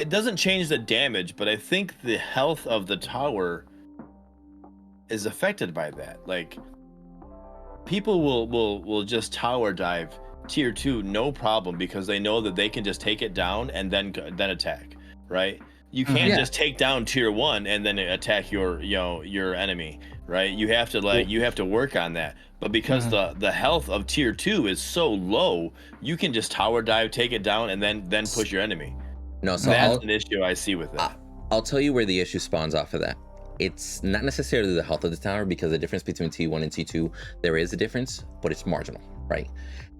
doesn't change the damage, but I think the health of the tower is affected by that. Like people will just tower dive tier 2 no problem because they know that they can just take it down and then attack, right? You can't just take down tier 1 and then attack your enemy, right? You have to work on that. But because the health of tier 2 is so low, you can just tower dive, take it down, and then push your enemy. No, so that's an issue I see with that. I'll tell you where the issue spawns off of that. It's not necessarily the health of the tower, because the difference between T1 and T2, there is a difference, but it's marginal, right?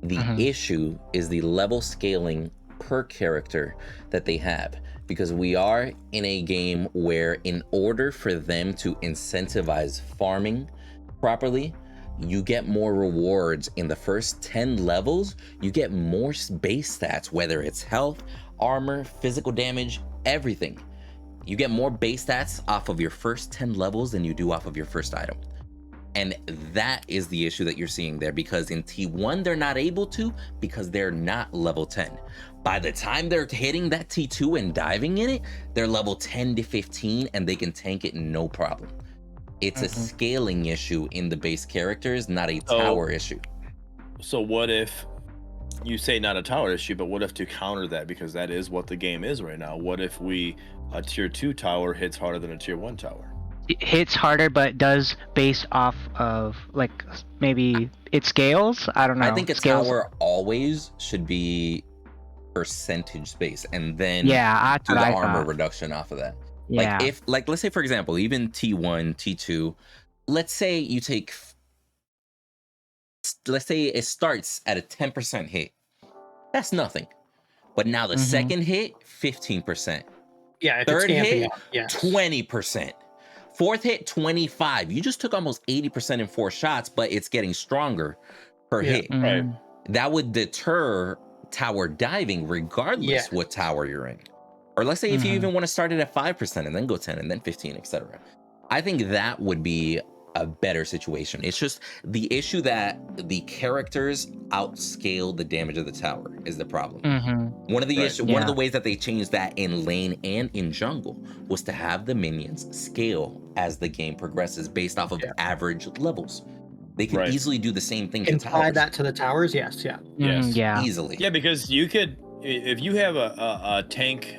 The issue is the level scaling per character that they have, because we are in a game where in order for them to incentivize farming properly, you get more rewards in the first 10 levels. You get more base stats, whether it's health, armor, physical damage, everything. You get more base stats off of your first 10 levels than you do off of your first item. And that is the issue that you're seeing there, because in T1, they're not able to because they're not level 10. By the time they're hitting that T2 and diving in it, they're level 10 to 15 and they can tank it no problem. It's a scaling issue in the base characters, not a tower issue. So what if you say not a tower issue, but what if to counter that, because that is what the game is right now, what if a tier 2 tower hits harder than a tier 1 tower? It hits harder, but does base off of like maybe it scales? I don't know. I think a tower always should be percentage space, and then do the armor reduction off of that. Yeah. Like if, like, let's say for example, even T1, T2, let's say you take, let's say it starts at a 10% hit. That's nothing. But now the second hit, 15%. Yeah. If Third it's hit, up, yes. 20%. Fourth hit, 25. You just took almost 80% in 4 shots, but it's getting stronger per hit. Right. That would deter tower diving regardless what tower you're in. Or let's say if you even want to start it at 5% and then go 10 and then 15, etc. I think that would be a better situation. It's just the issue that the characters outscale the damage of the tower is the problem. One of the one of the ways that they changed that in lane and in jungle was to have the minions scale as the game progresses based off of average levels. They can easily do the same thing to towers. That to the towers, yes, Easily. Yeah, because you could, if you have a tank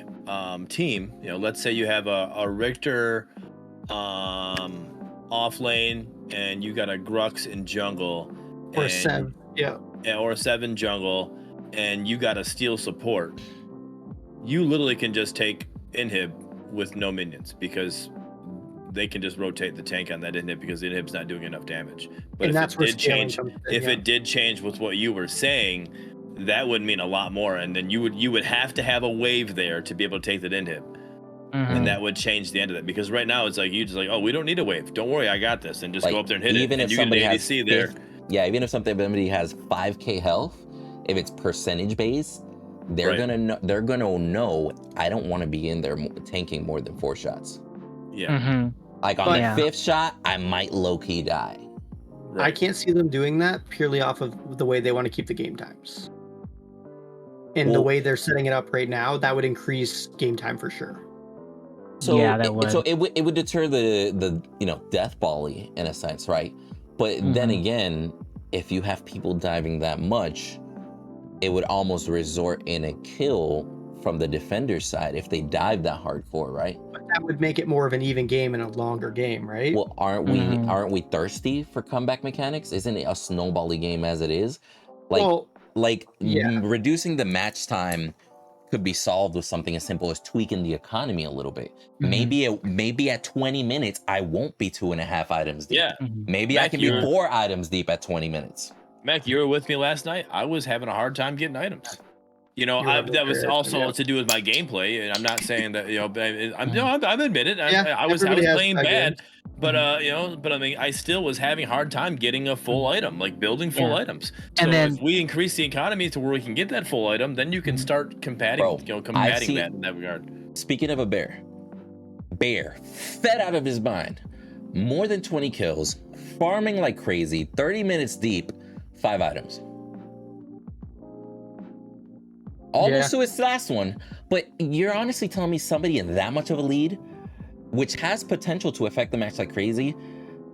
team, you know, let's say you have a Richter off lane and you got a Grux in jungle, or a Sev, or a 7 jungle, and you got a steel support. You literally can just take inhib with no minions because they can just rotate the tank on that inhib because the inhib's not doing enough damage. But and that's where it did change with what you were saying, that would mean a lot more, and then you would have to have a wave there to be able to take that inhib. And that would change the end of it, because right now it's like you just like, oh, we don't need a wave, don't worry, I got this, and just go up there and hit it, and you get an ADC there. Even if somebody has 5k health, if it's percentage based, they're gonna know I don't want to be in there tanking more than 4 shots. Like on the 5th shot, I might low-key die. I can't see them doing that purely off of the way they want to keep the game times. And the way they're setting it up right now, that would increase game time for sure. So that would. So it would deter the death volley in a sense, right? But then again, if you have people diving that much, it would almost resort in a kill from the defender's side if they dive that hardcore, right? But that would make it more of an even game and a longer game, right? Well, aren't we thirsty for comeback mechanics? Isn't it a snowbally game as it is? Reducing the match time could be solved with something as simple as tweaking the economy a little bit. Maybe at 20 minutes, I won't be 2.5 items deep. Maybe Mac, I can be 4 items deep at 20 minutes. Mac, you were with me last night. I was having a hard time getting items. You know, that was also to do with my gameplay, and I'm not saying that, I'm admitted. I was playing bad, but but I mean, I still was having a hard time getting a full item, like building full items. So and then, if we increase the economy to where we can get that full item, then you can start combating that in that regard. Speaking of a bear fed out of his mind, more than 20 kills, farming like crazy, 30 minutes deep, 5 items. Almost to its last one, but you're honestly telling me somebody in that much of a lead, which has potential to affect the match like crazy,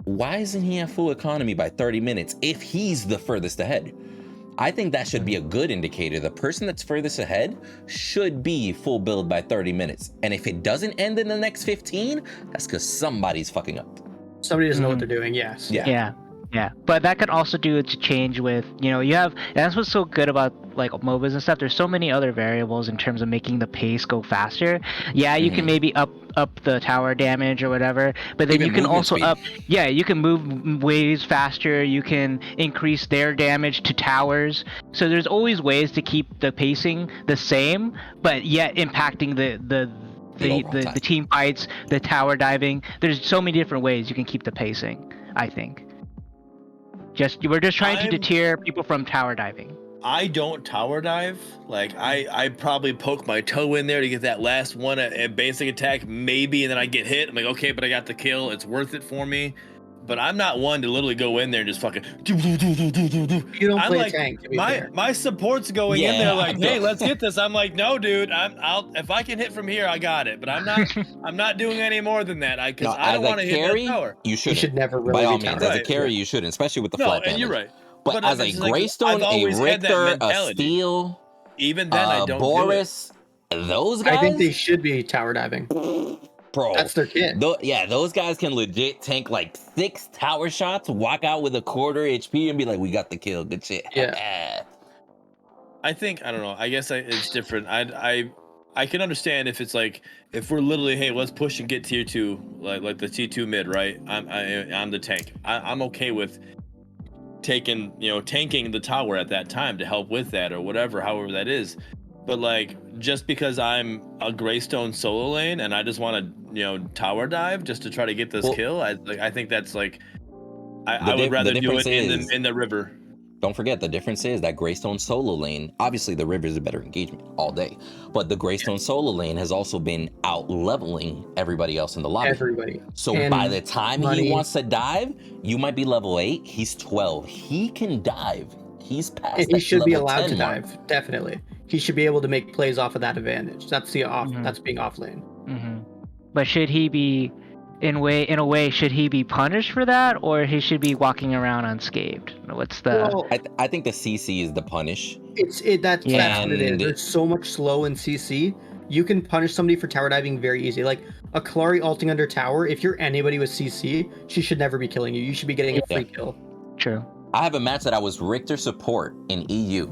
why isn't he at full economy by 30 minutes if he's the furthest ahead? I think that should be a good indicator. The person that's furthest ahead should be full build by 30 minutes. And if it doesn't end in the next 15, that's because somebody's fucking up. Somebody doesn't know what they're doing, yes. Yeah, but that could also do to change with, you have, and that's what's so good about like MOBAs and stuff. There's so many other variables in terms of making the pace go faster. Yeah, you can maybe up the tower damage or whatever, but then you can also you can move waves faster. You can increase their damage to towers. So there's always ways to keep the pacing the same, but yet impacting the team fights, the tower diving. There's so many different ways you can keep the pacing, I think. We're just trying to deter people from tower diving. I don't tower dive. Like I probably poke my toe in there to get that last one at basic attack, maybe, and then I get hit. I'm like, okay, but I got the kill. It's worth it for me. But I'm not one to literally go in there and just fucking. You don't play tank. My support's going in there like, hey, let's get this. I'm like, no, dude. I'll if I can hit from here, I got it. But I'm not doing any more than that. I don't want to hit that tower. You shouldn't. You should never really. By all means, as a carry, you shouldn't, especially with the flat damage. And you're right. But as a Greystone, a Richter, a Steel, even then I don't. Boris, those guys. I think they should be tower diving. Bro, that's their kit. Those guys can legit tank like 6 tower shots, walk out with a quarter HP, and be like, "We got the kill, good shit." Yeah. I think I don't know. I guess it's different. I can understand if it's like if we're literally, hey, let's push and get tier 2, like the T2 mid, right? I'm the tank. I'm okay with tanking the tower at that time to help with that or whatever, however that is. But like, just because I'm a Greystone solo lane and I just want to, tower dive just to try to get this kill, I think that's like, I would rather do it in the river. Don't forget, the difference is that Greystone solo lane, obviously the River is a better engagement all day, but the Greystone solo lane has also been out leveling everybody else in the lobby. Everybody. So And by the time he money. wants to dive, you might be level 8, he's 12. He can dive. He's past And he that should be level allowed 10 to mark. dive. Definitely, he should be able to make plays off of that advantage. That's the off. Mhm. That's being off lane. But should he be, in a way, should he be punished for that, or he should be walking around unscathed? What's the? Well, I think the CC is the punish. That's what it is. And- There's so much slow in CC. You can punish somebody for tower diving very easy. Like a Kalari ulting under tower. If you're anybody with CC, she should never be killing you. You should be getting a free kill. True. I have a match that I was Richter support in EU,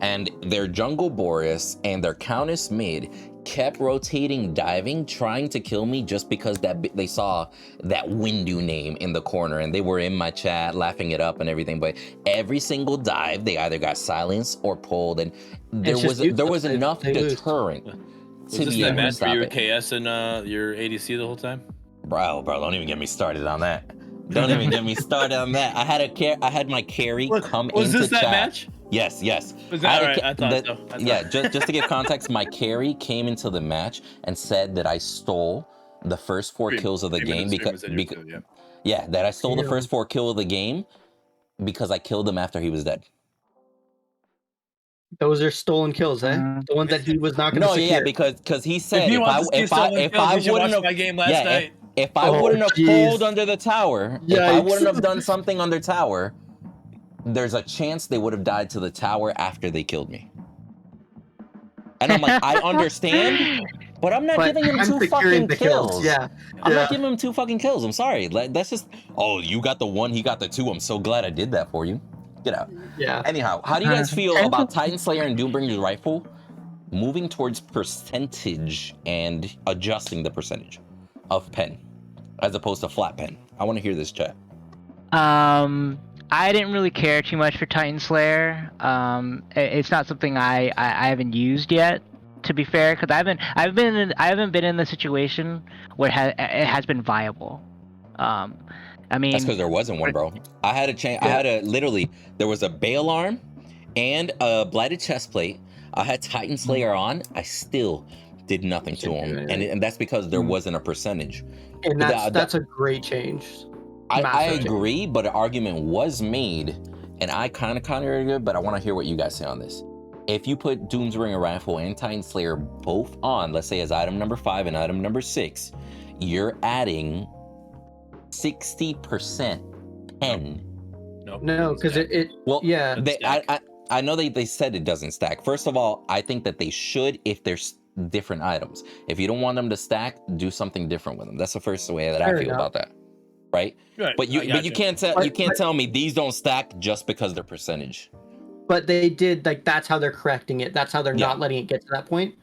and their jungle Boris and their Countess mid kept rotating diving, trying to kill me just because they saw that Windu name in the corner, and they were in my chat laughing it up and everything. But every single dive, they either got silenced or pulled, and there was enough deterrent Was to this be that able to match where stop you were it. KS and your ADC the whole time? Bro, don't even get me started on that. Don't even get me started on that. I had my carry come Was into this that chat. match? Yes. Was that right? I thought so. Yeah, just to give context, my carry came into the match and said that I stole the first 4 kills of the game because that I stole the first 4 kills of the game because I killed him after he was dead. Those are stolen kills, eh? The ones that he was not going to secure. Yeah, because he said if I wouldn't have my game last night. If I wouldn't have pulled under the tower, if I wouldn't have done something under tower, there's a chance they would have died to the tower after they killed me. And I'm like, I understand, but I'm not giving him 2 fucking kills. I'm not giving him 2 fucking kills. I'm sorry. That's just, you got the 1, he got the 2. I'm so glad I did that for you. Get out. Yeah. Anyhow, how do you guys feel about Titan Slayer and Doombringer's rifle moving towards percentage and adjusting the percentage of pen as opposed to flat pen? I want to hear this, chat. I didn't really care too much for Titan Slayer. It's not something I haven't used yet, to be fair, because I haven't been in the situation where it has been viable. I mean, that's because there wasn't one, bro. I had a change. I had a literally. There was a Bale arm and a blighted chest plate. I had Titan Slayer on. I still did nothing to him, and that's because there wasn't a percentage. And that's a great change. I agree, but an argument was made, and I kind of countered it, but I want to hear what you guys say on this. If you put Doomsbringer Rifle and Titan Slayer both on, let's say as item number 5 and item number 6, you're adding 60% pen. No, because I know they said it doesn't stack. First of all, I think that they should if there's different items. If you don't want them to stack, do something different with them. That's the first way that I feel about that. Right? But you can't tell me these don't stack just because they're percentage. But they did, like, that's how they're correcting it. That's how they're not letting it get to that point.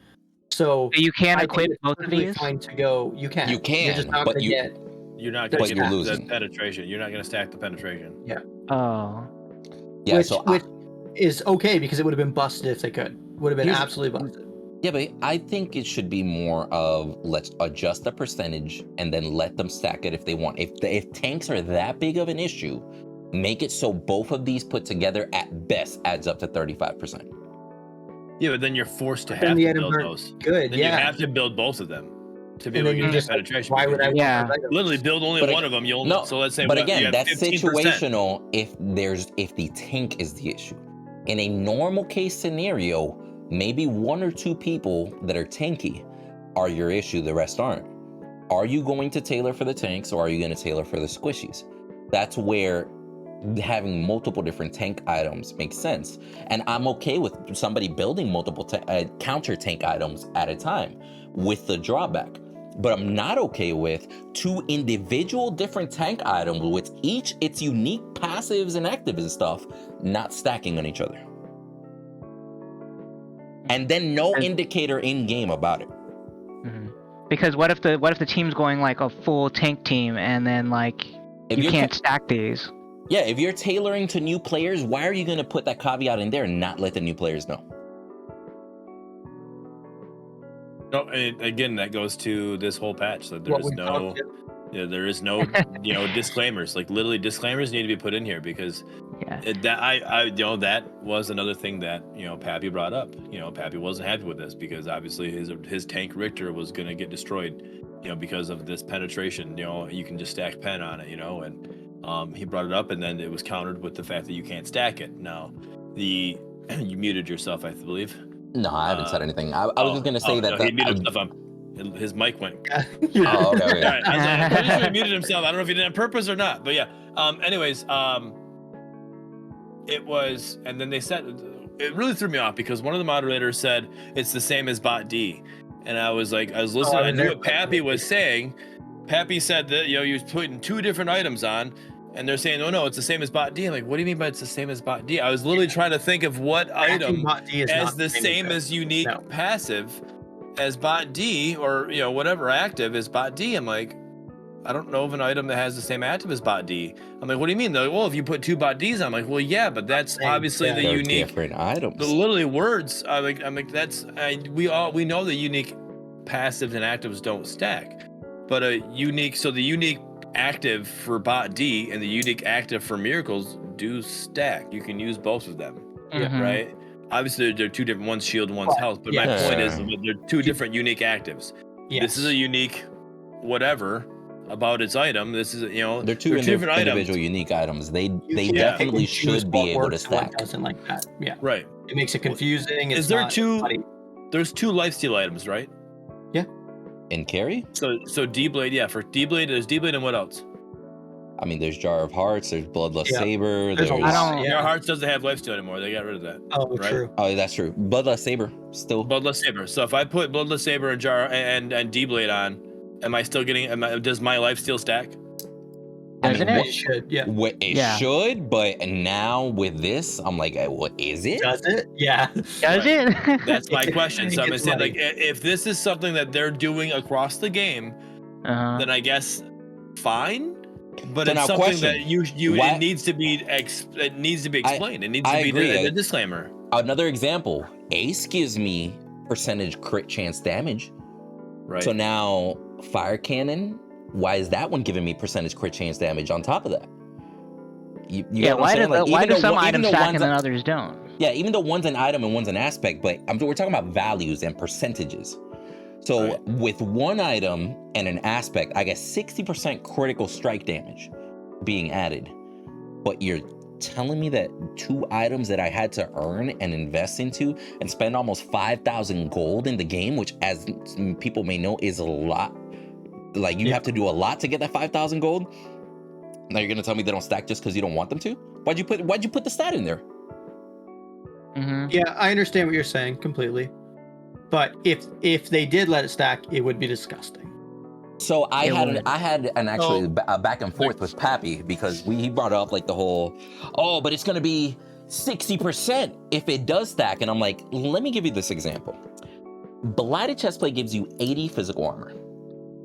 So you can equip both of these. Fine to go. You can. You can. You're just not going to get. You're not going to get the penetration. You're not going to stack the penetration. Yeah. Oh. Yeah. Which is okay because it would have been busted if they could. Would have been absolutely busted. Yeah, but I think it should be more of let's adjust the percentage and then let them stack it if they want. If tanks are that big of an issue, make it so both of these put together at best adds up to 35%. Yeah, but then you're forced to have to build those. Good. Then you have to build both of them to be able to get penetration. Why would I? Yeah. Literally build only one of them. So let's say. But again, that's 15%. situational. If the tank is the issue, in a normal case scenario, maybe 1 or 2 people that are tanky are your issue. The rest aren't. Are you going to tailor for the tanks or are you going to tailor for the squishies? That's where having multiple different tank items makes sense. And I'm okay with somebody building multiple counter tank items at a time with the drawback. But I'm not okay with 2 individual different tank items with each its unique passives and actives and stuff not stacking on each other. And then no indicator in game about it. Mm-hmm. Because what if the team's going like a full tank team and then like you can't stack these? Yeah, if you're tailoring to new players, why are you going to put that caveat in there and not let the new players know? No, again, that goes to this whole patch. So there's There is no, disclaimers. Like literally, disclaimers need to be put in here because that was another thing that Pappy brought up. Pappy wasn't happy with this because obviously his tank Richter was gonna get destroyed, because of this penetration. You can just stack pen on it, and he brought it up, and then it was countered with the fact that you can't stack it. Now, you muted yourself, I believe. No, I haven't said anything. I was just gonna say that he muted himself. His mic went. Yeah. Oh, okay. All right. I was like, I'm pretty sure he muted himself. I don't know if he did it on purpose or not, but yeah. Anyways, it was, and then they said it really threw me off because one of the moderators said it's the same as Bot D, and I was listening. I knew what Pappy was saying. Pappy said that you're putting two different items on, and they're saying, no, it's the same as Bot D. I'm like, what do you mean by it's the same as Bot D? I was literally trying to think of what item as the same as unique passive as Bot D, or whatever active is Bot D. I'm like, I don't know of an item that has the same active as Bot D. I'm like, what do you mean? They're like, well, if you put two Bot Ds, I'm like, well, yeah, but that's obviously the unique different items. The literally words. I'm like, that's we know the unique passives and actives don't stack, but the unique active for Bot D and the unique active for miracles do stack. You can use both of them, right? Obviously, they're two different. One's shield, one's health. But my point is, they're two different unique actives. Yes. This is a unique whatever about its item. This is they're two different individual unique items. They definitely should be able to stack. Doesn't like that. Yeah. Right. It makes it confusing. There's two lifesteal items, right? Yeah. In carry? So D-Blade, for D-Blade, there's D-Blade and what else? I mean, there's Jar of Hearts, there's Bloodlust Saber, there's... Jar of Hearts doesn't have lifesteal anymore. They got rid of that. Oh, right? True. Oh, that's true. Bloodlust Saber, still. Bloodlust Saber. So if I put Bloodlust Saber and Jar and D-Blade on, am I still getting... does my lifesteal stack? Doesn't it? It should, yeah. It should, but now with this, I'm like, what is it? Does it? Yeah. Does it? That's my question. So I'm saying, like, if this is something that they're doing across the game, then I guess fine. But it's something that it needs to be explained. It needs to be a disclaimer. Another example: Ace gives me percentage crit chance damage. Right. So now Fire Cannon. Why is that one giving me percentage crit chance damage on top of that? Why do some items stack and then others don't? Yeah, even though one's an item and one's an aspect, but we're talking about values and percentages. So with one item and an aspect, I get 60% critical strike damage being added. But you're telling me that two items that I had to earn and invest into and spend almost 5,000 gold in the game, which as people may know is a lot. Like you have to do a lot to get that 5,000 gold. Now you're gonna tell me they don't stack just because you don't want them to? Why'd you put the stat in there? Yeah, I understand what you're saying completely. But if they did let it stack, it would be disgusting. So I had a back and forth with Pappy because he brought up like the whole, but it's gonna be 60% if it does stack, and I'm like, let me give you this example. Blighted Chestplate gives you 80 physical armor.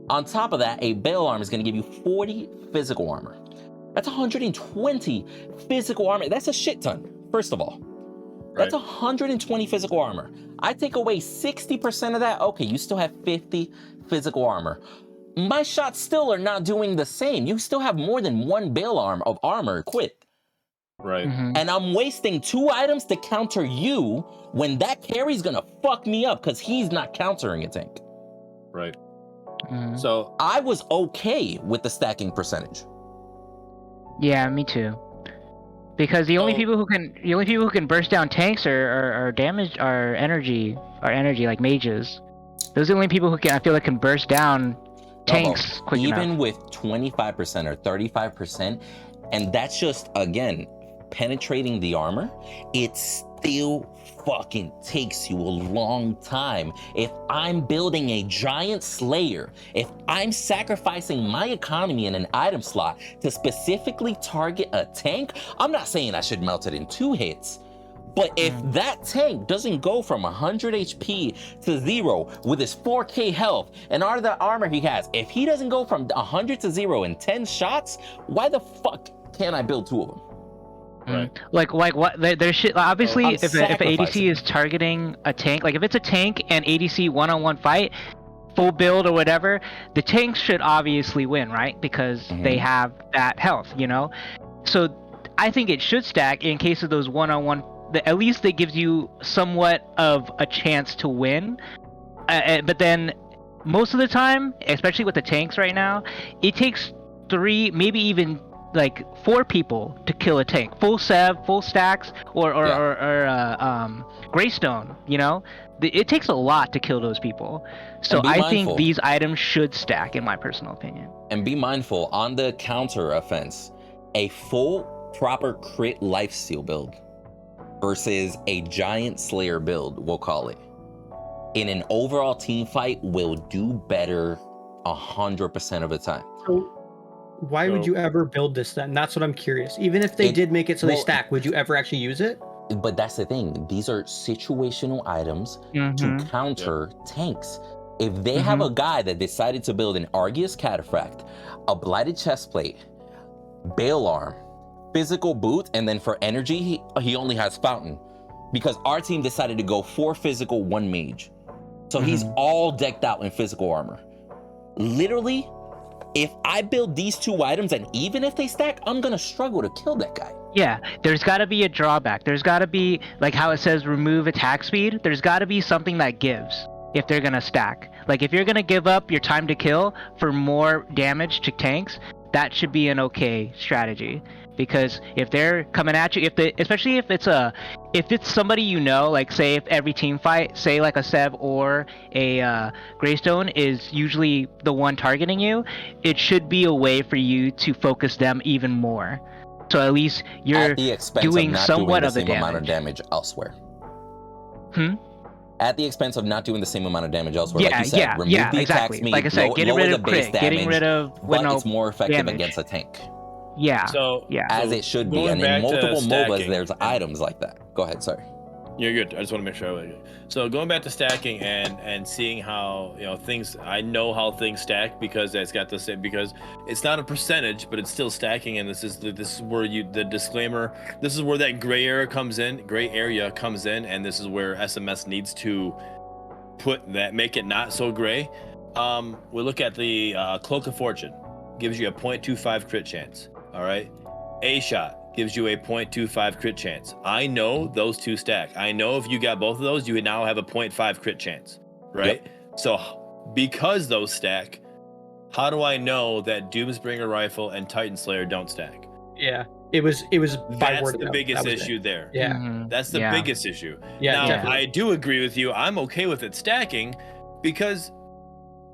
On top of that, a Bale Arm is gonna give you 40 physical armor. That's 120 physical armor. That's a shit ton, first of all. That's 120 physical armor. I take away 60% of that, okay, you still have 50 physical armor. My shots still are not doing the same. You still have more than one Bale Arm of armor equipped. Right. And I'm wasting 2 items to counter you when that carry's gonna fuck me up because he's not countering a tank. Right. So I was okay with the stacking percentage. Yeah, me too. Because the only people who can burst down tanks are damage are energy like mages. Those are the only people who can burst down tanks quick enough. Even with 25% or 35%, and that's just again penetrating the armor, it still fucking takes you a long time. If I'm building a giant slayer, if I'm sacrificing my economy in an item slot to specifically target a tank, I'm not saying I should melt it in 2 hits, but if that tank doesn't go from 100 HP to 0 with his 4k health and all the armor he has, if he doesn't go from 100 to 0 in 10 shots, why the fuck can't I build 2 of them? Right. Like what? There's shit. Obviously, if an ADC is targeting a tank, like if it's a tank and ADC one-on-one fight, full build or whatever, the tanks should obviously win, right? Because they have that health, you know. So I think it should stack in case of those one-on-one. At least it gives you somewhat of a chance to win. But then most of the time, especially with the tanks right now, it takes 3, maybe even like 4 people to kill a tank. Full Sev, full stacks, or Greystone. You know, it takes a lot to kill those people. So I think these items should stack, in my personal opinion. And be mindful on the counter offense, a full proper crit lifesteal build versus a giant slayer build, we'll call it, in an overall team fight will do better 100% of the time. So why would you ever build this then? That's what I'm curious. Even if they did make it so they stack, would you ever actually use it? But that's the thing. These are situational items to counter tanks. If they have a guy that decided to build an Argus Cataphract, a Blighted Chestplate, Bale Arm, Physical Boot, and then for energy, he only has Fountain. Because our team decided to go 4 physical, 1 mage. So he's all decked out in physical armor. Literally, if I build these 2 items, and even if they stack, I'm gonna struggle to kill that guy. Yeah, there's got to be a drawback. There's got to be, like how it says remove attack speed, there's got to be something that gives if they're gonna stack. Like if you're gonna give up your time to kill for more damage to tanks, that should be an okay strategy. Because if they're coming at you, especially if it's somebody you know, like say if every team fight, say like a Sev or a Greystone is usually the one targeting you, it should be a way for you to focus them even more. So at least you're doing somewhat of the same amount of damage elsewhere. At the expense of not doing the same amount of damage elsewhere. Like you said, remove the attack speed, like I said, getting rid of crit, getting rid of but it's more effective against a tank. As it should be. And in multiple MOBAs, there's items like that. Go ahead, sorry. You're good. I just want to make sure. So going back to stacking and seeing how things, I know how things stack because it's got the same, because it's not a percentage, but it's still stacking. And this is where the disclaimer. This is where that gray area comes in. And this is where SMS needs to make it not so gray. We look at the Cloak of Fortune, gives you a 0.25 crit chance. All right, A shot gives you a 0.25 crit chance. I know those 2 stack. I know if you got both of those, you would now have a 0.5 crit chance, right? So because those stack, how do I know that Doomsbringer Rifle and Titan Slayer don't stack? Yeah, it was that's the biggest issue there. That's the biggest issue. Now I do agree with you. I'm okay with it stacking because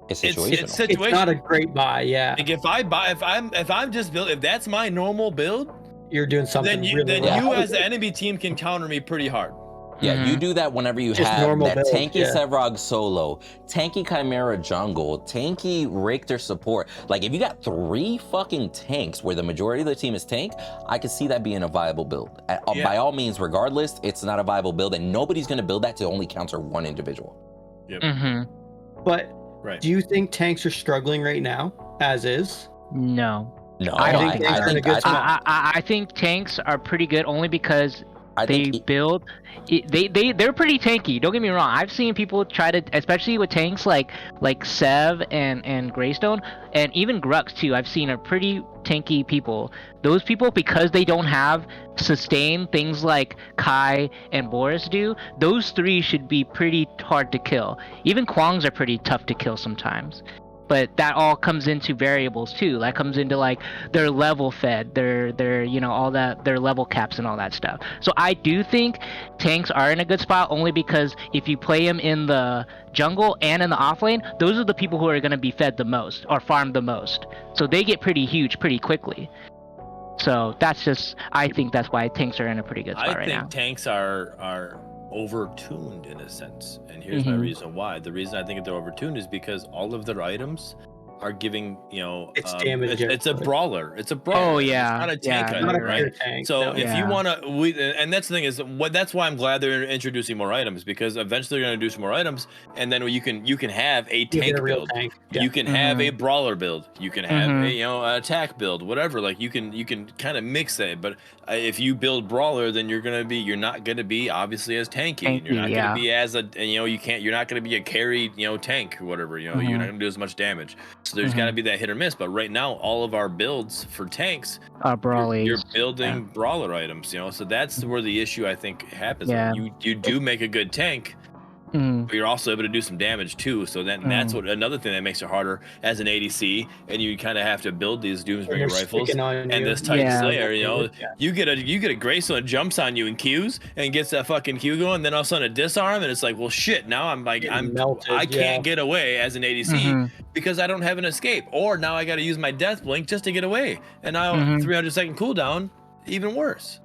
it's situational. It's not a great buy. Like if I'm just build, if that's my normal build, you're doing something. Then you as the enemy team can counter me pretty hard. You do that whenever you just have that build, tanky Sevrog solo, tanky Chimera jungle, tanky Richter support. Like if you got 3 fucking tanks where the majority of the team is tank, I could see that being a viable build. By all means, regardless, it's not a viable build, and nobody's gonna build that to only counter 1 individual. But do you think tanks are struggling right now, as is? No, I think tanks are pretty good only because they're pretty tanky. Don't get me wrong. I've seen people try to, especially with tanks like Sev and Greystone, and even Grux too. I've seen are pretty tanky people. Those people, because they don't have sustain things like Kai and Boris do, those 3 should be pretty hard to kill. Even Kwongs are pretty tough to kill sometimes. But that all comes into variables too. That comes into like their level fed, their all that, their level caps and all that stuff. So I do think tanks are in a good spot only because if you play them in the jungle and in the offlane, those are the people who are going to be fed the most or farmed the most. So they get pretty huge pretty quickly. So I think that's why tanks are in a pretty good spot right now. I think tanks are over-tuned in a sense, and here's my reason why. The reason I think they're over-tuned is because all of their items are giving, It's damage. it's a brawler. It's a brawler. Oh, yeah. It's not a tank Yeah, item, Not a right? pure tank. So no. if you want to, and that's the thing is, that's why I'm glad they're introducing more items, because eventually they're going to do some more items, and then you can have a You get tank a real build. tank. Yeah. You can have a brawler build. You can have Mhm. a attack build, whatever. Like you can kind of mix it. But if you build brawler, then you're not gonna be obviously as tanky. And you're not Tanky, gonna yeah. be as you're not gonna be a carry tank or whatever. You're not gonna do as much damage. So there's got to be that hit or miss. But right now, all of our builds for tanks, Brawlies. you're building brawler items. So that's where the issue I think happens. Yeah. You do make a good tank, but you're also able to do some damage too. So that's what another thing that makes it harder as an ADC, and you kind of have to build these Doomsbringer rifles and this Titan Slayer. You get a Greystone that jumps on you and Qs and gets that fucking Q going, then all of a sudden a disarm, and it's like, well, shit. Now I'm melted, I can't get away as an ADC because I don't have an escape, or now I got to use my death blink just to get away, and now 300-second cooldown, even worse.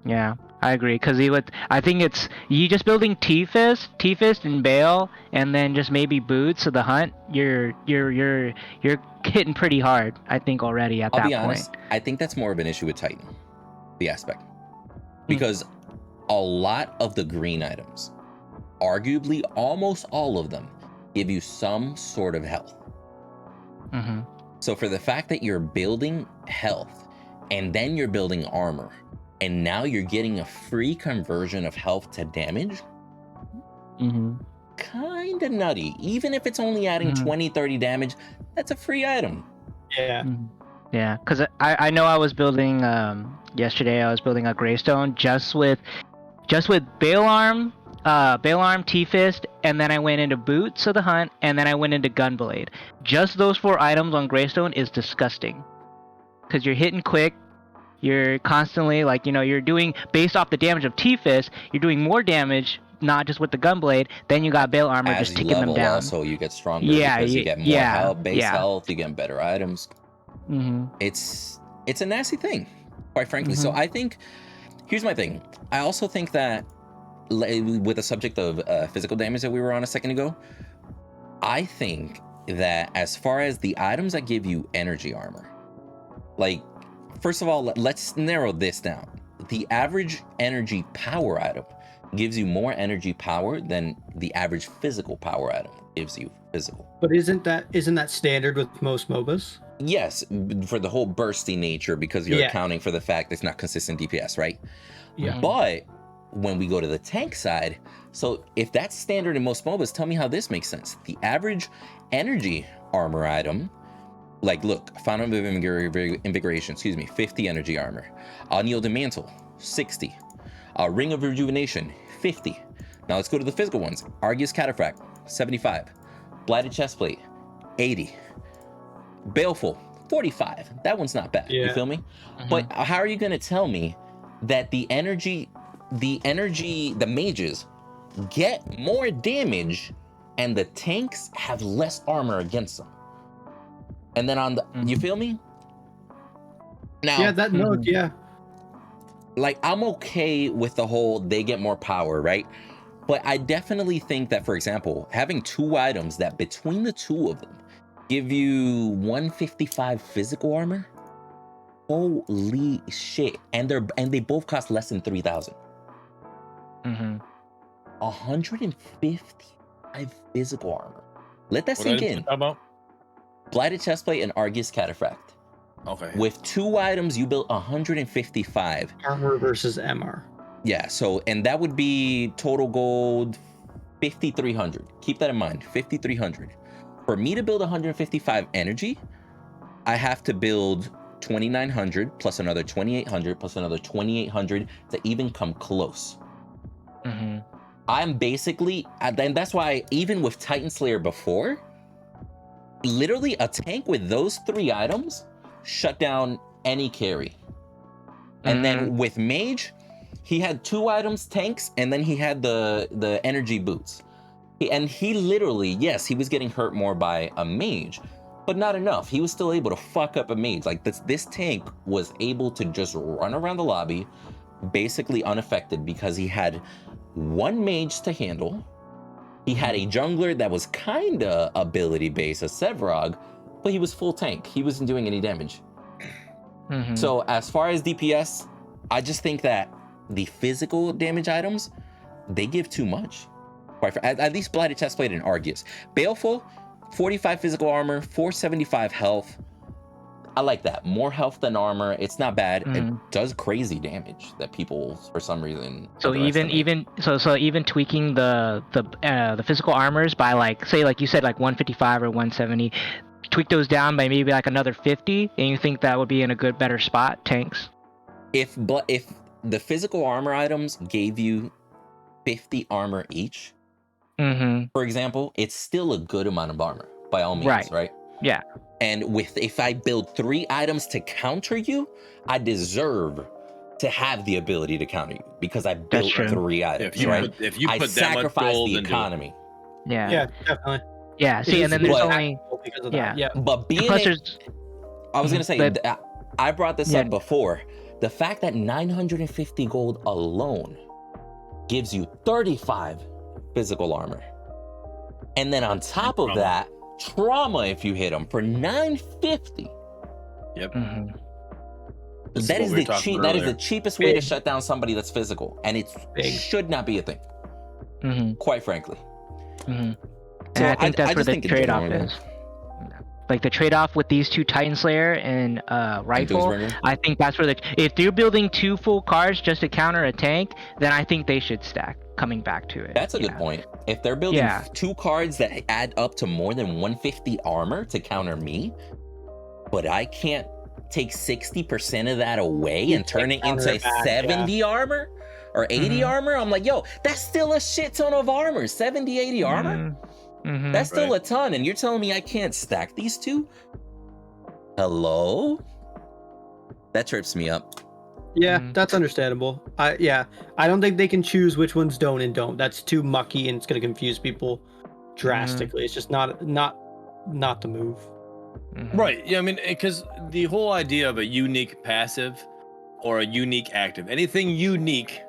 Yeah, I agree. Because I think it's you just building T-Fist and Bale, and then just maybe Boots of the Hunt. You're hitting pretty hard, I think, already at that point. I'll be honest. I think that's more of an issue with Titan, the aspect, because a lot of the green items, arguably almost all of them, give you some sort of health. So for the fact that you're building health and then you're building armor, and now you're getting a free conversion of health to damage, kind of nutty. Even if it's only adding 20-30 damage, that's a free item. Yeah, because I know I was building yesterday. I was building a Greystone just with Bale Arm, T-Fist, and then I went into Boots of the Hunt, and then I went into Gunblade. Just those 4 items on Greystone is disgusting, because you're hitting quick. You're constantly you're doing, based off the damage of T-Fist, you're doing more damage, not just with the Gunblade. Then you got Bale Armor just ticking them down. Also, you get stronger because you get more health, health, you get better items. It's a nasty thing, quite frankly. So I think, here's my thing. I also think that with the subject of physical damage that we were on a second ago, I think that as far as the items that give you energy armor, first of all, let's narrow this down. The average energy power item gives you more energy power than the average physical power item gives you physical. But isn't that standard with most MOBAs? Yes, for the whole bursty nature, because you're accounting for the fact it's not consistent DPS, right? Yeah. But when we go to the tank side, so if that's standard in most MOBAs, tell me how this makes sense. The average energy armor item, look, Fountain of Invigoration, 50 energy armor. Unyielding Mantle, 60. Ring of Rejuvenation, 50. Now let's go to the physical ones. Argus Cataphract, 75. Blighted Chestplate, 80. Baleful, 45. That one's not bad. You feel me? But how are you going to tell me that the mages get more damage and the tanks have less armor against them? And then on the, you feel me? Now, I'm okay with the whole they get more power, right? But I definitely think that, for example, having 2 items that between the 2 of them give you 155 physical armor, holy shit! And they both cost less than 3,000. 155 physical armor. Let that sink in. Blighted Chestplate and Argus Cataphract. Okay. With 2 items, you built 155. Armor versus MR. Yeah, so, and that would be total gold 5,300. Keep that in mind, 5,300. For me to build 155 energy, I have to build 2,900 plus another 2,800 plus another 2,800 to even come close. I'm basically, and that's why even with Titan Slayer before, literally a tank with those 3 items shut down any carry. And then with Mage, he had 2 items, tanks, and then he had the energy boots. And he literally, yes, he was getting hurt more by a Mage, but not enough. He was still able to fuck up a Mage. This tank was able to just run around the lobby basically unaffected because he had 1 Mage to handle, He had a jungler that was kind of ability based, a Sevrog, but he was full tank. He wasn't doing any damage. So as far as DPS, I just think that the physical damage items, they give too much. At least Blighted Chestplate and Argus. Baleful, 45 physical armor, 475 health. I like that. More health than armor. It's not bad. It does crazy damage that people, for some reason. So even tweaking the physical armors by like, say, like you said, like 155 or 170, tweak those down by maybe like another 50, and you think that would be in a better spot, tanks? If the physical armor items gave you 50 armor each, for example, it's still a good amount of armor by all means, right? Yeah. And if I build 3 items to counter you, I deserve to have the ability to counter you because I built 3 items, right? If you put I that sacrifice much gold the economy. Yeah. Yeah, definitely. Yeah. See, and then there's only because of that. Yeah. But being I was gonna say, I brought this up before. The fact that 950 gold alone gives you 35 physical armor, and then on top of that, trauma if you hit them for 950. Yep. That is the cheapest way to shut down somebody that's physical, and it should not be a thing. Quite frankly. So I think that's where the trade-off is. Like the trade-off with these 2 Titan Slayer and Rifle, I think that's where if they're building 2 full cards just to counter a tank, then I think they should stack. Coming back to it, that's a good point. If they're building 2 cards that add up to more than 150 armor to counter me, but I can't take 60% of that away and turn it into 70 armor or 80 armor, I'm like, yo, that's still a shit ton of armor. 70, 80 armor. That's still a ton, and you're telling me I can't stack these 2? Hello? That trips me up. Yeah, that's understandable. I don't think they can choose which ones don't and don't. That's too mucky, and it's going to confuse people drastically. It's just not the move. Right. Yeah, I mean, because the whole idea of a unique passive or a unique active, anything unique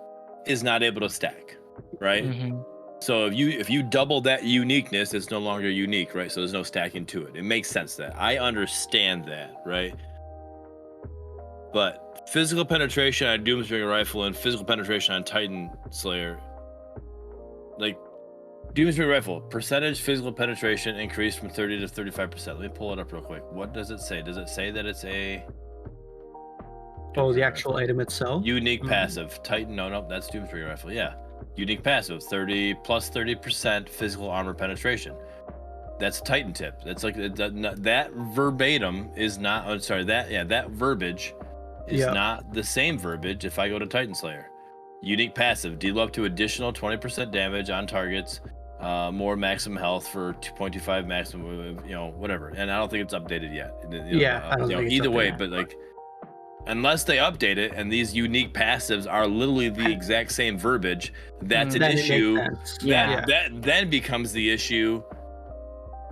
is not able to stack, right? So if you double that uniqueness, it's no longer unique, right? So there's no stacking to it. It makes sense that I understand that, right? But physical penetration on Doomsbringer Rifle and physical penetration on Titan Slayer, like Doomsbringer Rifle, percentage physical penetration increased from 30 to 35%. Let me pull it up real quick. What does it say? Does it say that it's a the actual item itself? Unique passive. Titan, no, that's Doomsbringer Rifle. Yeah. Unique passive, 30% physical armor penetration. That's a Titan tip. That's like that verbatim is not. I'm sorry. That verbiage is not the same verbiage if I go to Titan Slayer. Unique passive, deal up to additional 20% damage on targets, more maximum health for 2.25 maximum, whatever. And I don't think it's updated yet. I don't think it's either way, updated. but like, unless they update it and these unique passives are literally the exact same verbiage, that's an issue. That then becomes the issue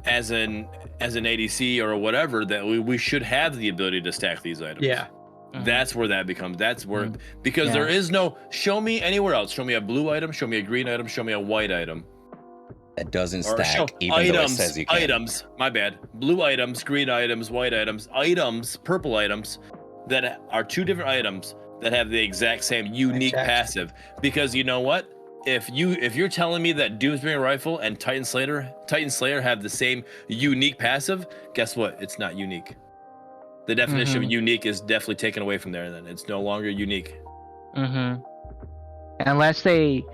as an ADC or whatever, that we should have the ability to stack these items. That's where that becomes. Because there is no show me anywhere else. Show me a blue item, show me a green item, show me a white item. That doesn't stack, even though it says you can. Items, my bad. Blue items, green items, white items, purple items that are 2 different items that have the exact same unique passive. Because you know what? If you're telling me that Doomsbringer Rifle and Titan Slayer have the same unique passive, guess what? It's not unique. The definition of unique is definitely taken away from there. Then it's no longer unique. Unless they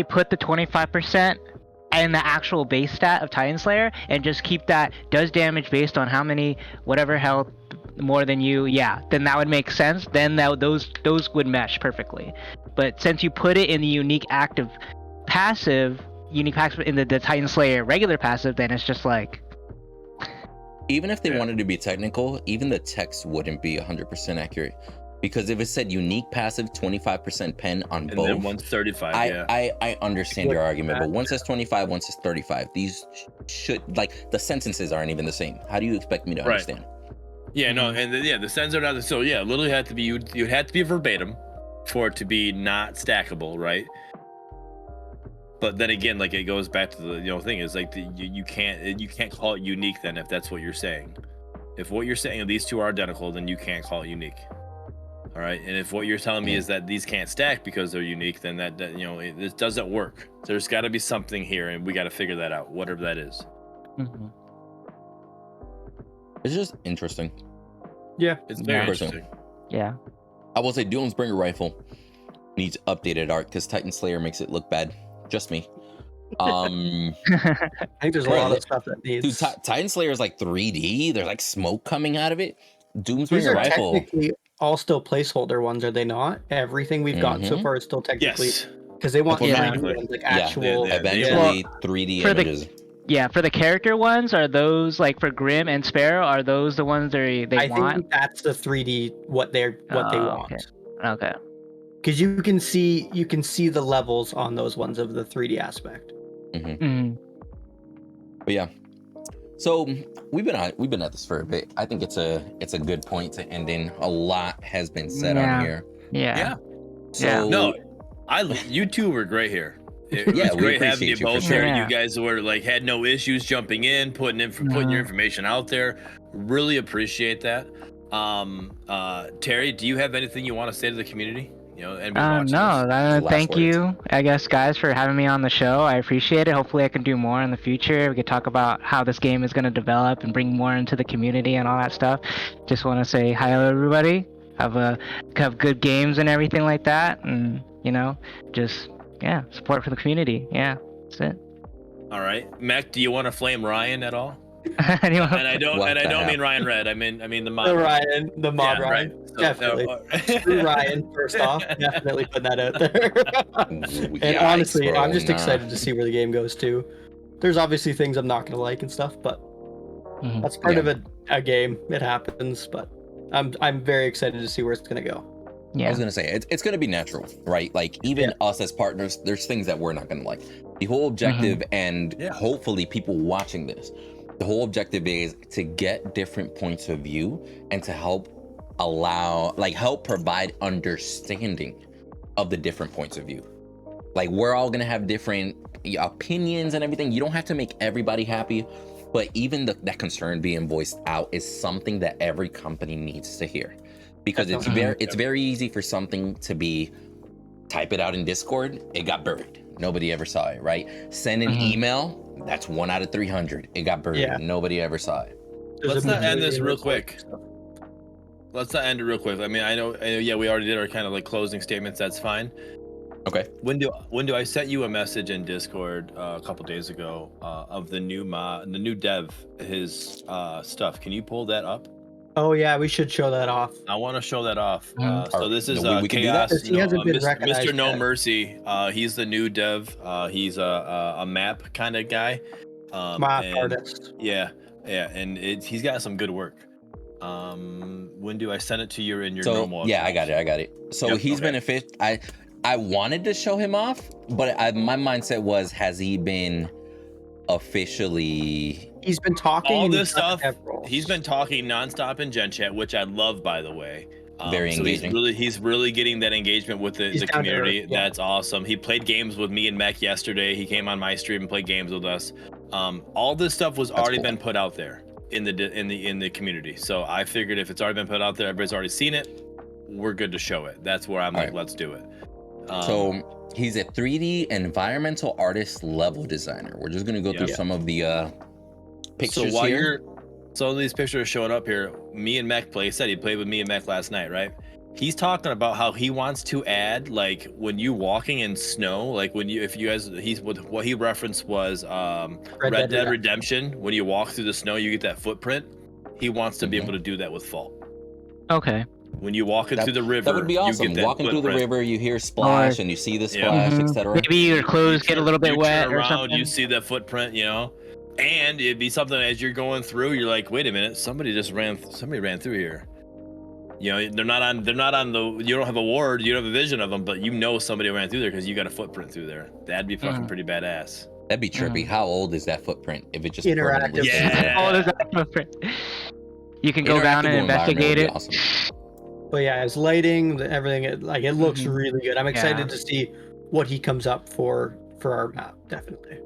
put the 25% in the actual base stat of Titan Slayer and just keep that does damage based on how many whatever health more than you, then that would make sense. Then those would mesh perfectly. But since you put it in the unique passive in the Titan Slayer regular passive, then it's just like. Even if they wanted to be technical, even the text wouldn't be 100% accurate. Because if it said unique passive 25% pen on both, and then one's 35, I understand your argument, but one says 25, one says 35. These should, like, the sentences aren't even the same. How do you expect me to understand? Yeah, no, and the sentences are not. So literally had to be you'd have to be verbatim for it to be not stackable, right? But then again, like it goes back to the thing is like you can't call it unique then if that's what you're saying. If what you're saying these two are identical, then you can't call it unique. All right, and if what you're telling me is that these can't stack because they're unique, then that it doesn't work. There's got to be something here, and we got to figure that out, whatever that is. Mhm. It's just interesting. Yeah, It's very Personal. interesting. Yeah. I will say Doomsbringer rifle needs updated art because Titan Slayer makes it look bad. Just me. I think there's a Bro, lot of stuff that Dude, needs. Titan Slayer is like 3D. There's like smoke coming out of it. These Doomsbringer are rifle. technically all still placeholder ones, are they not? Everything we've gotten so far is still technically Yes. because they want Yeah. 3D ones, like Yeah, actual. eventually 3D for the- images. Yeah, for the character ones, are those like for Grim and Sparrow? Are those the ones they I want? think that's the 3D what they want. Okay. Because you can see the levels on those ones of the 3D aspect. Mhm. But yeah, so we've been at this for a bit. I think it's a good point to end in. A lot has been said Yeah. on here. Yeah. So No, you two were great here. It Yeah, was we great having you appreciate you for both sure. here. Yeah. You guys were like had no issues jumping in, putting your information out there. Really appreciate that. Terry, do you have anything you want to say to the community? Anybody watching No, this? Last thank words. you, I guess, guys, for having me on the show. I appreciate it. Hopefully, I can do more in the future. We could talk about how this game is going to develop and bring more into the community and all that stuff. Just want to say hi, everybody. Have good games and everything like that, and just support for the community. Yeah, that's it. All right, Mac, do you want to flame Ryan at all? Anyone? And I don't What the hell? mean Ryan Red. I mean the mod. The Ryan, the mod Yeah, Ryan, right. So, definitely. Screw Ryan. First off, definitely put that out there. And Yikes, honestly, bro, I'm just nah. excited to see where the game goes too. There's obviously things I'm not gonna like and stuff, but Mhm. that's part Yeah. of a game. It happens, but I'm very excited to see where it's gonna go. I Yeah. was gonna say it's gonna be natural, right? Like even us as partners, there's things that we're not gonna like. The whole objective, and hopefully people watching this, the whole objective is to get different points of view and to help provide understanding of the different points of view. Like we're all gonna have different opinions and everything. You don't have to make everybody happy, but even that concern being voiced out is something that every company needs to hear. Because it's very easy for something to be type it out in Discord, it got buried. Nobody ever saw it, right? Send an email, that's 1 out of 300. It got buried. Yeah. Nobody ever saw it. Let's not end this real There's a quick. Let's not end it real quick. I mean, I know, yeah, we already did our kind of like closing statements. That's fine. Okay. Windu, I sent you a message in Discord a couple days ago of the new dev, his stuff. Can you pull that up? Oh yeah, we should show that off. I want to show that off. Mhm. So this is we can do that? Chaos. He hasn't been Mr. recognized No yet. Mercy. He's the new dev. He's a map kind of guy. Map and- artist. Yeah, and he's got some good work. Windu, I sent it to you in your So normal. yeah, I got it. So Yep, he's okay. been I wanted to show him off, but my mindset was, has he been officially? He's been talking. All and this he's got stuff. several. He's been talking nonstop in Gen Chat, which I love, by the way. Very so engaging. He's really getting that engagement with the He's down to community. earth, yeah. That's awesome. He played games with me and Mech yesterday. He came on my stream and played games with us. All this stuff was already cool. been put out there in the community. So I figured if it's already been put out there, everybody's already seen it. We're good to show it. That's where I'm like, right. let's do it. So he's a 3D environmental artist level designer. We're just gonna go through some of the pictures so while here. so these pictures are showing up here, me and Mech he played with me and Mech last night, right? He's talking about how he wants to add, like, when you walking in snow, like what he referenced was Red Dead Redemption. When you walk through the snow, you get that footprint. He wants to be able to do that with Fault. Okay. When you walking through the river, That would be awesome. You get that Walking through the footprint. river, you hear splash and you see the splash, Mhm. etc. Maybe your clothes get a little bit You wet turn or around, something. you see that footprint, and it'd be something as you're going through, you're like, wait a minute, somebody ran through here. They're not on the, you don't have a ward, you don't have a vision of them, but somebody ran through there because you got a footprint through there. That'd be fucking pretty badass. That'd be trippy. How old is that footprint? If it just Interactive. permanently stays Yeah. there? How old is that footprint? You can go down and Interactable investigate it. environment would be awesome. But yeah, his lighting, everything, it looks really good. I'm excited to see what he comes up for for our map, definitely.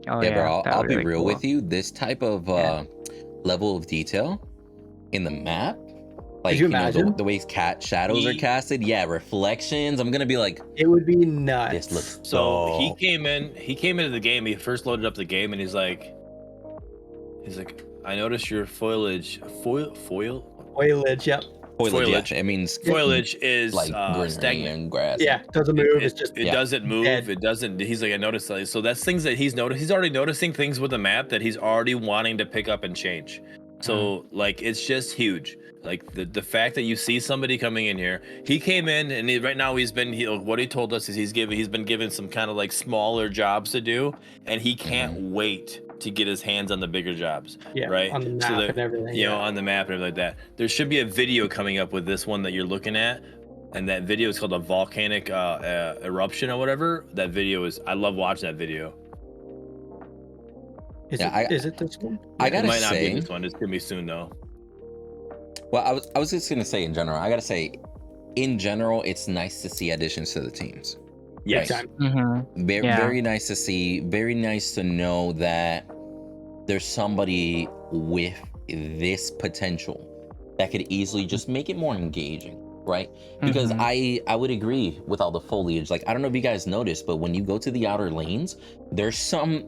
Oh Yeah, bro, that I'll would be really real cool. with you. This type of level of detail in the map, like, you you know, imagine? the way shadows are casted, yeah, reflections. I'm gonna be like, It would be nuts. this looks So he dope. came into the game. He first loaded up the game, and he's like, I noticed your foliage. Foliage, yep. Foliage. Yeah, it means Foliage is like greenery stagnant. and grass. Yeah, doesn't move. It's just It Yeah. doesn't move. dead. It doesn't. He's like, I noticed that. So that's things that he's noticed. He's already noticing things with the map that he's already wanting to pick up and change. So like, it's just huge. Like the fact that you see somebody coming in here, he came in and right now what he told us is he's been given some kind of like smaller jobs to do, and he can't wait to get his hands on the bigger jobs. Yeah, right. on the map and everything. You know, on the map and everything like that. There should be a video coming up with this one that you're looking at. And that video is called a volcanic eruption or whatever. That video is, I love watching that video. Is it this one? I It gotta might not be say, this one. It's gonna be soon though. well, I was just gonna say in general. I gotta say, in general, it's nice to see additions to the teams. Yes. Time. Very nice to see. Very nice to know that there's somebody with this potential that could easily just make it more engaging, right? Because I would agree with all the foliage. Like, I don't know if you guys noticed, but when you go to the outer lanes, there's some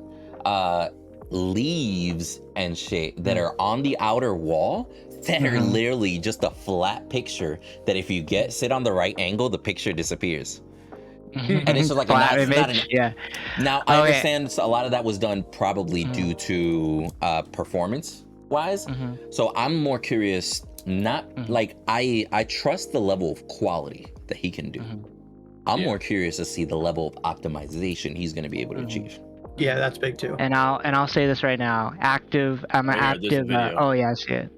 leaves and shit that are on the outer wall that are literally just a flat picture that if you sit on the right angle, the picture disappears. And it's just like flat it's not image. Yeah. Now I understand a lot of that was done probably due to performance wise. So I'm more curious, not like I trust the level of quality that he can do. I'm more curious to see the level of optimization he's going to be able to achieve. Yeah, that's big too. And I'll say this right now. Active. I'm an Oh, yeah, there's a active. video. Oh yeah, I see it.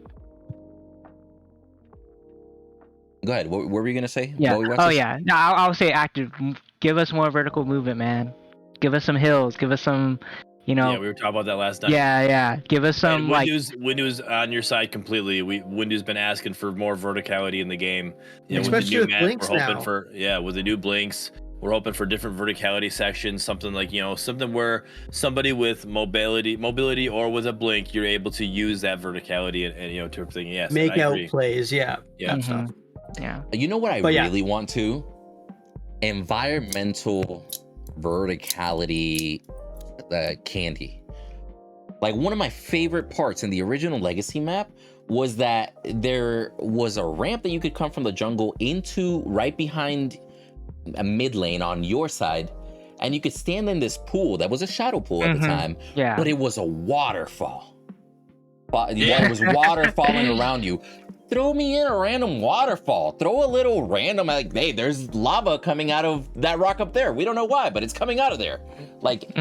Go ahead. What were you going to say? Yeah. while we watch Oh this? yeah. No, I'll say active. Give us more vertical movement, man. Give us some hills. Give us some, you know. Yeah, we were talking about that last night. Yeah. Give us some And like. Windu's on your side completely. Windu's been asking for more verticality in the game. You know, Especially with map, blinks we're hoping now. for with the new blinks. We're hoping for different verticality sections, something like, something where somebody with mobility or with a blink, you're able to use that verticality and to everything. Yes, Make I out agree. plays, yeah. Yeah. That stuff. Yeah. You know what I But yeah. really want to? Environmental verticality candy. Like, one of my favorite parts in the original Legacy map was that there was a ramp that you could come from the jungle into right behind a mid lane on your side, and you could stand in this pool that was a shadow pool at the time, Yeah. but it was a waterfall. It was water falling around you. Throw me in a random waterfall. Throw a little random, like, hey, there's lava coming out of that rock up there. We don't know why, but it's coming out of there. Like,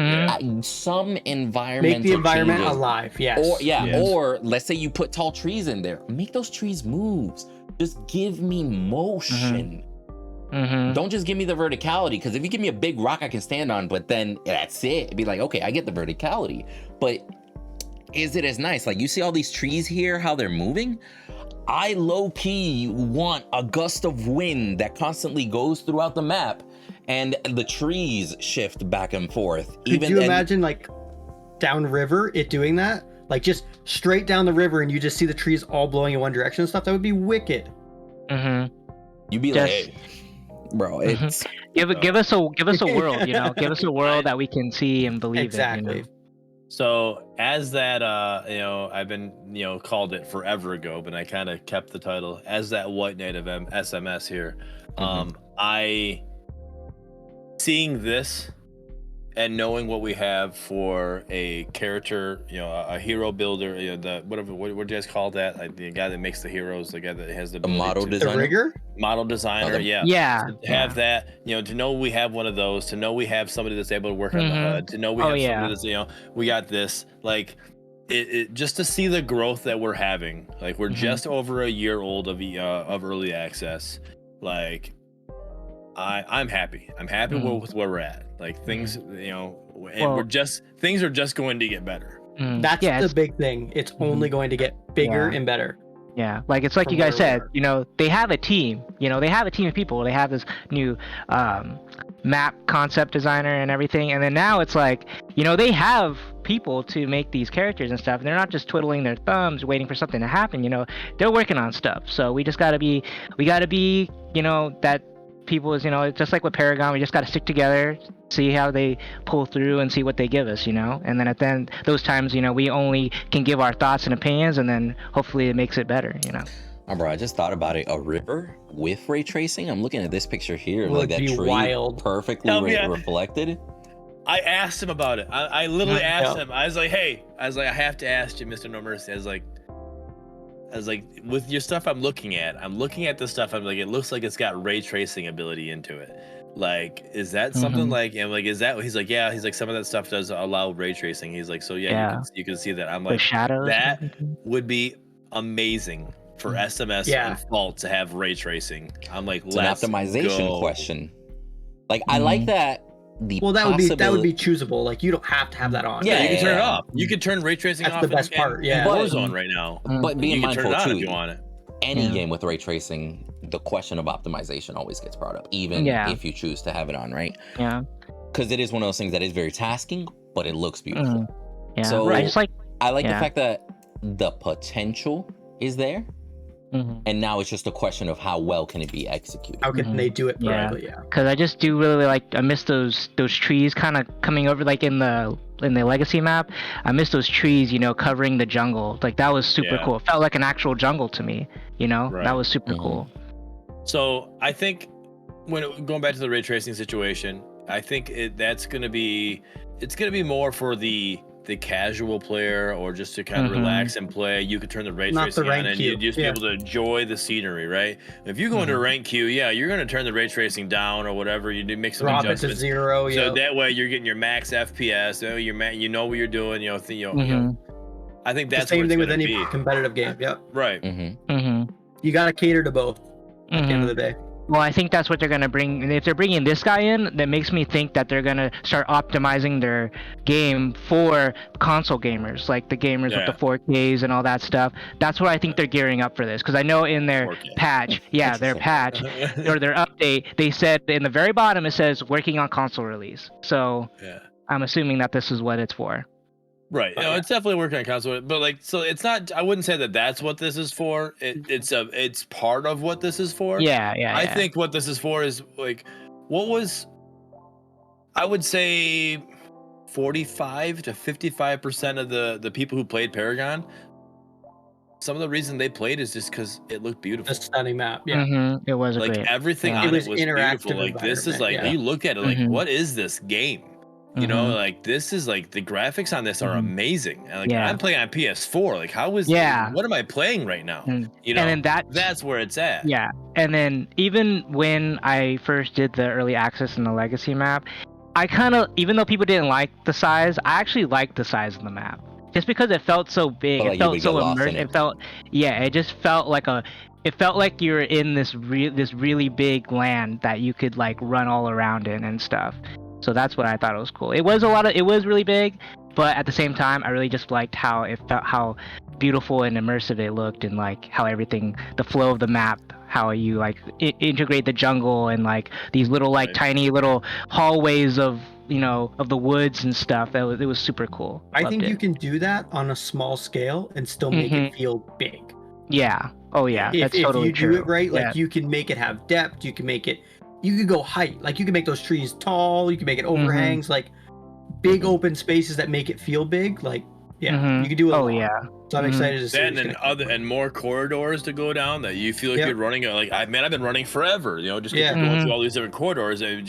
some environmental Make the environment changes. alive, yes. Or let's say you put tall trees in there. Make those trees move. Just give me motion. Don't just give me the verticality, because if you give me a big rock I can stand on, but then that's it. It'd be like, okay, I get the verticality, but is it as nice? Like, you see all these trees here, how they're moving? I low-key want a gust of wind that constantly goes throughout the map, and the trees shift back and forth. Could you imagine, like, downriver, it doing that? Like, just straight down the river, and you just see the trees all blowing in one direction and stuff? That would be wicked. You'd be like, hey, bro, it's... Give us a world, give us a world that we can see and believe Exactly. in. So as that, I've been, called it forever ago, but I kind of kept the title as that White Knight of SMS here. I seeing this and knowing what we have for a character, a hero builder, what do you guys call that? Like, the guy that makes the heroes, the guy that has the model to- designer? The rigger? model designer, Yeah. To have that, to know we have one of those, to know we have somebody that's able to work on the HUD, to know we have somebody that's, we got this, like, it just to see the growth that we're having. Like, we're just over a year old of early access. Like, I'm happy. I'm happy with where we're at. Like, things, things are just going to get better. That's the big thing. It's only going to get bigger and better. Yeah, like it's like From you guys where we said, are. you know, they have a team. You know, they have a team of people. They have this new map concept designer and everything, and then now it's like, you know, they have people to make these characters and stuff. And they're not just twiddling their thumbs waiting for something to happen. You know, they're working on stuff. So we just gotta be, you know, that people is, you know, just like with Paragon, we just gotta stick together, see how they pull through and see what they give us, you know. And then at then those times, you know, we only can give our thoughts and opinions, and then hopefully it makes it better, you know. Oh, bro, I just thought about it. A river with ray tracing. I'm looking at this picture here, and Would like that be tree wild. perfectly Hell yeah. reflected. I asked him about it. I literally asked Yeah. him. I was like, hey, I have to ask you, Mr. No Mercy. I was like, with your stuff I'm looking at this stuff. I'm like, it looks like it's got ray tracing ability into it. Like, is that something like, and like, is that, he's like, yeah, he's like, some of that stuff does allow ray tracing. He's like, so yeah, you can see that. I'm The like, shadows. and that everything. would be amazing for SMS Yeah. and Fault to have ray tracing. I'm like, It's an let's optimization go. question. Like, I like that. Well, that would be choosable. Like you don't have to have that on. Yeah, You can turn it yeah. off. You can turn ray tracing That's off. the best part, yeah. in Warzone right now. But being You can turn mindful it on too, if you want it. any Yeah. game with ray tracing, the question of optimization always gets brought up, even Yeah. if you choose to have it on, right? Yeah. Because it is one of those things that is very tasking, but it looks beautiful. Yeah. So I just like. I like the Yeah. fact that the potential is there, and now it's just a question of how well can it be executed. How can they do it Yeah. correctly? Yeah. Because I just do really like, I miss those trees kind of coming over, like in the legacy map. I miss those trees, you know, covering the jungle. Like that was super Yeah. cool. It felt like an actual jungle to me, you know. Right. That was super Mhm. cool. So I think going back to the ray tracing situation, I think it's gonna be more for the casual player, or just to kind of relax and play. You could turn the ray Not the tracing on rank and queue. you just be Yeah. able to enjoy the scenery, right? If you go into rank queue, yeah, you're gonna turn the ray tracing down or whatever. You do make some Drop it to adjustments. 0. So Yeah. that way you're getting your max FPS. You know what you're doing. You know, I think The that's same where thing it's with any gonna be. competitive game. Yep. Right. You got to cater to both at the end of the day. Well, I think that's what they're gonna bring. And if they're bringing this guy in, that makes me think that they're gonna start optimizing their game for console gamers, like the gamers with the 4Ks and all that stuff. That's what I think they're gearing up for this. Because I know in their 4K. patch, their patch or their update, they said in the very bottom it says working on console release. So Yeah. I'm assuming that this is what it's for. Right. No, it's definitely working on console, but like, so it's not. I wouldn't say that that's what this is for. It's part of what this is for. Yeah. I think what this is for is like, I would say 45 to 55% of the people who played Paragon, some of the reason they played is just because it looked beautiful. A stunning map. Yeah. It was a Like great. everything Yeah. on It was it was interactive beautiful. Like this is like, environment, you look at it like, what is this game? You know, Mhm. like this is like, the graphics on this are amazing. And like, Yeah. I'm playing on PS4. Like, what am I playing right now? You know, And then that's where it's at. Yeah, and then even when I first did the early access and the legacy map, I kind of, even though people didn't like the size, I actually liked the size of the map, just because it felt so big. Felt like It you felt would so get lost in immersive. it. It just felt like it felt like you're in this really big land that you could like run all around in and stuff. So that's what I thought was cool. It was really big, but at the same time, I really just liked how it felt, how beautiful and immersive it looked, and like how everything, the flow of the map, how you like integrate the jungle and like these little like tiny little hallways of, you know, of the woods and stuff. It was super cool. I think Loved you it. can do that on a small scale and still make it feel big. Yeah. Oh yeah. If That's totally you true. do it right, like you can make it have depth. You can go height. Like you can make those trees tall. You can make it overhangs. Like big open spaces that make it feel big. Like you can do it. Oh yeah. So I'm excited to see. Then and more corridors to go down that you feel like you're running. Like I've been running forever. You know, just going through all these different corridors. And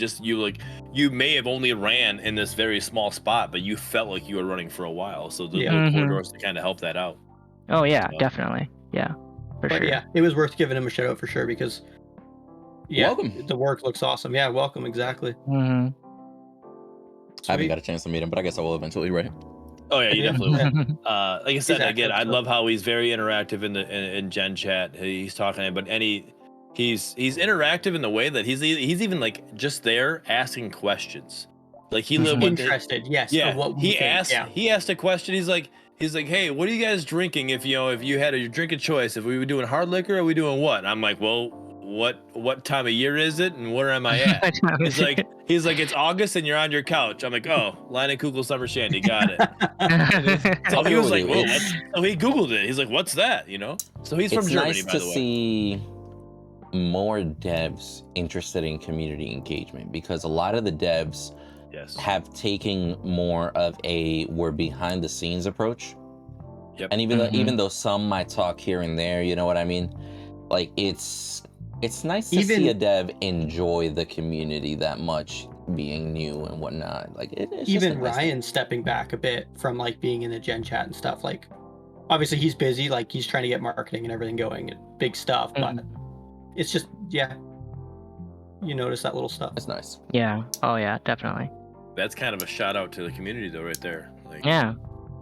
you may have only ran in this very small spot, but you felt like you were running for a while. So the little corridors to kind of help that out. Oh yeah, definitely. Yeah, for sure. Yeah, it was worth giving him a shout out for sure because. Yeah, Welcome. The work looks awesome. Yeah, welcome. Exactly. I haven't got a chance to meet him, but I guess I will eventually, right? Oh yeah, you definitely will. Like I said, Exactly. again, I love how he's very interactive in Gen Chat. He's talking, but he's interactive in the way that he's even like just there asking questions. Like he lived interested. Yes. Yeah. Of what we He think. asked. Yeah. He asked a question. He's like, He's like, hey, what are you guys drinking? If you had a drink of choice, if we were doing hard liquor, or we doing what? I'm like, well, what time of year is it, and where am I at? He's like, it's August, and you're on your couch. I'm like, oh, Line and Kugel Summer Shandy, got it. So he was like, well, so he Googled it. He's like, what's that? So he's from Germany, nice by the way. to see more devs interested in community engagement, because a lot of the devs have taken more of a we're behind the scenes approach. Yep. And even though some might talk here and there, you know what I mean? Like it's nice to see a dev enjoy the community that much, being new and whatnot. Like it's even Ryan stepping back a bit from like being in the gen chat and stuff. Like obviously he's busy, like he's trying to get marketing and everything going and big stuff, but it's just you notice that little stuff. It's nice. Yeah. Oh yeah, definitely. That's kind of a shout out to the community though, right there. Like, yeah.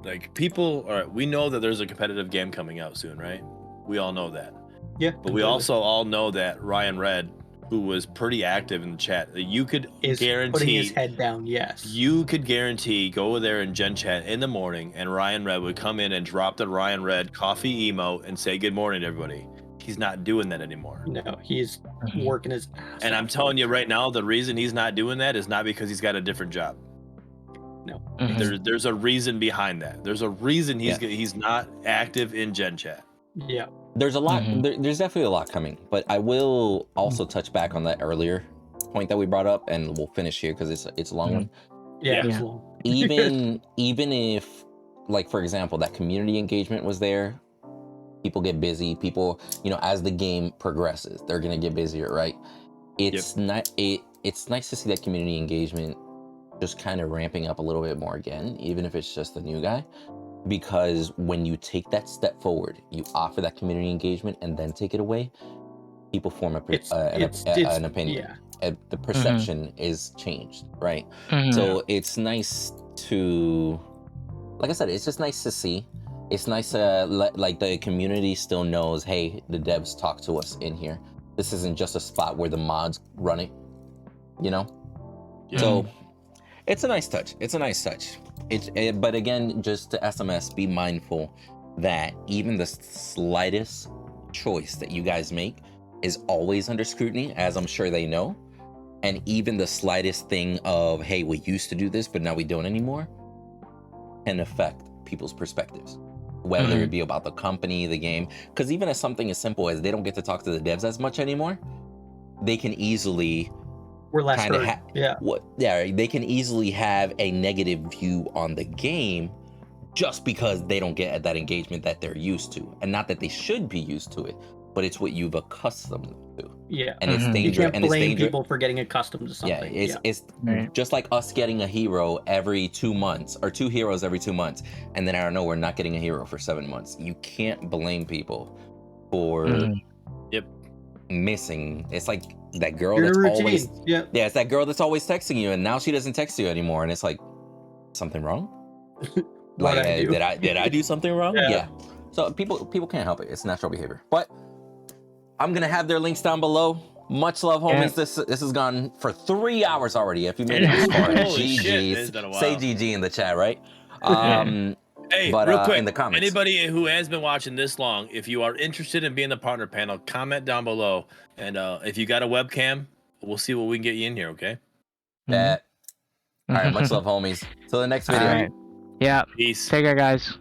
Like people, all right, we know that there's a competitive game coming out soon, right? We all know that. Yeah. But we also all know that Ryan Red, who was pretty active in the chat, that you could guarantee putting his head down. Yes. You could guarantee go over there in Gen Chat in the morning, and Ryan Red would come in and drop the Ryan Red coffee emote and say good morning to everybody. He's not doing that anymore. No, he's working his ass And I'm telling you right now, the reason he's not doing that is not because he's got a different job. No. There's a reason behind that. There's a reason he's not active in Gen Chat. Yeah. There's a lot. There's definitely a lot coming, but I will also touch back on that earlier point that we brought up, and we'll finish here because it's a long one. Yeah. It's long. even if, like, for example, that community engagement was there, people get busy. People, as the game progresses, they're gonna get busier, right? It's not. It's nice to see that community engagement just kind of ramping up a little bit more again, even if it's just the new guy. Because when you take that step forward, you offer that community engagement and then take it away, people form an opinion. Yeah. The perception is changed, right? So it's nice to, like I said, it's just nice to see. It's nice like the community still knows, hey, the devs talk to us in here. This isn't just a spot where the mods run it, So it's a nice touch. But again, just to SMS, be mindful that even the slightest choice that you guys make is always under scrutiny, as I'm sure they know. And even the slightest thing of, hey, we used to do this, but now we don't anymore, can affect people's perspectives, whether it be about the company, the game. Because even as something as simple as they don't get to talk to the devs as much anymore, they can easily we're less heard. They can easily have a negative view on the game just because they don't get that engagement that they're used to. And not that they should be used to it, but it's what you've accustomed them to. Yeah. And it's dangerous. You can't blame people for getting accustomed to something. It's just like us getting a hero every 2 months, or 2 heroes every 2 months, and then I don't know, we're not getting a hero for 7 months. You can't blame people for missing. It's like that girl that's always it's that girl that's always texting you, and now she doesn't text you anymore, and it's like, something wrong? Like, did I do something wrong? Yeah. So people can't help it. It's natural behavior. But I'm gonna have their links down below. Much love, homies. This has gone for 3 hours already. If you made it this far, GG's. Say GG in the chat, right? Hey, but, real quick, in the comments, anybody who has been watching this long, if you are interested in being the partner panel, comment down below. And if you got a webcam, we'll see what we can get you in here, okay? All right, much love, homies. Till the next video. All right. Yeah. Peace. Take care, guys.